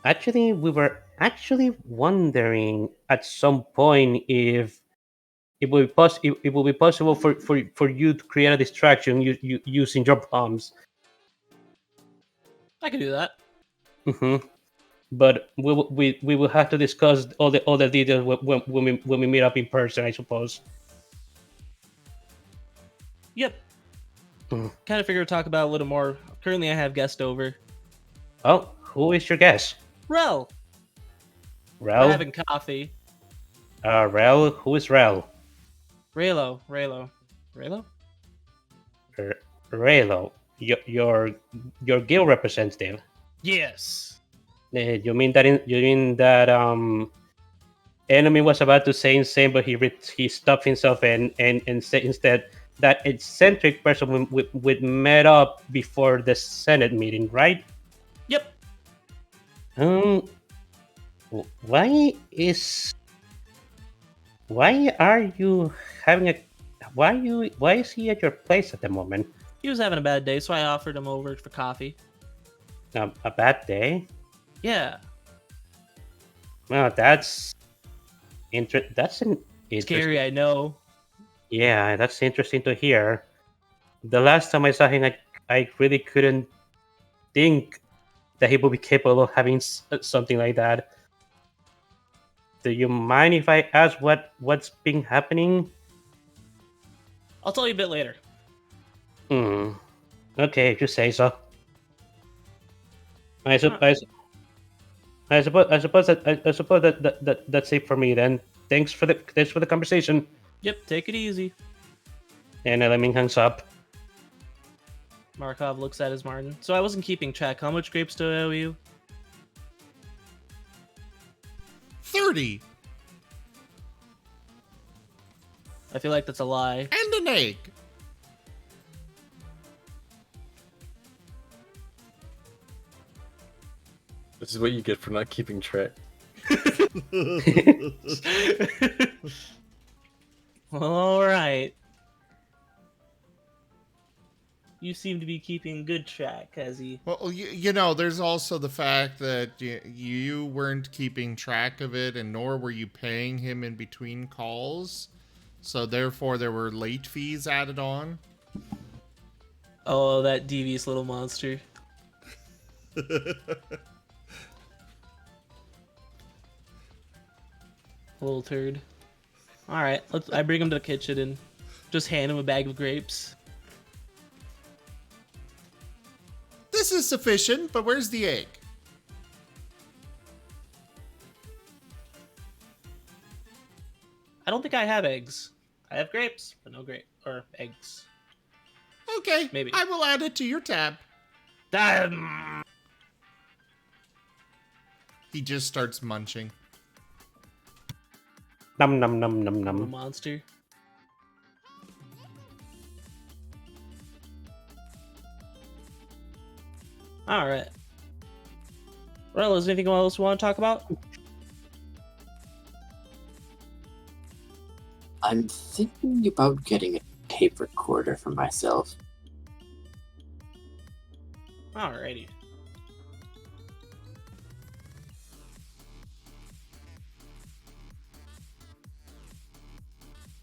Actually, we were wondering at some point if it will be possible for you to create a distraction using your bombs. I can do that. But we will have to discuss all the details when we meet up in person, I suppose. Yep. Kind of figure to talk about a little more. Currently, I have guest over. Oh, who is your guest? Rel. We're Rel? having coffee. Rel? Who is Rel? Raylo. Railel. Your guild representative. Yes. You mean that enemy was about to say insane, but he stopped himself and said instead that eccentric person we met up before the Senate meeting, right? Yep. Um, why are you having a why is he at your place at the moment? He was having a bad day, so I offered him over for coffee. A bad day? Yeah. Well, that's that's an interesting. Scary, I know. Yeah, that's interesting to hear. The last time I saw him, I really couldn't think that he would be capable of having something like that. Do you mind if I ask what's been happening? I'll tell you a bit later. Okay, if you say so. I suppose that's it for me then. Thanks for the conversation. Yep, take it easy. And Lemming hangs up. Markov looks at his Marten. So I wasn't keeping track. How much grapes do I owe you? 30 I feel like that's a lie. and an egg. This is what you get for not keeping track. All right. You seem to be keeping good track, as he. Well, you know, there's also the fact that you weren't keeping track of it, and nor were you paying him in between calls. So therefore, there were late fees added on. Oh, that devious little monster. Little turd. All right, I bring him to the kitchen and just hand him a bag of grapes. This is sufficient, but where's the egg? I don't think I have eggs. I have grapes, but no eggs. Okay, Maybe. I will add it to your tab. He just starts munching. Num num num num Little num. monster. All right. Well, is there anything else you want to talk about? I'm thinking about getting a tape recorder for myself. Alrighty.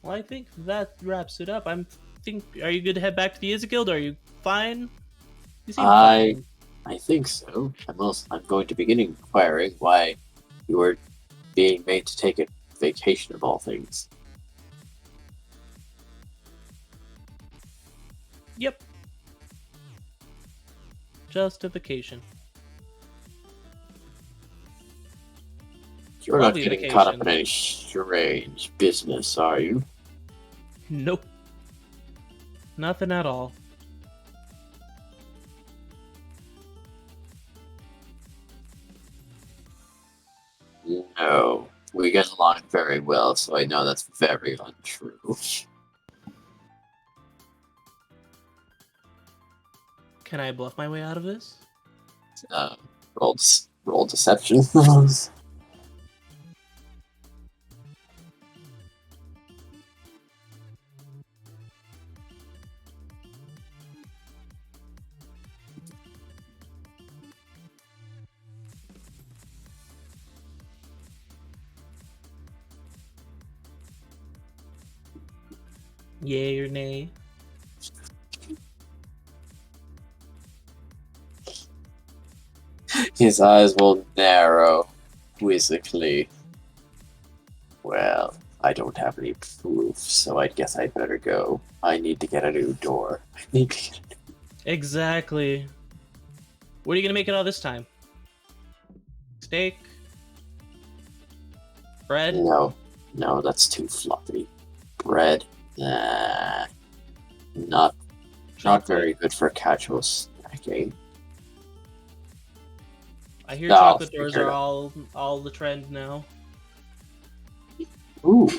Well, I think that wraps it up. Are you good to head back to the Izzy Guild? Are you fine? You seem fine. I think so. I'm going to begin inquiring why you were being made to take a vacation of all things. Yep. Justification. You're not Lovely getting caught up vacation. in any strange business, are you? Nope. Nothing at all. No. We get along very well, so I know that's very untrue. Can I bluff my way out of this? Roll deception. Yay or nay? His eyes will narrow quizzically. Well, I don't have any proof, so I guess I'd better go. I need to get a new door. Exactly. What are you gonna make it all this time? Steak? Bread? No, that's too fluffy. Bread, not Chocolate? very good for casual snacking. I hear No, chocolate doors figure are it all the trend now. Ooh,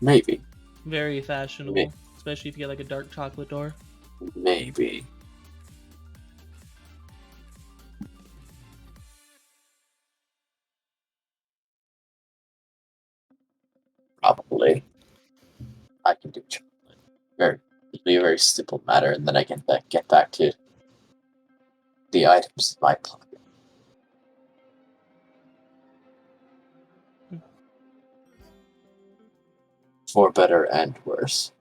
maybe, Very fashionable, especially if you get like a dark chocolate door. maybe. Probably. I can do chocolate. It'll be a very simple matter, and then I can get back to the items in my pocket. For better and worse.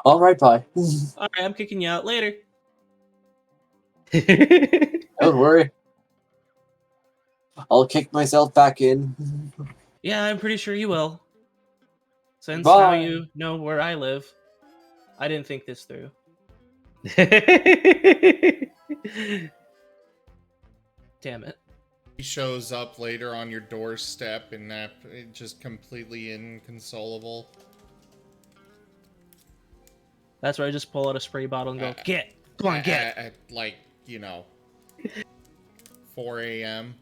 All right, bye. All right, I'm kicking you out later. Don't worry. I'll kick myself back in. Yeah, I'm pretty sure you will. Since now Bye. you know where I live. I didn't think this through. Damn it. He shows up later on your doorstep and just completely inconsolable. That's where I just pull out a spray bottle and go, get! Come on, get! At like, 4 a.m.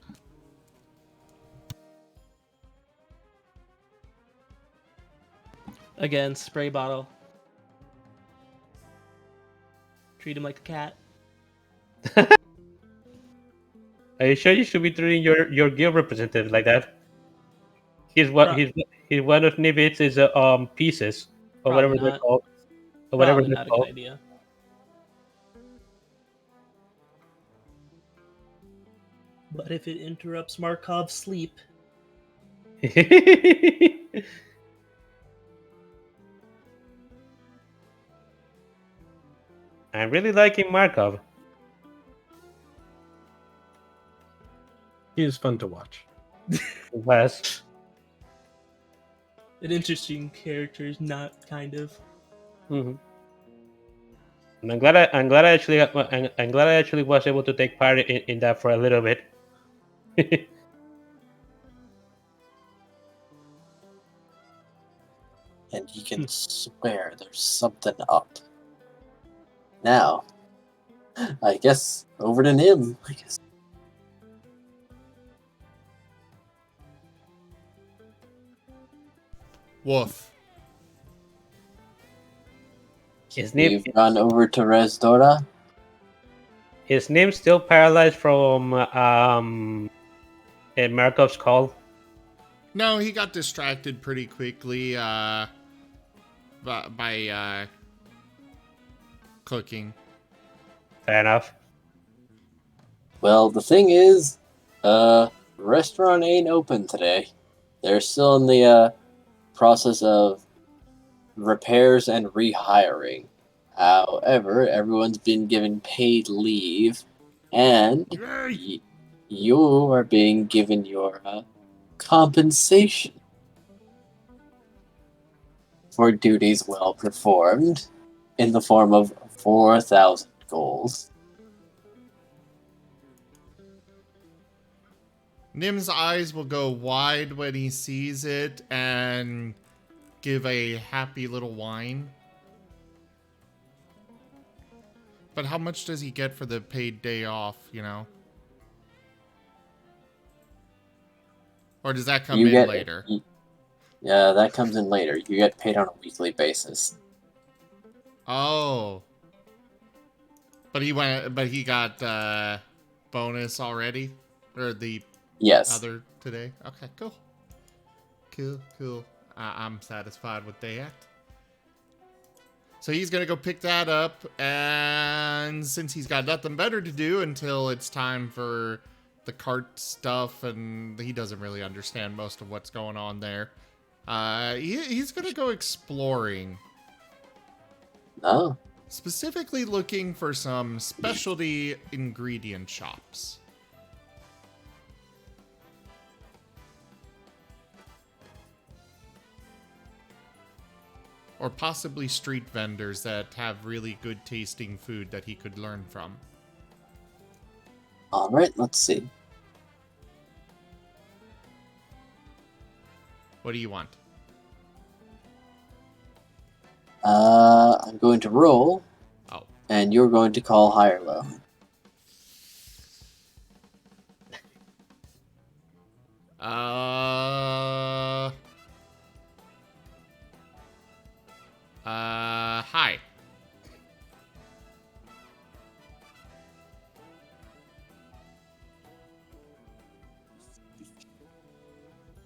Again, spray bottle. Treat him like a cat. Are you sure you should be treating your guild representative like that? He's one of Nivit's pieces or Probably whatever they're not. called, or whatever Probably they're not a good called. idea. But if it interrupts Markov's sleep, I'm really liking Markov. He is fun to watch. Yes. an interesting character is not kind of. Mm-hmm. And I'm glad I actually was able to take part in that for a little bit. And he can swear there's something up. Now, I guess over to him. Woof. We've gone over to Resdora. His name's still paralyzed from Markov's call. No, he got distracted pretty quickly by cooking. Fair enough. Well, the thing is, restaurant ain't open today. They're still in the process of repairs and rehiring. However, everyone's been given paid leave, and you are being given your compensation for duties well performed in the form of 4,000 goals. Nim's eyes will go wide when he sees it and give a happy little whine. But how much does he get for the paid day off, Or does that come in later? Yeah, that comes in later. You get paid on a weekly basis. Oh. But he got bonus already? Or the Yes. other today? Okay, cool. Cool. I'm satisfied with that. So he's going to go pick that up, and since he's got nothing better to do until it's time for the cart stuff, and he doesn't really understand most of what's going on there, he's going to go exploring. Oh. Specifically looking for some specialty ingredient shops. Or possibly street vendors that have really good tasting food that he could learn from. Alright, let's see. What do you want? I'm going to roll, Oh. and you're going to call high or low. Hi.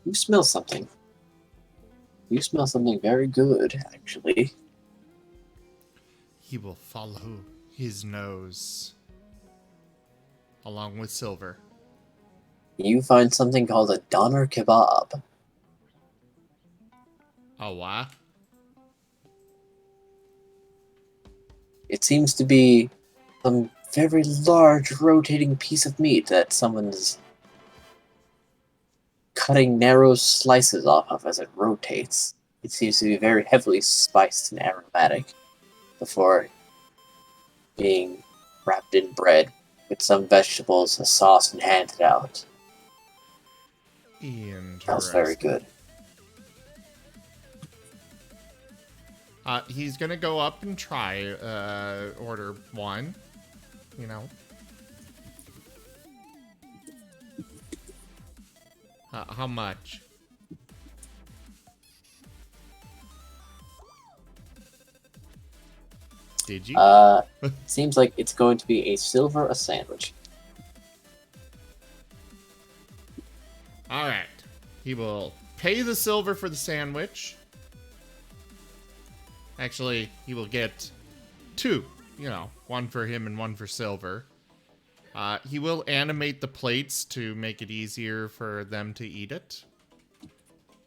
You smell something. You smell something very good, actually. He will follow his nose. Along with Silver. You find something called a doner kebab. Oh, what? It seems to be some very large rotating piece of meat that someone's cutting narrow slices off of as it rotates. It seems to be very heavily spiced and aromatic before being wrapped in bread with some vegetables, a sauce, and handed out. Interesting. Smells very good. He's gonna go up and try, order one. You know. How much? Did you? Seems like it's going to be a silver a sandwich. Alright. He will pay the silver for the sandwich. Actually, he will get two. You know, one for him and one for Silver. He will animate the plates to make it easier for them to eat it.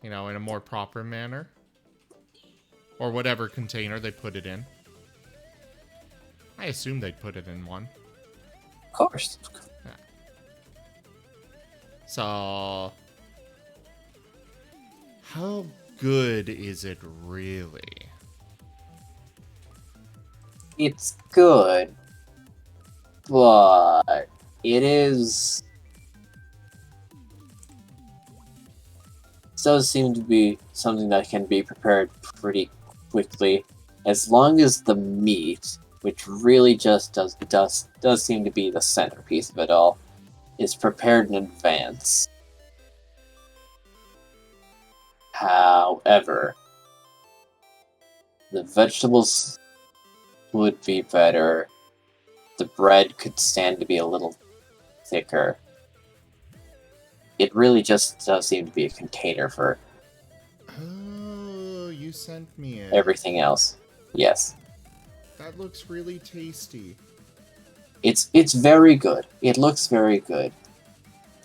You know, in a more proper manner. Or whatever container they put it in. I assume they'd put it in one. Of course. Yeah. So, how good is it really? It's good, but it is... does seem to be something that can be prepared pretty quickly, as long as the meat, which really just does seem to be the centerpiece of it all, is prepared in advance. However, the vegetables would be better. The bread could stand to be a little thicker. It really just does seem to be a container for Oh, you sent me it. everything else. Yes. That looks really tasty. It's very good. It looks very good.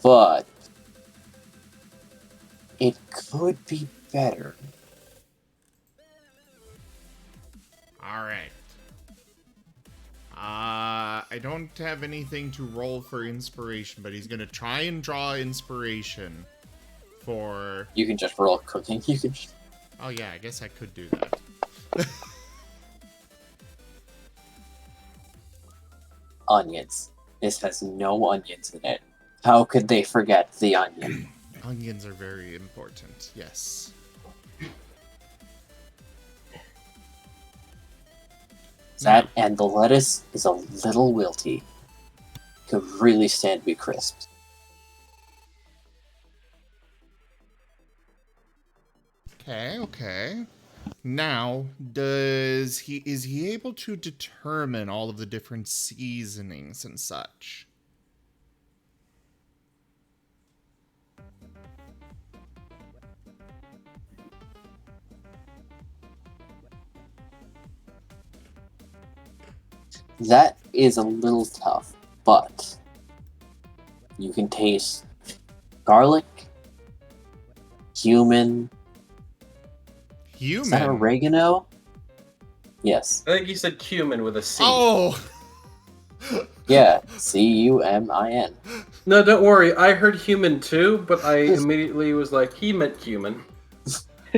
But it could be better. Alright. I don't have anything to roll for inspiration, but he's gonna try and draw inspiration for... You can just roll cooking. You can just... Oh yeah, I guess I could do that. Onions. This has no onions in it. How could they forget the onion? Onions are very important, yes. That and the lettuce is a little wilty. Could really stand to be crisped. Okay. Now, is he able to determine all of the different seasonings and such? That is a little tough, but you can taste garlic, cumin. Is that Human? oregano? Yes. I think he said cumin with a C. Oh! Yeah, cumin. No, don't worry. I heard human too, but I immediately was like, he meant cumin.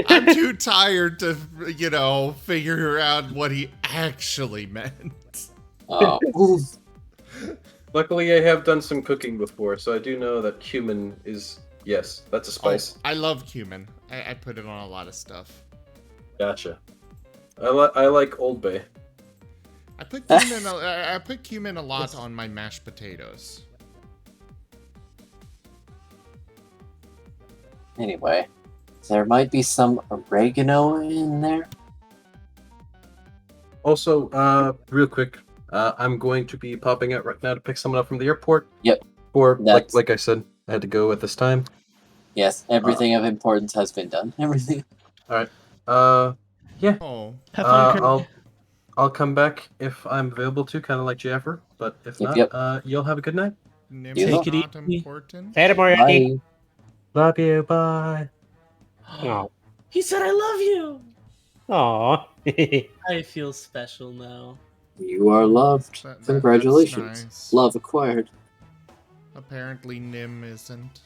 I'm too tired to, you know, figure out what he actually meant. Oh. Luckily, I have done some cooking before, so I do know that cumin is, yes, that's a spice. Oh, I love cumin. I put it on a lot of stuff. Gotcha. I like Old Bay. I put cumin. I put cumin a lot on my mashed potatoes. Anyway, there might be some oregano in there. Also, real quick, I'm going to be popping out right now to pick someone up from the airport. Yep. For That's- like I said, I had to go at this time. Yes, everything of importance has been done. Everything. All right. Yeah. Oh, Have fun, Kurt. I'll come back if I'm available to, kind of like Jaffer. But if not, Yep. you'll have a good night. Nim Take is it not easy. important. Later, Moriarty. Bye. Love you. Bye. Oh. He said, "I love you." Aw. I feel special now. You are loved. That's Congratulations. nice. Love acquired. Apparently, Nim isn't.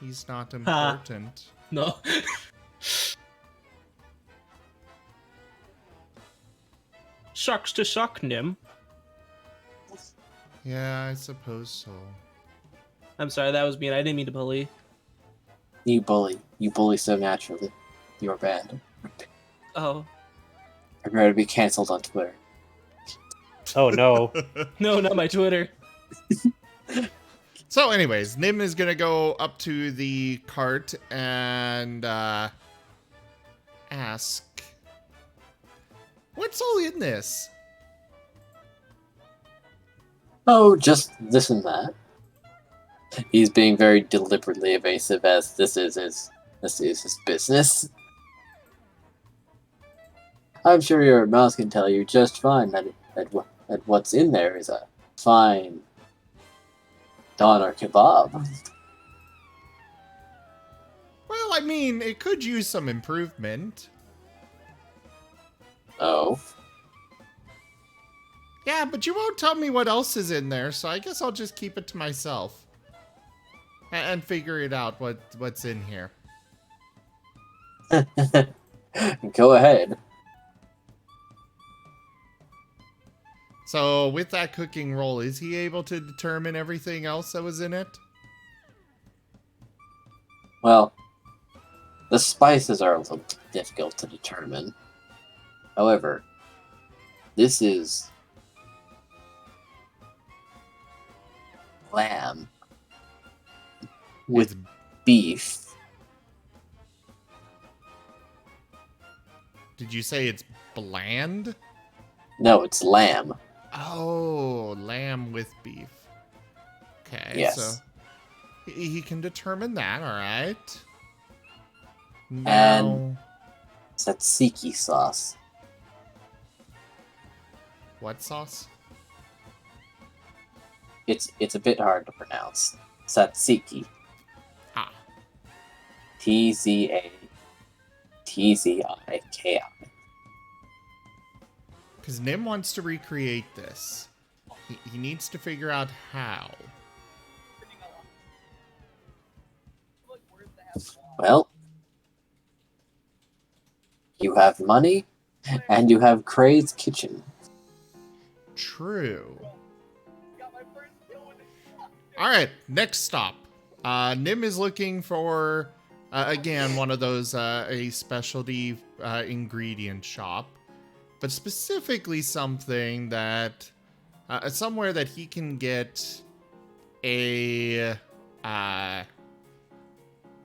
He's not Ha. important. No. Sucks to suck, Nim. Yeah, I suppose so. I'm sorry, that was mean. I didn't mean to bully. You bully. You bully so naturally. You're bad. Oh. I'm ready to be cancelled on Twitter. Oh no. No, not my Twitter. So, anyways, Nim is gonna go up to the cart and ask, "What's all in this?" Oh, just this and that. He's being very deliberately evasive, as this is his business. I'm sure your mouse can tell you just fine that what's in there is a fine doner kebab. Well, I mean, it could use some improvement. Oh, Yeah, but you won't tell me what else is in there, so I guess I'll just keep it to myself. And figure it out what's in here. go ahead. So, with that cooking roll, is he able to determine everything else that was in it? Well, the spices are a little difficult to determine. However, this is lamb with It's- beef. Did you say it's bland? No, it's lamb. Oh, lamb with beef. Okay, Yes. so he can determine that, alright. And- Now, Tzatziki sauce. what sauce? It's a bit hard to pronounce. Tzatziki. Ah, Tziki. because Nim wants to recreate this. He needs to figure out how. Well, you have money, and you have Cray's kitchen. True. Alright, next stop. Nim is looking for, again, one of those, a specialty ingredient shop. But specifically something that, somewhere that he can get a,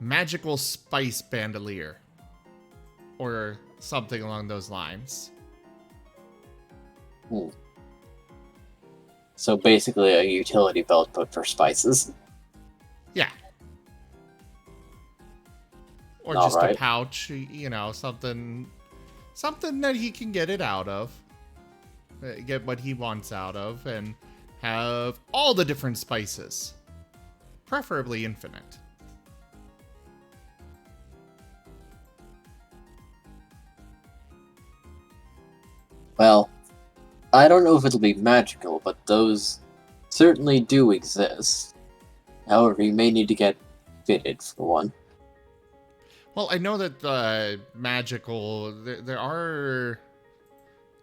magical spice bandolier. Or something along those lines. So basically a utility belt, but for spices. Yeah. Or All just right. a pouch, you know, something that he can get it out of. Get what he wants out of and have all the different spices. Preferably infinite. Well, I don't know if it'll be magical, but those certainly do exist. However, you may need to get fitted for one. Well, I know that magical, there are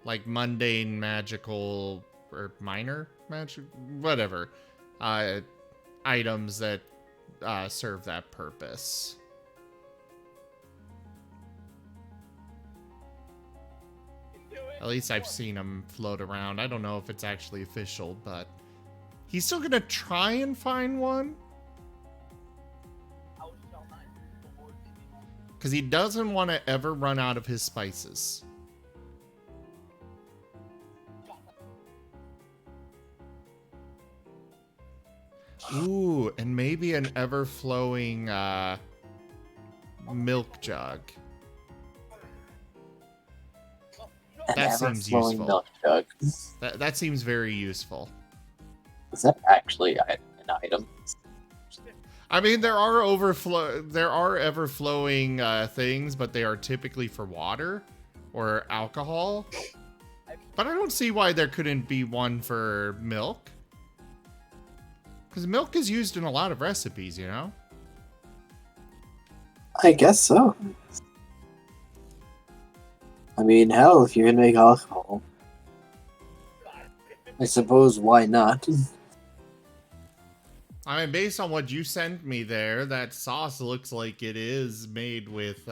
like mundane magical or minor magic, whatever, items that serve that purpose. At least I've seen him float around. I don't know if it's actually official, but he's still gonna try and find one. Because he doesn't want to ever run out of his spices. Ooh, and maybe an ever-flowing milk jug. An That seems ever-flowing useful. milk jug. That seems very useful. Is that actually an item? I mean, there are ever-flowing things, but they are typically for water or alcohol. But I don't see why there couldn't be one for milk. Because milk is used in a lot of recipes, you know? I guess so. I mean, hell, if you can make alcohol, I suppose why not? I mean, based on what you sent me there, that sauce looks like it is made with,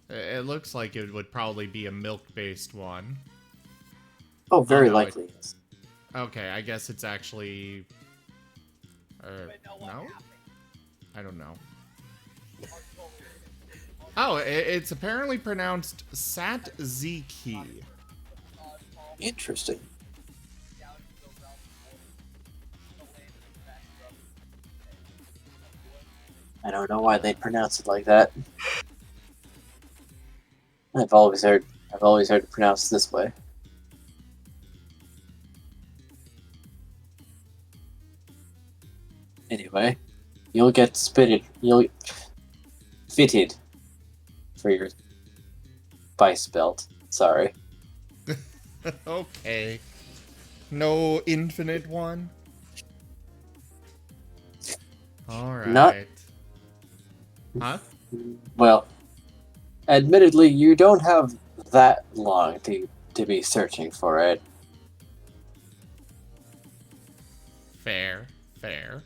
it looks like it would probably be a milk-based one. Oh, very no, likely. Okay, I guess it's actually... no? I don't know. Oh, it's apparently pronounced Satziki. Interesting. I don't know why they pronounce it like that. I've always heard it pronounced this way. Anyway, you'll get fitted for your vice belt. Sorry. Okay. No infinite one? Alright. Not- Huh? Well, admittedly, you don't have that long to be searching for it. Fair. Fair.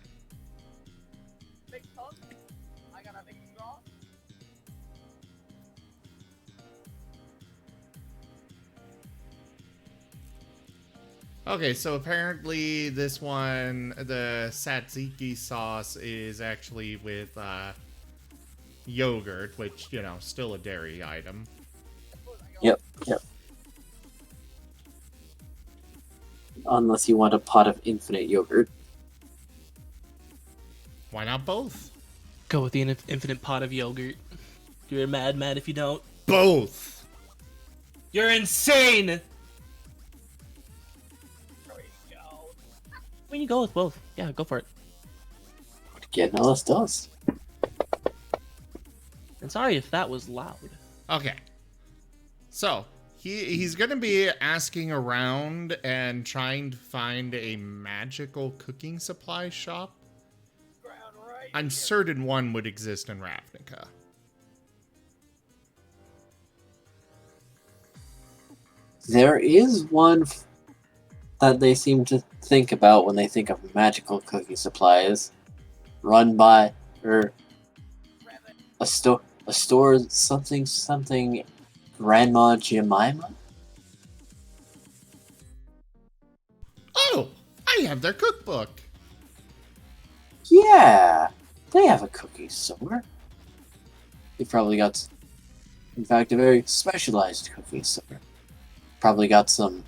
Okay, so apparently this one, the tzatziki sauce, is actually with yogurt, which, you know, still a dairy item. Yep. Unless you want a pot of infinite yogurt. Why not both? Go with the infinite pot of yogurt. You're a mad if you don't. Both! You're insane! When you go with both, yeah, go for it. What getting all this does. And sorry if that was loud. Okay. So, he's going to be asking around and trying to find a magical cooking supply shop. I'm certain one would exist in Ravnica. There is one that they seem to think about when they think of magical cooking supplies, run by a store something Grandma Jemima. Oh, I have their cookbook. Yeah, they have a cookie store. They probably got, in fact, a very specialized cookie store. Probably got some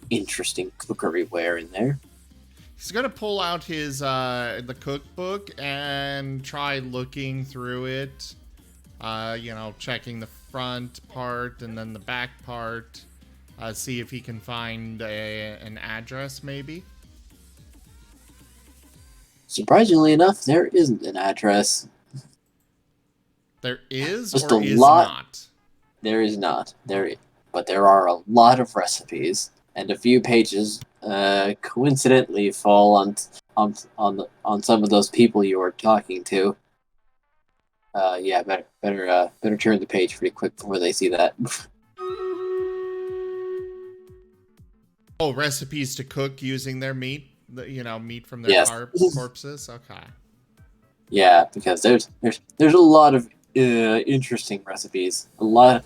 interesting cookeryware in there. He's gonna pull out his the cookbook and try looking through it. You know, checking the front part and then the back part. See if he can find an address, maybe. Surprisingly enough, there isn't an address. There is Just or a is lot. not. There is not. But there are a lot of recipes, and a few pages coincidentally fall on some of those people you were talking to. Yeah, better turn the page pretty quick before they see that. Oh, recipes to cook using their meat. You know, meat from their Yes. corpses. Okay. Yeah, because there's a lot of interesting recipes. A lot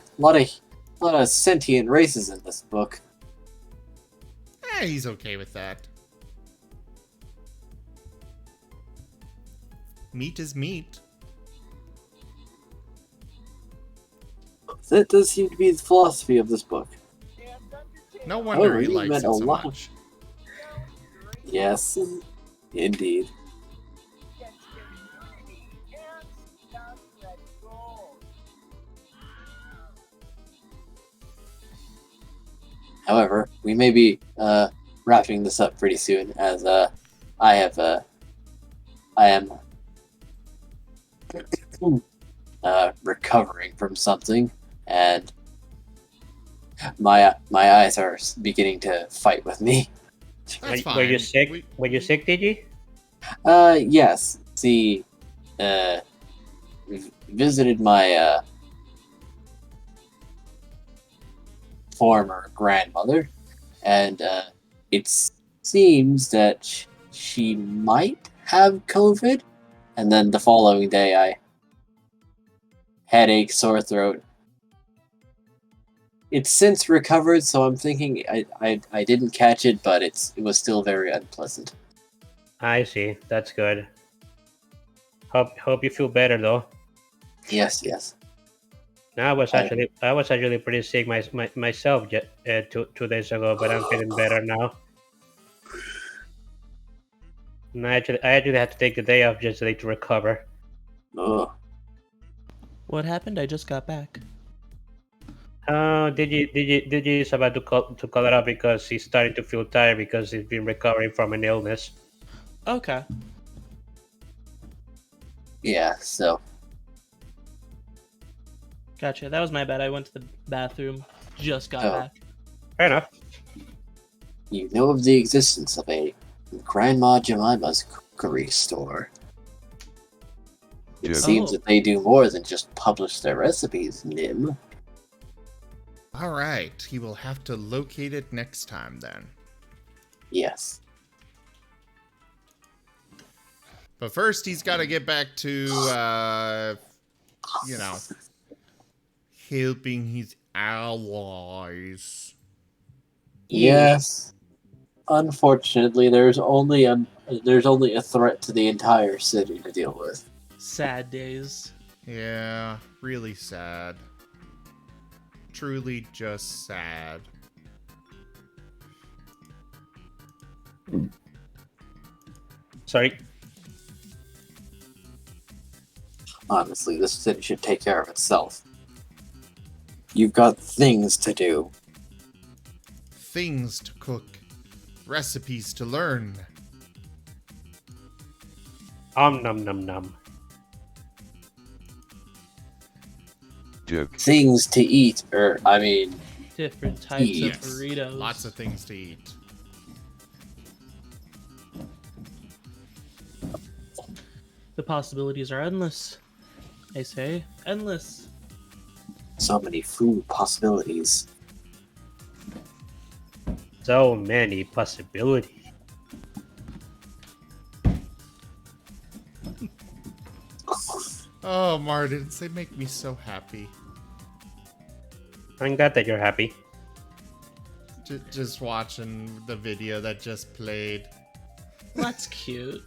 of sentient races in this book. He's okay with that. Meat is meat. That does seem to be the philosophy of this book. No wonder Oh, he you likes meant it a so lot. much. Yes, indeed. However, we may be wrapping this up pretty soon, as I am recovering from something, and my eyes are beginning to fight with me. That's fine. Were you sick? Were you sick, did you? Yes. See, visited my former grandmother, and it seems that she might have COVID. And then the following day, I headache, sore throat. It's since recovered, so I'm thinking I didn't catch it, but it was still very unpleasant. I see. That's good. Hope you feel better though. Yes, yes. No, I was actually pretty sick myself 2 days ago, but I'm feeling better now. And I actually had to take the day off just to recover. Ugh. What happened? I just got back. Did you about to call it up because he's starting to feel tired because he's been recovering from an illness. Okay. Yeah, so Gotcha. That was my bad. I went to the bathroom. Just got Oh. back. Fair enough. you know of the existence of a Grandma Jemima's cookery store. It Yeah. seems Oh. that they do more than just publish their recipes, Nim. All right, he will have to locate it next time then. Yes. But first, he's got to get back to, helping his allies. Yes. Unfortunately, there's only a threat to the entire city to deal with. Sad days. Yeah, really sad. Truly just sad. Sorry. Honestly, this city should take care of itself. You've got things to do. Things to cook. Recipes to learn. Num num. Joke. Things to eat, Different types Yes. of burritos. Lots of things to eat. The possibilities are endless. I say endless. so many food possibilities. So many possibilities. Oh, Martens, they make me so happy. I'm glad that you're happy. Just watching the video that just played. That's cute.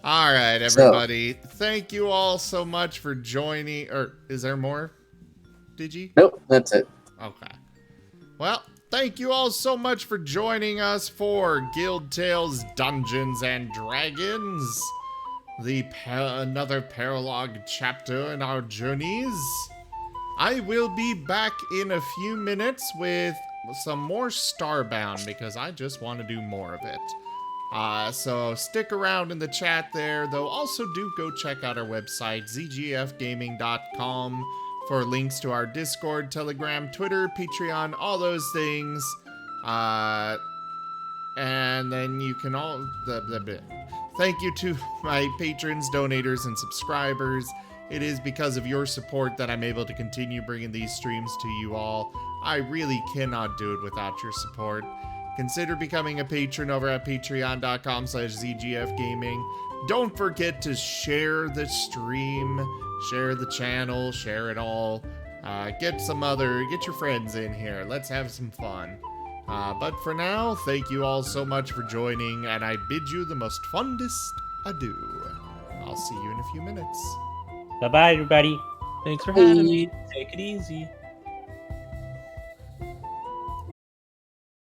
All right, everybody. Thank you all so much for joining. Or is there more? Did you? Nope, that's it. Okay. Well, thank you all so much for joining us for Guild Tales Dungeons and Dragons. Another Paralogue chapter in our journeys. I will be back in a few minutes with some more Starbound because I just want to do more of it. So stick around in the chat there, though also do go check out our website, zgfgaming.com, for links to our Discord, Telegram, Twitter, Patreon, all those things. And then you can all... Thank you to my patrons, donators, and subscribers. It is because of your support that I'm able to continue bringing these streams to you all. I really cannot do it without your support. Consider becoming a patron over at patreon.com/zgfgaming. Don't forget to share the stream, share the channel, share it all. Get your friends in here. Let's have some fun. But for now, thank you all so much for joining, and I bid you the most fondest adieu. I'll see you in a few minutes. Bye bye, everybody. Thanks for having me. Take it easy.